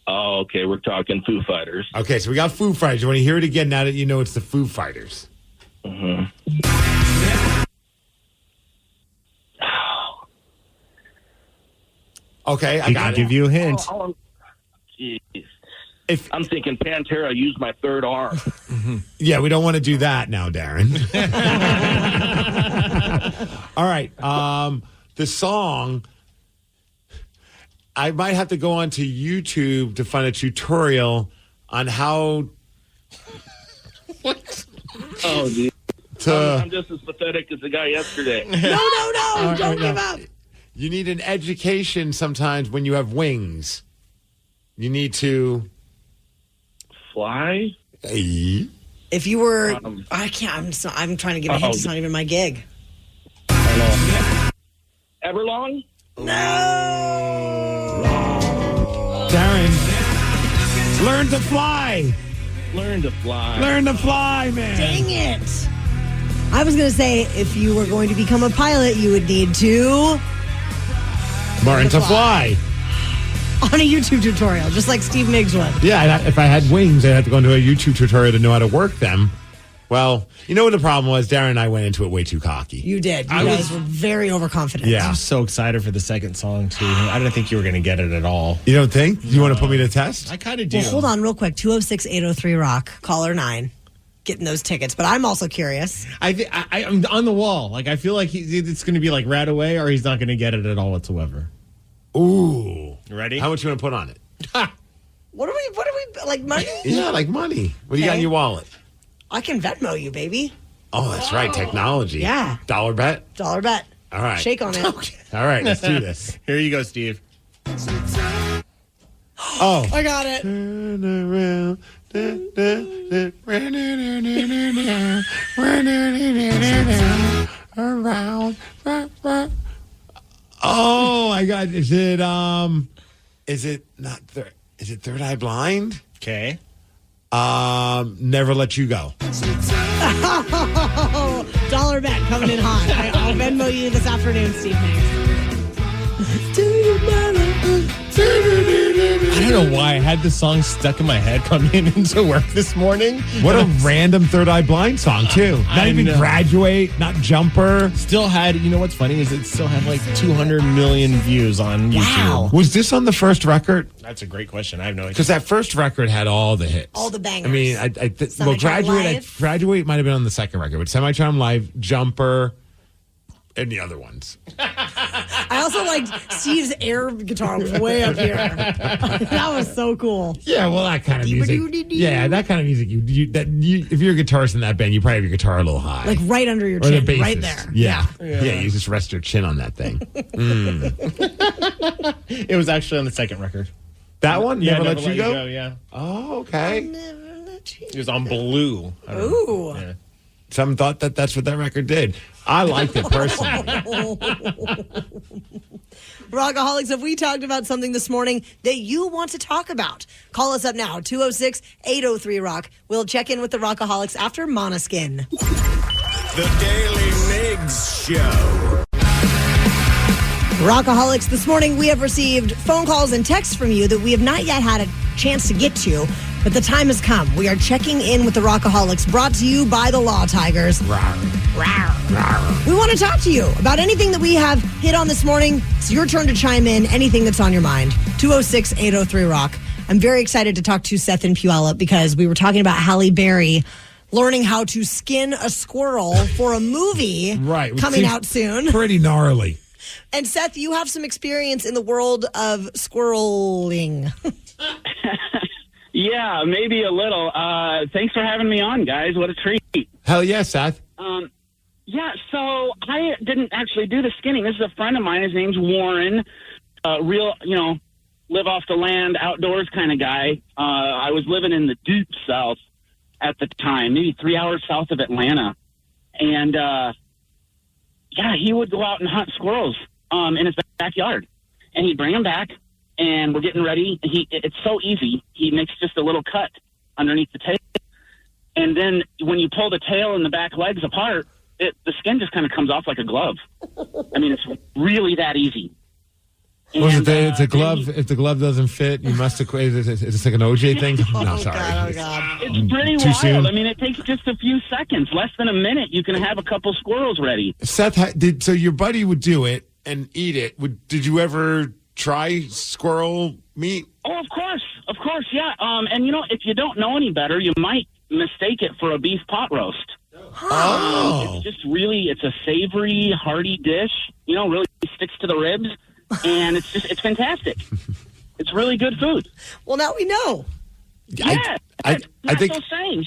Oh, okay. We're talking Foo Fighters. Okay, so we got Foo Fighters. You want to hear it again now that you know it's the Foo Fighters? Mm-hmm. Okay, I He got can it. give you a hint. Jeez. I'm thinking Pantera used my third arm. Yeah, we don't want to do that now, Darren. All right. The song, I might have to go onto YouTube to find a tutorial on how Oh, dude. I'm just as pathetic as the guy yesterday. No. Don't give up. You need an education sometimes when you have wings. You need to fly. If you were, I can't. I'm trying to give a hint. It's not even my gig. Everlong? No. Darren, learn to fly. Learn to fly. Learn to fly, man. Dang it. I was going to say, if you were going to become a pilot, you would need to learn to fly. On a YouTube tutorial, just like Steve Migs would. Yeah, if I had wings, I'd have to go into a YouTube tutorial to know how to work them. Well, you know what the problem was? Darren and I went into it way too cocky. You did. You guys were very overconfident. Yeah. I was so excited for the second song, too. I didn't think you were going to get it at all. You don't think? You want to put me to test? I kind of do. Well, hold on real quick. 206-803-ROCK, caller 9. Getting those tickets, but I'm also curious. I'm on the wall. Like, I feel like it's going to be like right away, or he's not going to get it at all whatsoever. Ooh. Ready? How much you want to put on it? What are we, like money? Yeah, like money. What do you got in your wallet? I can Venmo you, baby. Oh, that's right. Technology. Yeah. Dollar bet? Dollar bet. All right. Shake on it. All right, let's do this. Here you go, Steve. Oh. I got it. Turn around. Around. Oh, I got. Is it not third? Is it Third Eye Blind? Okay. Never Let You Go. Dollar bet coming in hot. I'll Venmo you this afternoon, Steve Migs. Do you I don't know why I had this song stuck in my head coming into work this morning. What a random Third Eye Blind song, too. Not even Graduate, not Jumper. Still had, you know what's funny is it still had like 200 million views on YouTube. Wow. Was this on the first record? That's a great question. I have no idea. Because that first record had all the hits. All the bangers. I mean, well, Graduate might have been on the second record, but Semi-Charm Live, Jumper, and the other ones. I also liked Steve's air guitar was way up here. That was so cool. Yeah, well, that kind of music. Yeah, that kind of music. If you're a guitarist in that band, you probably have your guitar a little high. Like right under your Or the chin, right bassist. there. Yeah. You just rest your chin on that thing. It was actually on the second record. That one? Yeah, Never Let You Go? Yeah. Oh, okay. It was on Blue. Ooh. Yeah. Some thought that that's what that record did. I liked it personally. Rockaholics, have we talked about something this morning that you want to talk about? Call us up now, 206-803-ROCK. We'll check in with the Rockaholics after Måneskin. The Daily Migs Show. Rockaholics, this morning we have received phone calls and texts from you that we have not yet had a chance to get to, but the time has come. We are checking in with the Rockaholics, brought to you by the Law Tigers. We want to talk to you about anything that we have hit on this morning. It's your turn to chime in, anything that's on your mind. 206-803-ROCK. I'm very excited to talk to Seth and Puyallup because we were talking about Halle Berry learning how to skin a squirrel for a movie coming out soon. Pretty gnarly. And Seth, you have some experience in the world of squirreling. Yeah, maybe a little. Thanks for having me on, guys. What a treat. Hell yeah, Seth. Yeah, so I didn't actually do the skinning. This is a friend of mine. His name's Warren. Real, live off the land, outdoors kind of guy. I was living in the deep south at the time, maybe 3 hours south of Atlanta. And, he would go out and hunt squirrels in his backyard. And he'd bring them back, and we're getting ready. It's so easy. He makes just a little cut underneath the tail. And then when you pull the tail and the back legs apart, the skin just kind of comes off like a glove. I mean, it's really that easy. Was it's a glove. If the glove doesn't fit, you must equate it. It's like an OJ thing. No, sorry. God. It's pretty Too wild. soon? I mean, it takes just a few seconds, less than a minute. You can have a couple squirrels ready. Seth, so your buddy would do it and eat it. Did you ever try squirrel meat? Oh, of course, yeah. And if you don't know any better, you might mistake it for a beef pot roast. Oh. It's a savory, hearty dish. Really sticks to the ribs, and it's fantastic. It's really good food. Well, now we know. Yeah, I think those sayings,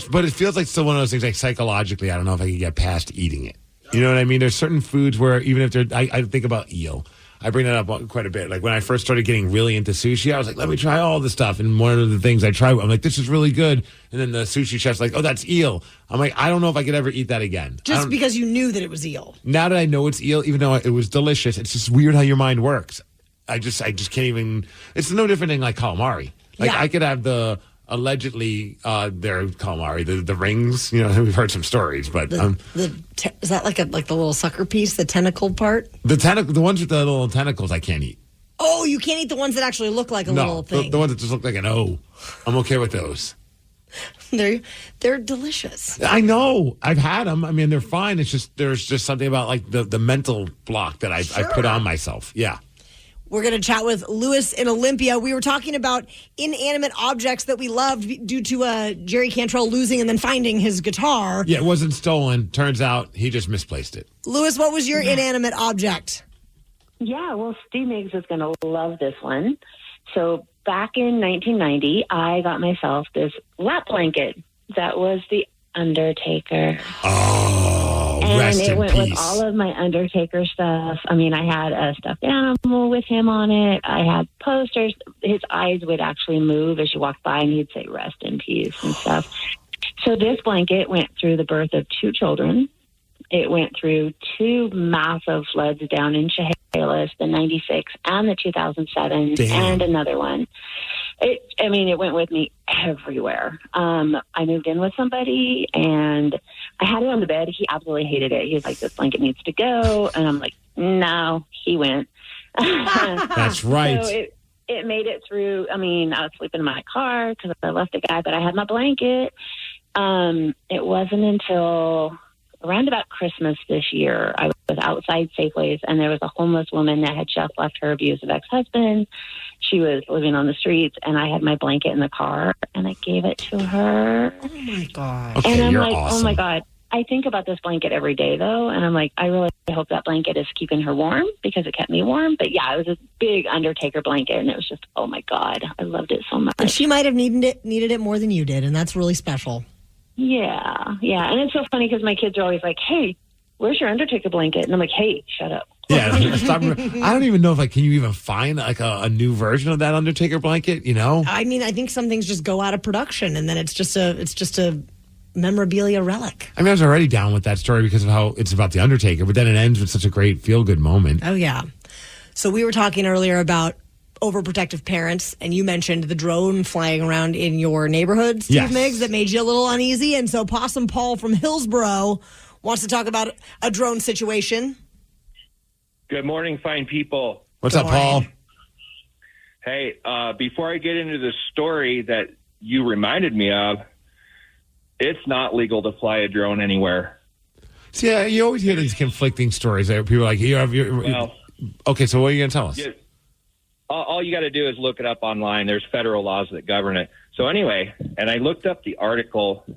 but it feels like still one of those things. Like psychologically, I don't know if I can get past eating it. You know what I mean? There's certain foods where even if they're, I think about eel. I bring that up quite a bit. Like when I first started getting really into sushi, I was like, let me try all the stuff. And one of the things I tried, I'm like, this is really good. And then the sushi chef's like, oh, that's eel. I'm like, I don't know if I could ever eat that again. Just because you knew that it was eel. Now that I know it's eel, even though it was delicious, it's just weird how your mind works. I just can't even. It's no different than like calamari. Like I could have the allegedly their calamari, the rings. We've heard some stories, but is that like the little sucker piece, the tentacle part? The ones with the little tentacles, I can't eat. Oh, you can't eat the ones that actually look like a little thing. The ones that just look like an O. I'm okay with those. They're delicious. I know. I've had them. I mean, they're fine. It's just there's just something about like the mental block that I put on myself. Yeah. We're going to chat with Lewis in Olympia. We were talking about inanimate objects that we loved due to Jerry Cantrell losing and then finding his guitar. Yeah, it wasn't stolen. Turns out he just misplaced it. Lewis, what was your inanimate object? Yeah, well, Steve Migs is going to love this one. So back in 1990, I got myself this lap blanket that was the Undertaker. Oh, and rest it in went peace. with all of my Undertaker stuff. I mean, I had a stuffed animal with him on it. I had posters. His eyes would actually move as you walked by, and he'd say, rest in peace and stuff. So this blanket went through the birth of 2 children. It went through 2 massive floods down in Chehalis, the 96 and the 2007, and another one. It went with me everywhere. I moved in with somebody, and I had it on the bed. He absolutely hated it. He was like, this blanket needs to go. And I'm like, no, he went. That's right. So it made it through. I mean, I was sleeping in my car because I left the guy, but I had my blanket. It wasn't until around about Christmas this year, I was outside Safeways, and there was a homeless woman that had just left her abusive ex-husband. She was living on the streets, and I had my blanket in the car, and I gave it to her. Oh, my God. Okay, and I'm you're like, awesome. oh, my God. I think about this blanket every day, though, and I'm like, I really hope that blanket is keeping her warm because it kept me warm. But, yeah, it was this big Undertaker blanket, and it was just, oh, my God. I loved it so much. And she might have needed it more than you did, and that's really special. Yeah. And it's so funny because my kids are always like, hey, where's your Undertaker blanket? And I'm like, hey, shut up. Yeah, stop. I don't even know if can you even find like a new version of that Undertaker blanket, I mean, I think some things just go out of production, and then it's just a memorabilia relic. I mean, I was already down with that story because of how it's about the Undertaker, but then it ends with such a great feel-good moment. Oh, yeah. So we were talking earlier about overprotective parents, and you mentioned the drone flying around in your neighborhood, Steve Migs, that made you a little uneasy. And so Possum Paul from Hillsboro wants to talk about a drone situation. Good morning, fine people. What's up, Paul? Hey, before I get into the story that you reminded me of, it's not legal to fly a drone anywhere. See, yeah, you always hear these conflicting stories. People are like, okay, so what are you going to tell us? All you got to do is look it up online. There's federal laws that govern it. So anyway, and I looked up the article. It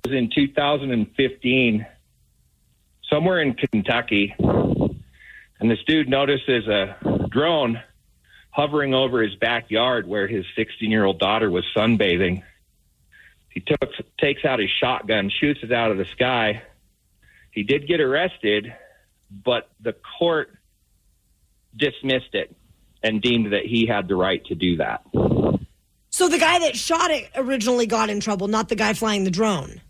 was in 2015, somewhere in Kentucky, and this dude notices a drone hovering over his backyard where his 16-year-old daughter was sunbathing. He takes out his shotgun, shoots it out of the sky. He did get arrested, but the court dismissed it and deemed that he had the right to do that. So the guy that shot it originally got in trouble, not the guy flying the drone.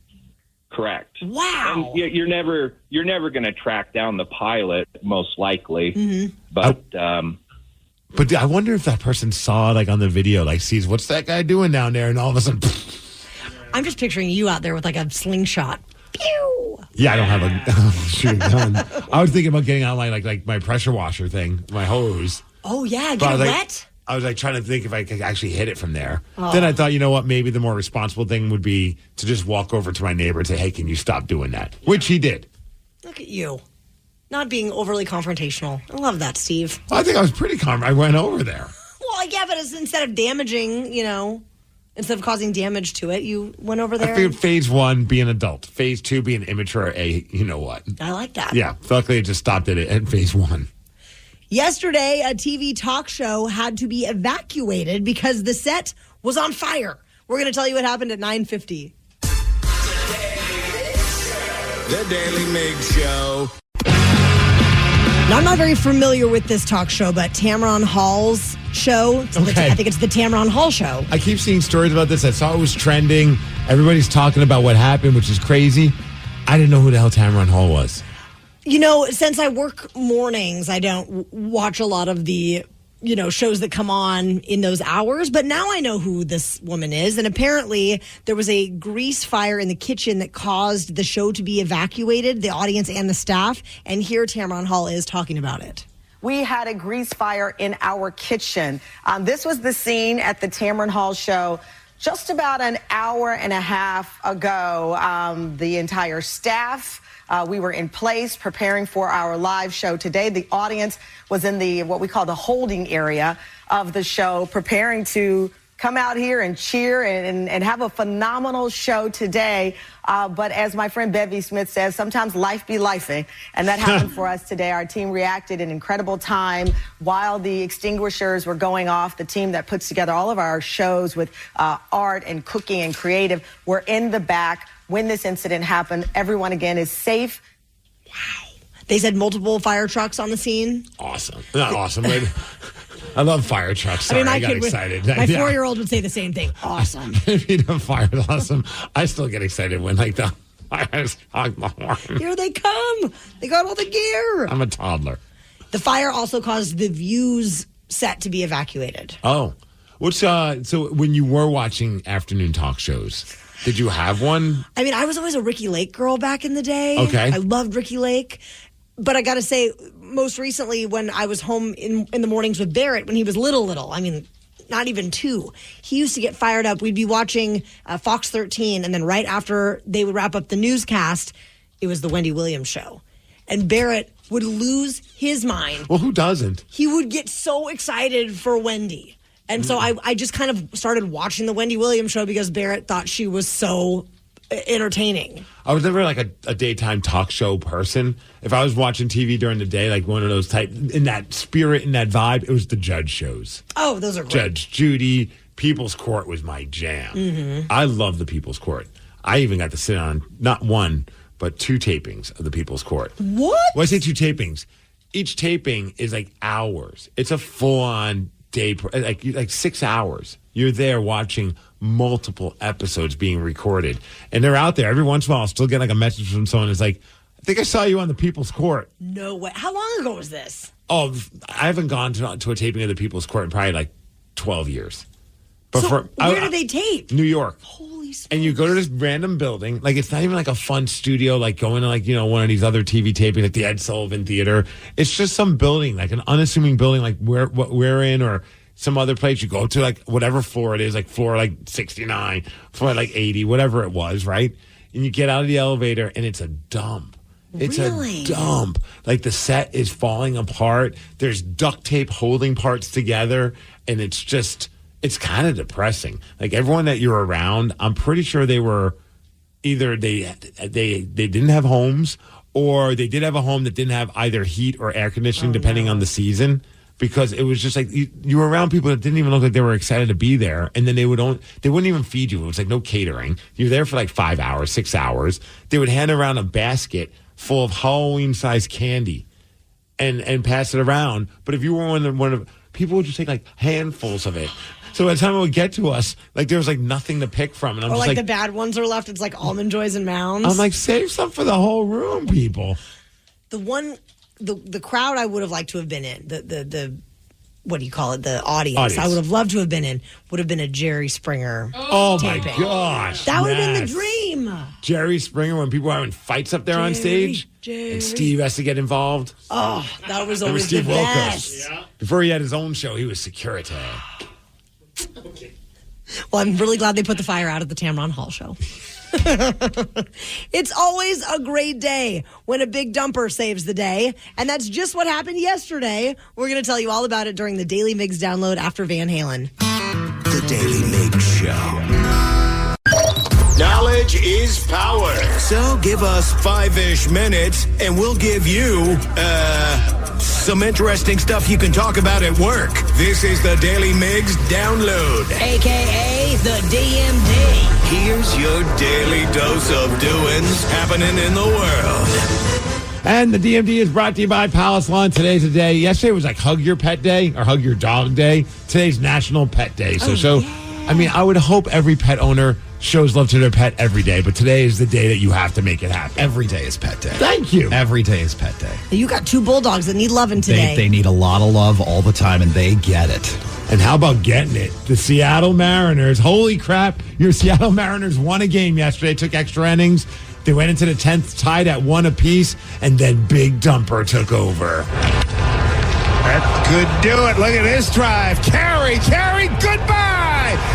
Correct. Wow. And you're never going to track down the pilot, most likely. Mm-hmm. But I wonder if that person saw like on the video, like sees what's that guy doing down there, and all of a sudden, I'm just picturing you out there with like a slingshot. Pew! Yeah, I don't have a shooting gun. I was thinking about getting out like my pressure washer thing, my hose. Oh yeah, get it wet. I was like trying to think if I could actually hit it from there. Oh. Then I thought, you know what? Maybe the more responsible thing would be to just walk over to my neighbor and say, "Hey, can you stop doing that?" Which he did. Look at you. not being overly confrontational. I love that, Steve. Well, I think I was pretty calm. I went over there. Well, yeah, but instead of damaging, instead of causing damage to it, you went over there. I figured phase 1, be an adult. Phase 2, be an immature, you know what. I like that. Yeah, luckily it just stopped at phase 1. Yesterday, a TV talk show had to be evacuated because the set was on fire. We're going to tell you what happened at 9:50. The Daily Migs Show. Now, I'm not very familiar with this talk show, but Tamron Hall's show. Okay. I think it's the Tamron Hall show. I keep seeing stories about this. I saw it was trending. Everybody's talking about what happened, which is crazy. I didn't know who the hell Tamron Hall was. Since I work mornings, I don't watch a lot of the, shows that come on in those hours. But now I know who this woman is. And apparently there was a grease fire in the kitchen that caused the show to be evacuated, the audience and the staff. And here Tamron Hall is talking about it. We had a grease fire in our kitchen. This was the scene at the Tamron Hall show just about an hour and a half ago. The entire staff, we were in place preparing for our live show today. The audience was in what we call the holding area of the show, preparing to come out here and cheer and have a phenomenal show today. But as my friend Bevy Smith says, sometimes life be lifing. And that happened for us today. Our team reacted in incredible time while the extinguishers were going off. The team that puts together all of our shows with art and cooking and creative were in the back when this incident happened. Everyone, again, is safe. Wow. They said multiple fire trucks on the scene. Awesome. Not awesome. I love fire trucks. Sorry, I got excited. My 4-year-old would say the same thing. Awesome. Fire is awesome. I still get excited when the fires honk the horn. Here they come. They got all the gear. I'm a toddler. The fire also caused the Views set to be evacuated. Oh. So when you were watching afternoon talk shows, did you have one? I mean, I was always a Ricky Lake girl back in the day. Okay. I loved Ricky Lake. But I got to say, most recently when I was home in the mornings with Barrett, when he was little, I mean, not even 2, he used to get fired up. We'd be watching Fox 13, and then right after they would wrap up the newscast, it was the Wendy Williams show. And Barrett would lose his mind. Well, who doesn't? He would get so excited for Wendy. And so I just kind of started watching the Wendy Williams show because Barrett thought she was so entertaining. I was never like a daytime talk show person. If I was watching TV during the day, like one of those type, in that spirit, in that vibe, it was the Judge shows. Oh, those are great. Judge Judy, People's Court was my jam. Mm-hmm. I love the People's Court. I even got to sit on not one, but 2 tapings of the People's Court. What? Well, I say 2 tapings. Each taping is like hours. It's a full-on day, like 6 hours. You're there watching multiple episodes being recorded. And they're out there. Every once in a while, I'll still get like a message from someone that's like, I think I saw you on the People's Court. No way. How long ago was this? Oh, I haven't gone to a taping of the People's Court in probably like 12 years. But so where do they tape? New York. Holy smokes. And you go to this random building. Like, it's not even like a fun studio, like going to like, one of these other TV tapings, like the Ed Sullivan Theater. It's just some building, like an unassuming building, like where we're in, or some other place. You go to like whatever floor it is, like floor like 69, floor like 80, whatever it was, right? And you get out of the elevator and it's a dump. It's really? A dump. Like the set is falling apart. There's duct tape holding parts together. And it's kind of depressing. Like everyone that you're around, I'm pretty sure they were either they didn't have homes, or they did have a home that didn't have either heat or air conditioning, depending on the season. Because it was just like you were around people that didn't even look like they were excited to be there, and then they wouldn't even feed you. It was like no catering. You were there for like 5 hours, 6 hours. They would hand around a basket full of Halloween-sized candy, and pass it around. But if you were one of people, would just take like handfuls of it. So by the time it would get to us, like there was like nothing to pick from, and I'm or just like the bad ones are left. It's like Almond Joys and Mounds. I'm like, save some for the whole room, people. The crowd I would have liked to have been in, the what do you call it, the audience I would have loved to have been in, would have been a Jerry Springer taping. My gosh. That would have been the dream. Jerry Springer, when people were having fights up there on stage, and Steve has to get involved. Oh, that was Remember always Steve the Wilkos? best. Yeah. Before he had his own show, he was security. Well, I'm really glad they put the fire out at the Tamron Hall show. It's always a great day when a big dumper saves the day, and that's just what happened yesterday. We're going to tell you all about it during the Daily Migs download after Van Halen. The Daily Migs Show. Knowledge is power. So give us 5-ish minutes, and we'll give you, some interesting stuff you can talk about at work. This is the Daily Migs Download. A.K.A. the DMD. Here's your daily dose of doings happening in the world. And the DMD is brought to you by Palace Lawn. Today's the day. Yesterday was like Hug Your Pet Day or Hug Your Dog Day. Today's National Pet Day. I mean, I would hope every pet owner shows love to their pet every day, but today is the day that you have to make it happen. Every day is Pet Day. Thank you. Every day is Pet Day. You got 2 bulldogs that need loving today. They need a lot of love all the time, and they get it. And how about getting it? The Seattle Mariners. Holy crap. Your Seattle Mariners won a game yesterday, took extra innings. They went into the 10th tied at 1 apiece, and then Big Dumper took over. That could do it. Look at this drive. Carry, goodbye!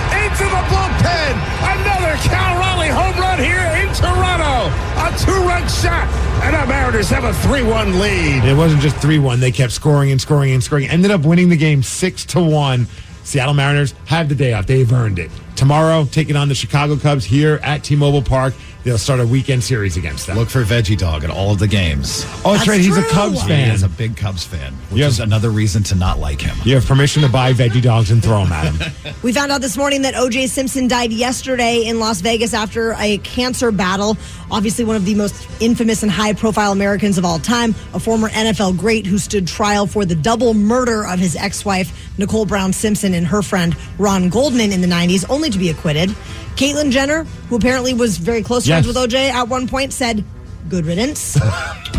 Into the bullpen. Another Cal Raleigh home run here in Toronto. A 2-run shot. And the Mariners have a 3-1 lead. It wasn't just 3-1. They kept scoring and scoring and scoring. Ended up winning the game 6-1. Seattle Mariners have the day off. They've earned it. Tomorrow, taking on the Chicago Cubs here at T-Mobile Park. They'll start a weekend series against them. Look for Veggie Dog at all of the games. Oh, that's right. He's a Cubs fan. He is a big Cubs fan, which is another reason to not like him. You have permission to buy Veggie Dogs and throw them at him. We found out this morning that O.J. Simpson died yesterday in Las Vegas after a cancer battle. Obviously, one of the most infamous and high-profile Americans of all time, a former NFL great who stood trial for the double murder of his ex-wife, Nicole Brown Simpson, and her friend Ron Goldman in the 90s, only to be acquitted. Caitlyn Jenner, who apparently was very close friends with O.J. at one point, said, good riddance.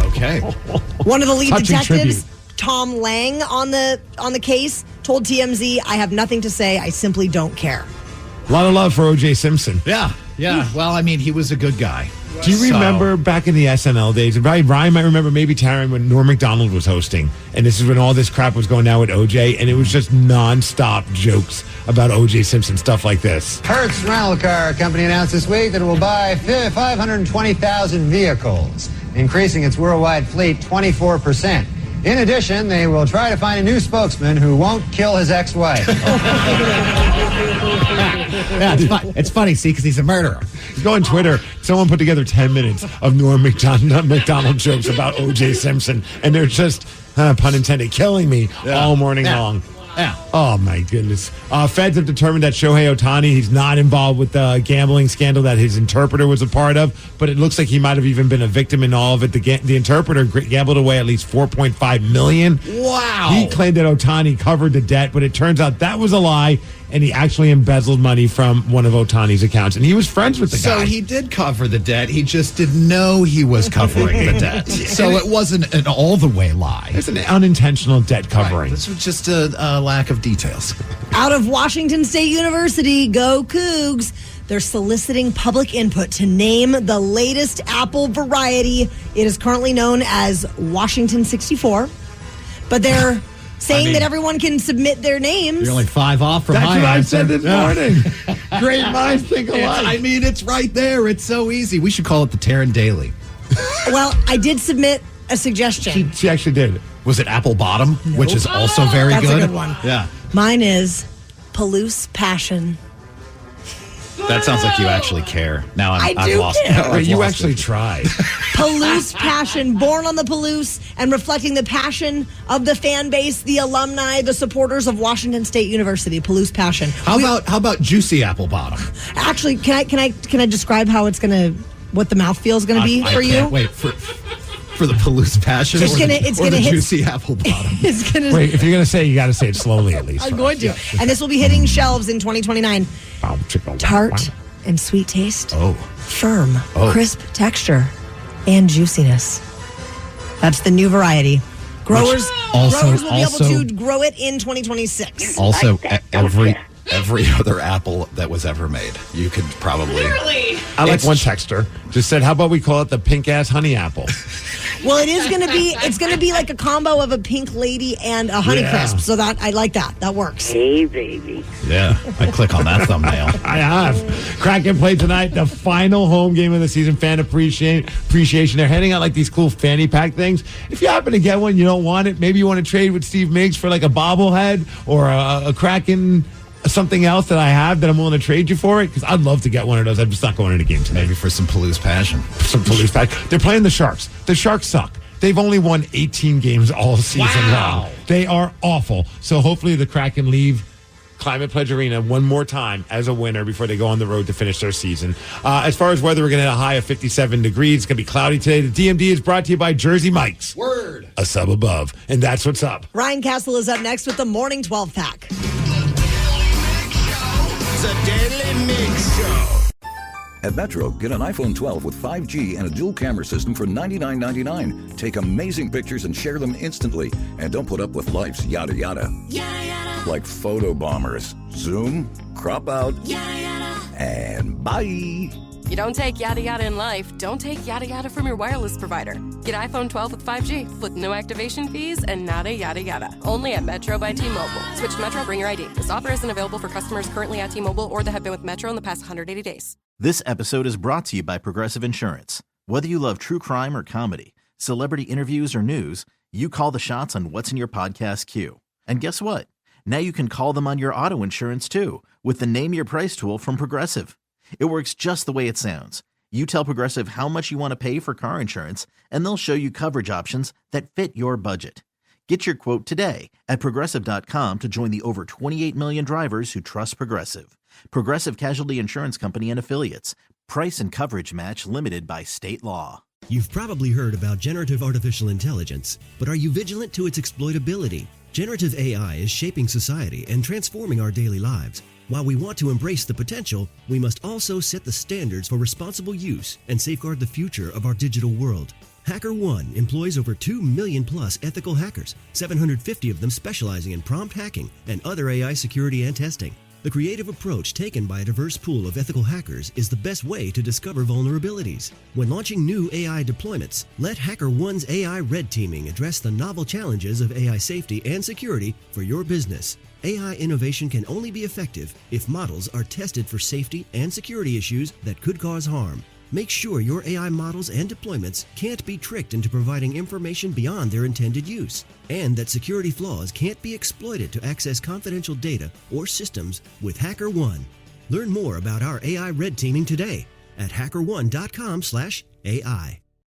Okay. One of the lead Touching detectives, tribute. Tom Lang, on the case, told TMZ, I have nothing to say. I simply don't care. A lot of love for O.J. Simpson. Yeah. Well, I mean, he was a good guy. Do you remember back in the SNL days? Brian might remember, maybe Taryn, when Norm Macdonald was hosting, and this is when all this crap was going down with OJ, and it was just nonstop jokes about OJ Simpson, stuff like this. Hertz Rental Car Company announced this week that it will buy 520,000 vehicles, increasing its worldwide fleet 24%. In addition, they will try to find a new spokesman who won't kill his ex-wife. Yeah, it's funny, see, because he's a murderer. Go on Twitter. Someone put together 10 minutes of Norm Macdonald jokes about O.J. Simpson, and they're just, pun intended, killing me all morning long. Yeah. Oh, my goodness. Feds have determined that Shohei Ohtani, he's not involved with the gambling scandal that his interpreter was a part of, but it looks like he might have even been a victim in all of it. The interpreter gambled away at least $4.5 million. Wow. He claimed that Ohtani covered the debt, but it turns out that was a lie, and he actually embezzled money from one of Otani's accounts, and he was friends with the guy. So he did cover the debt. He just didn't know he was covering the debt. So it wasn't an all-the-way lie. It's an unintentional debt covering. Right. This was just a lack of details. Out of Washington State University, go Cougs. They're soliciting public input to name the latest apple variety. It is currently known as Washington 64, but they're saying that everyone can submit their names. You're only 5 off from my That's answer. what I said this morning. Great minds think alike. I mean, it's right there. It's so easy. We should call it the Taryn Daly. Well, I did submit a suggestion. She actually did. Was it Apple Bottom, which is also very That's good? a good one. Yeah. Mine is Palouse Passion. That sounds like you actually care. Now I've lost it. Wait, you actually tried. Palouse Passion, born on the Palouse and reflecting the passion of the fan base, the alumni, the supporters of Washington State University. Palouse Passion. How about Juicy Apple Bottom? Actually, can I describe how it's gonna, what the mouthfeel is gonna be for you? Can't wait for the Palouse Passion It's or gonna the hit, Juicy Apple Bottom. It's gonna. Wait, if you're going to say it, you got to say it slowly at least. I'm going to. And this will be hitting shelves in 2029. Tart and sweet taste. Oh. Firm, crisp texture, and juiciness. That's the new variety. Growers will be able to grow it in 2026. Also, every other apple that was ever made. You could probably. Literally. I like one texter just said, how about we call it the pink ass honey apple? Well, it's going to be like a combo of a pink lady and a honey crisp. So that I like that. That works. Hey, baby. Yeah, I click on that thumbnail. I have. Kraken play tonight, the final home game of the season. Fan appreciation. They're handing out like these cool fanny pack things. If you happen to get one, you don't want it. Maybe you want to trade with Steve Migs for like a bobblehead or a Kraken. Something else that I have that I'm willing to trade you for it, because I'd love to get one of those. I'm just not going to the game today. Maybe for some Palouse passion. They're playing the Sharks. The Sharks suck. They've only won 18 games all season long. They are awful. So hopefully the Kraken leave Climate Pledge Arena one more time as a winner before they go on the road to finish their season. As far as weather, we're going to hit a high of 57 degrees. It's going to be cloudy today. The DMD is brought to you by Jersey Mike's. Word. A sub above. And that's what's up. Ryan Castle is up next with the Morning 12 Pack. The Daily Migs Show. At Metro, get an iPhone 12 with 5G and a dual camera system for $99.99. Take amazing pictures and share them instantly. And don't put up with life's yada yada. Yada yada. Like photo bombers. Zoom, crop out, Yada yada. and bye. You don't take yada yada in life, don't take yada yada from your wireless provider. Get iPhone 12 with 5G with no activation fees and nada yada yada. Only at Metro by T-Mobile. Switch to Metro, bring your ID. This offer isn't available for customers currently at T-Mobile or that have been with Metro in the past 180 days. This episode is brought to you by Progressive Insurance. Whether you love true crime or comedy, celebrity interviews or news, you call the shots on what's in your podcast queue. And guess what? Now you can call them on your auto insurance too with the Name Your Price tool from Progressive. It works just the way it sounds. You tell Progressive how much you want to pay for car insurance, and they'll show you coverage options that fit your budget. Get your quote today at Progressive.com to join the over 28 million drivers who trust Progressive. Progressive Casualty Insurance Company and Affiliates. Price and coverage match limited by state law. You've probably heard about generative artificial intelligence, but are you vigilant to its exploitability? Generative AI is shaping society and transforming our daily lives. While we want to embrace the potential, we must also set the standards for responsible use and safeguard the future of our digital world. HackerOne employs over 2 million plus ethical hackers, 750 of them specializing in prompt hacking and other AI security and testing. The creative approach taken by a diverse pool of ethical hackers is the best way to discover vulnerabilities. When launching new AI deployments, let HackerOne's AI red teaming address the novel challenges of AI safety and security for your business. AI innovation can only be effective if models are tested for safety and security issues that could cause harm. Make sure your AI models and deployments can't be tricked into providing information beyond their intended use, and that security flaws can't be exploited to access confidential data or systems with HackerOne. Learn more about our AI red teaming today at hackerone.com/AI.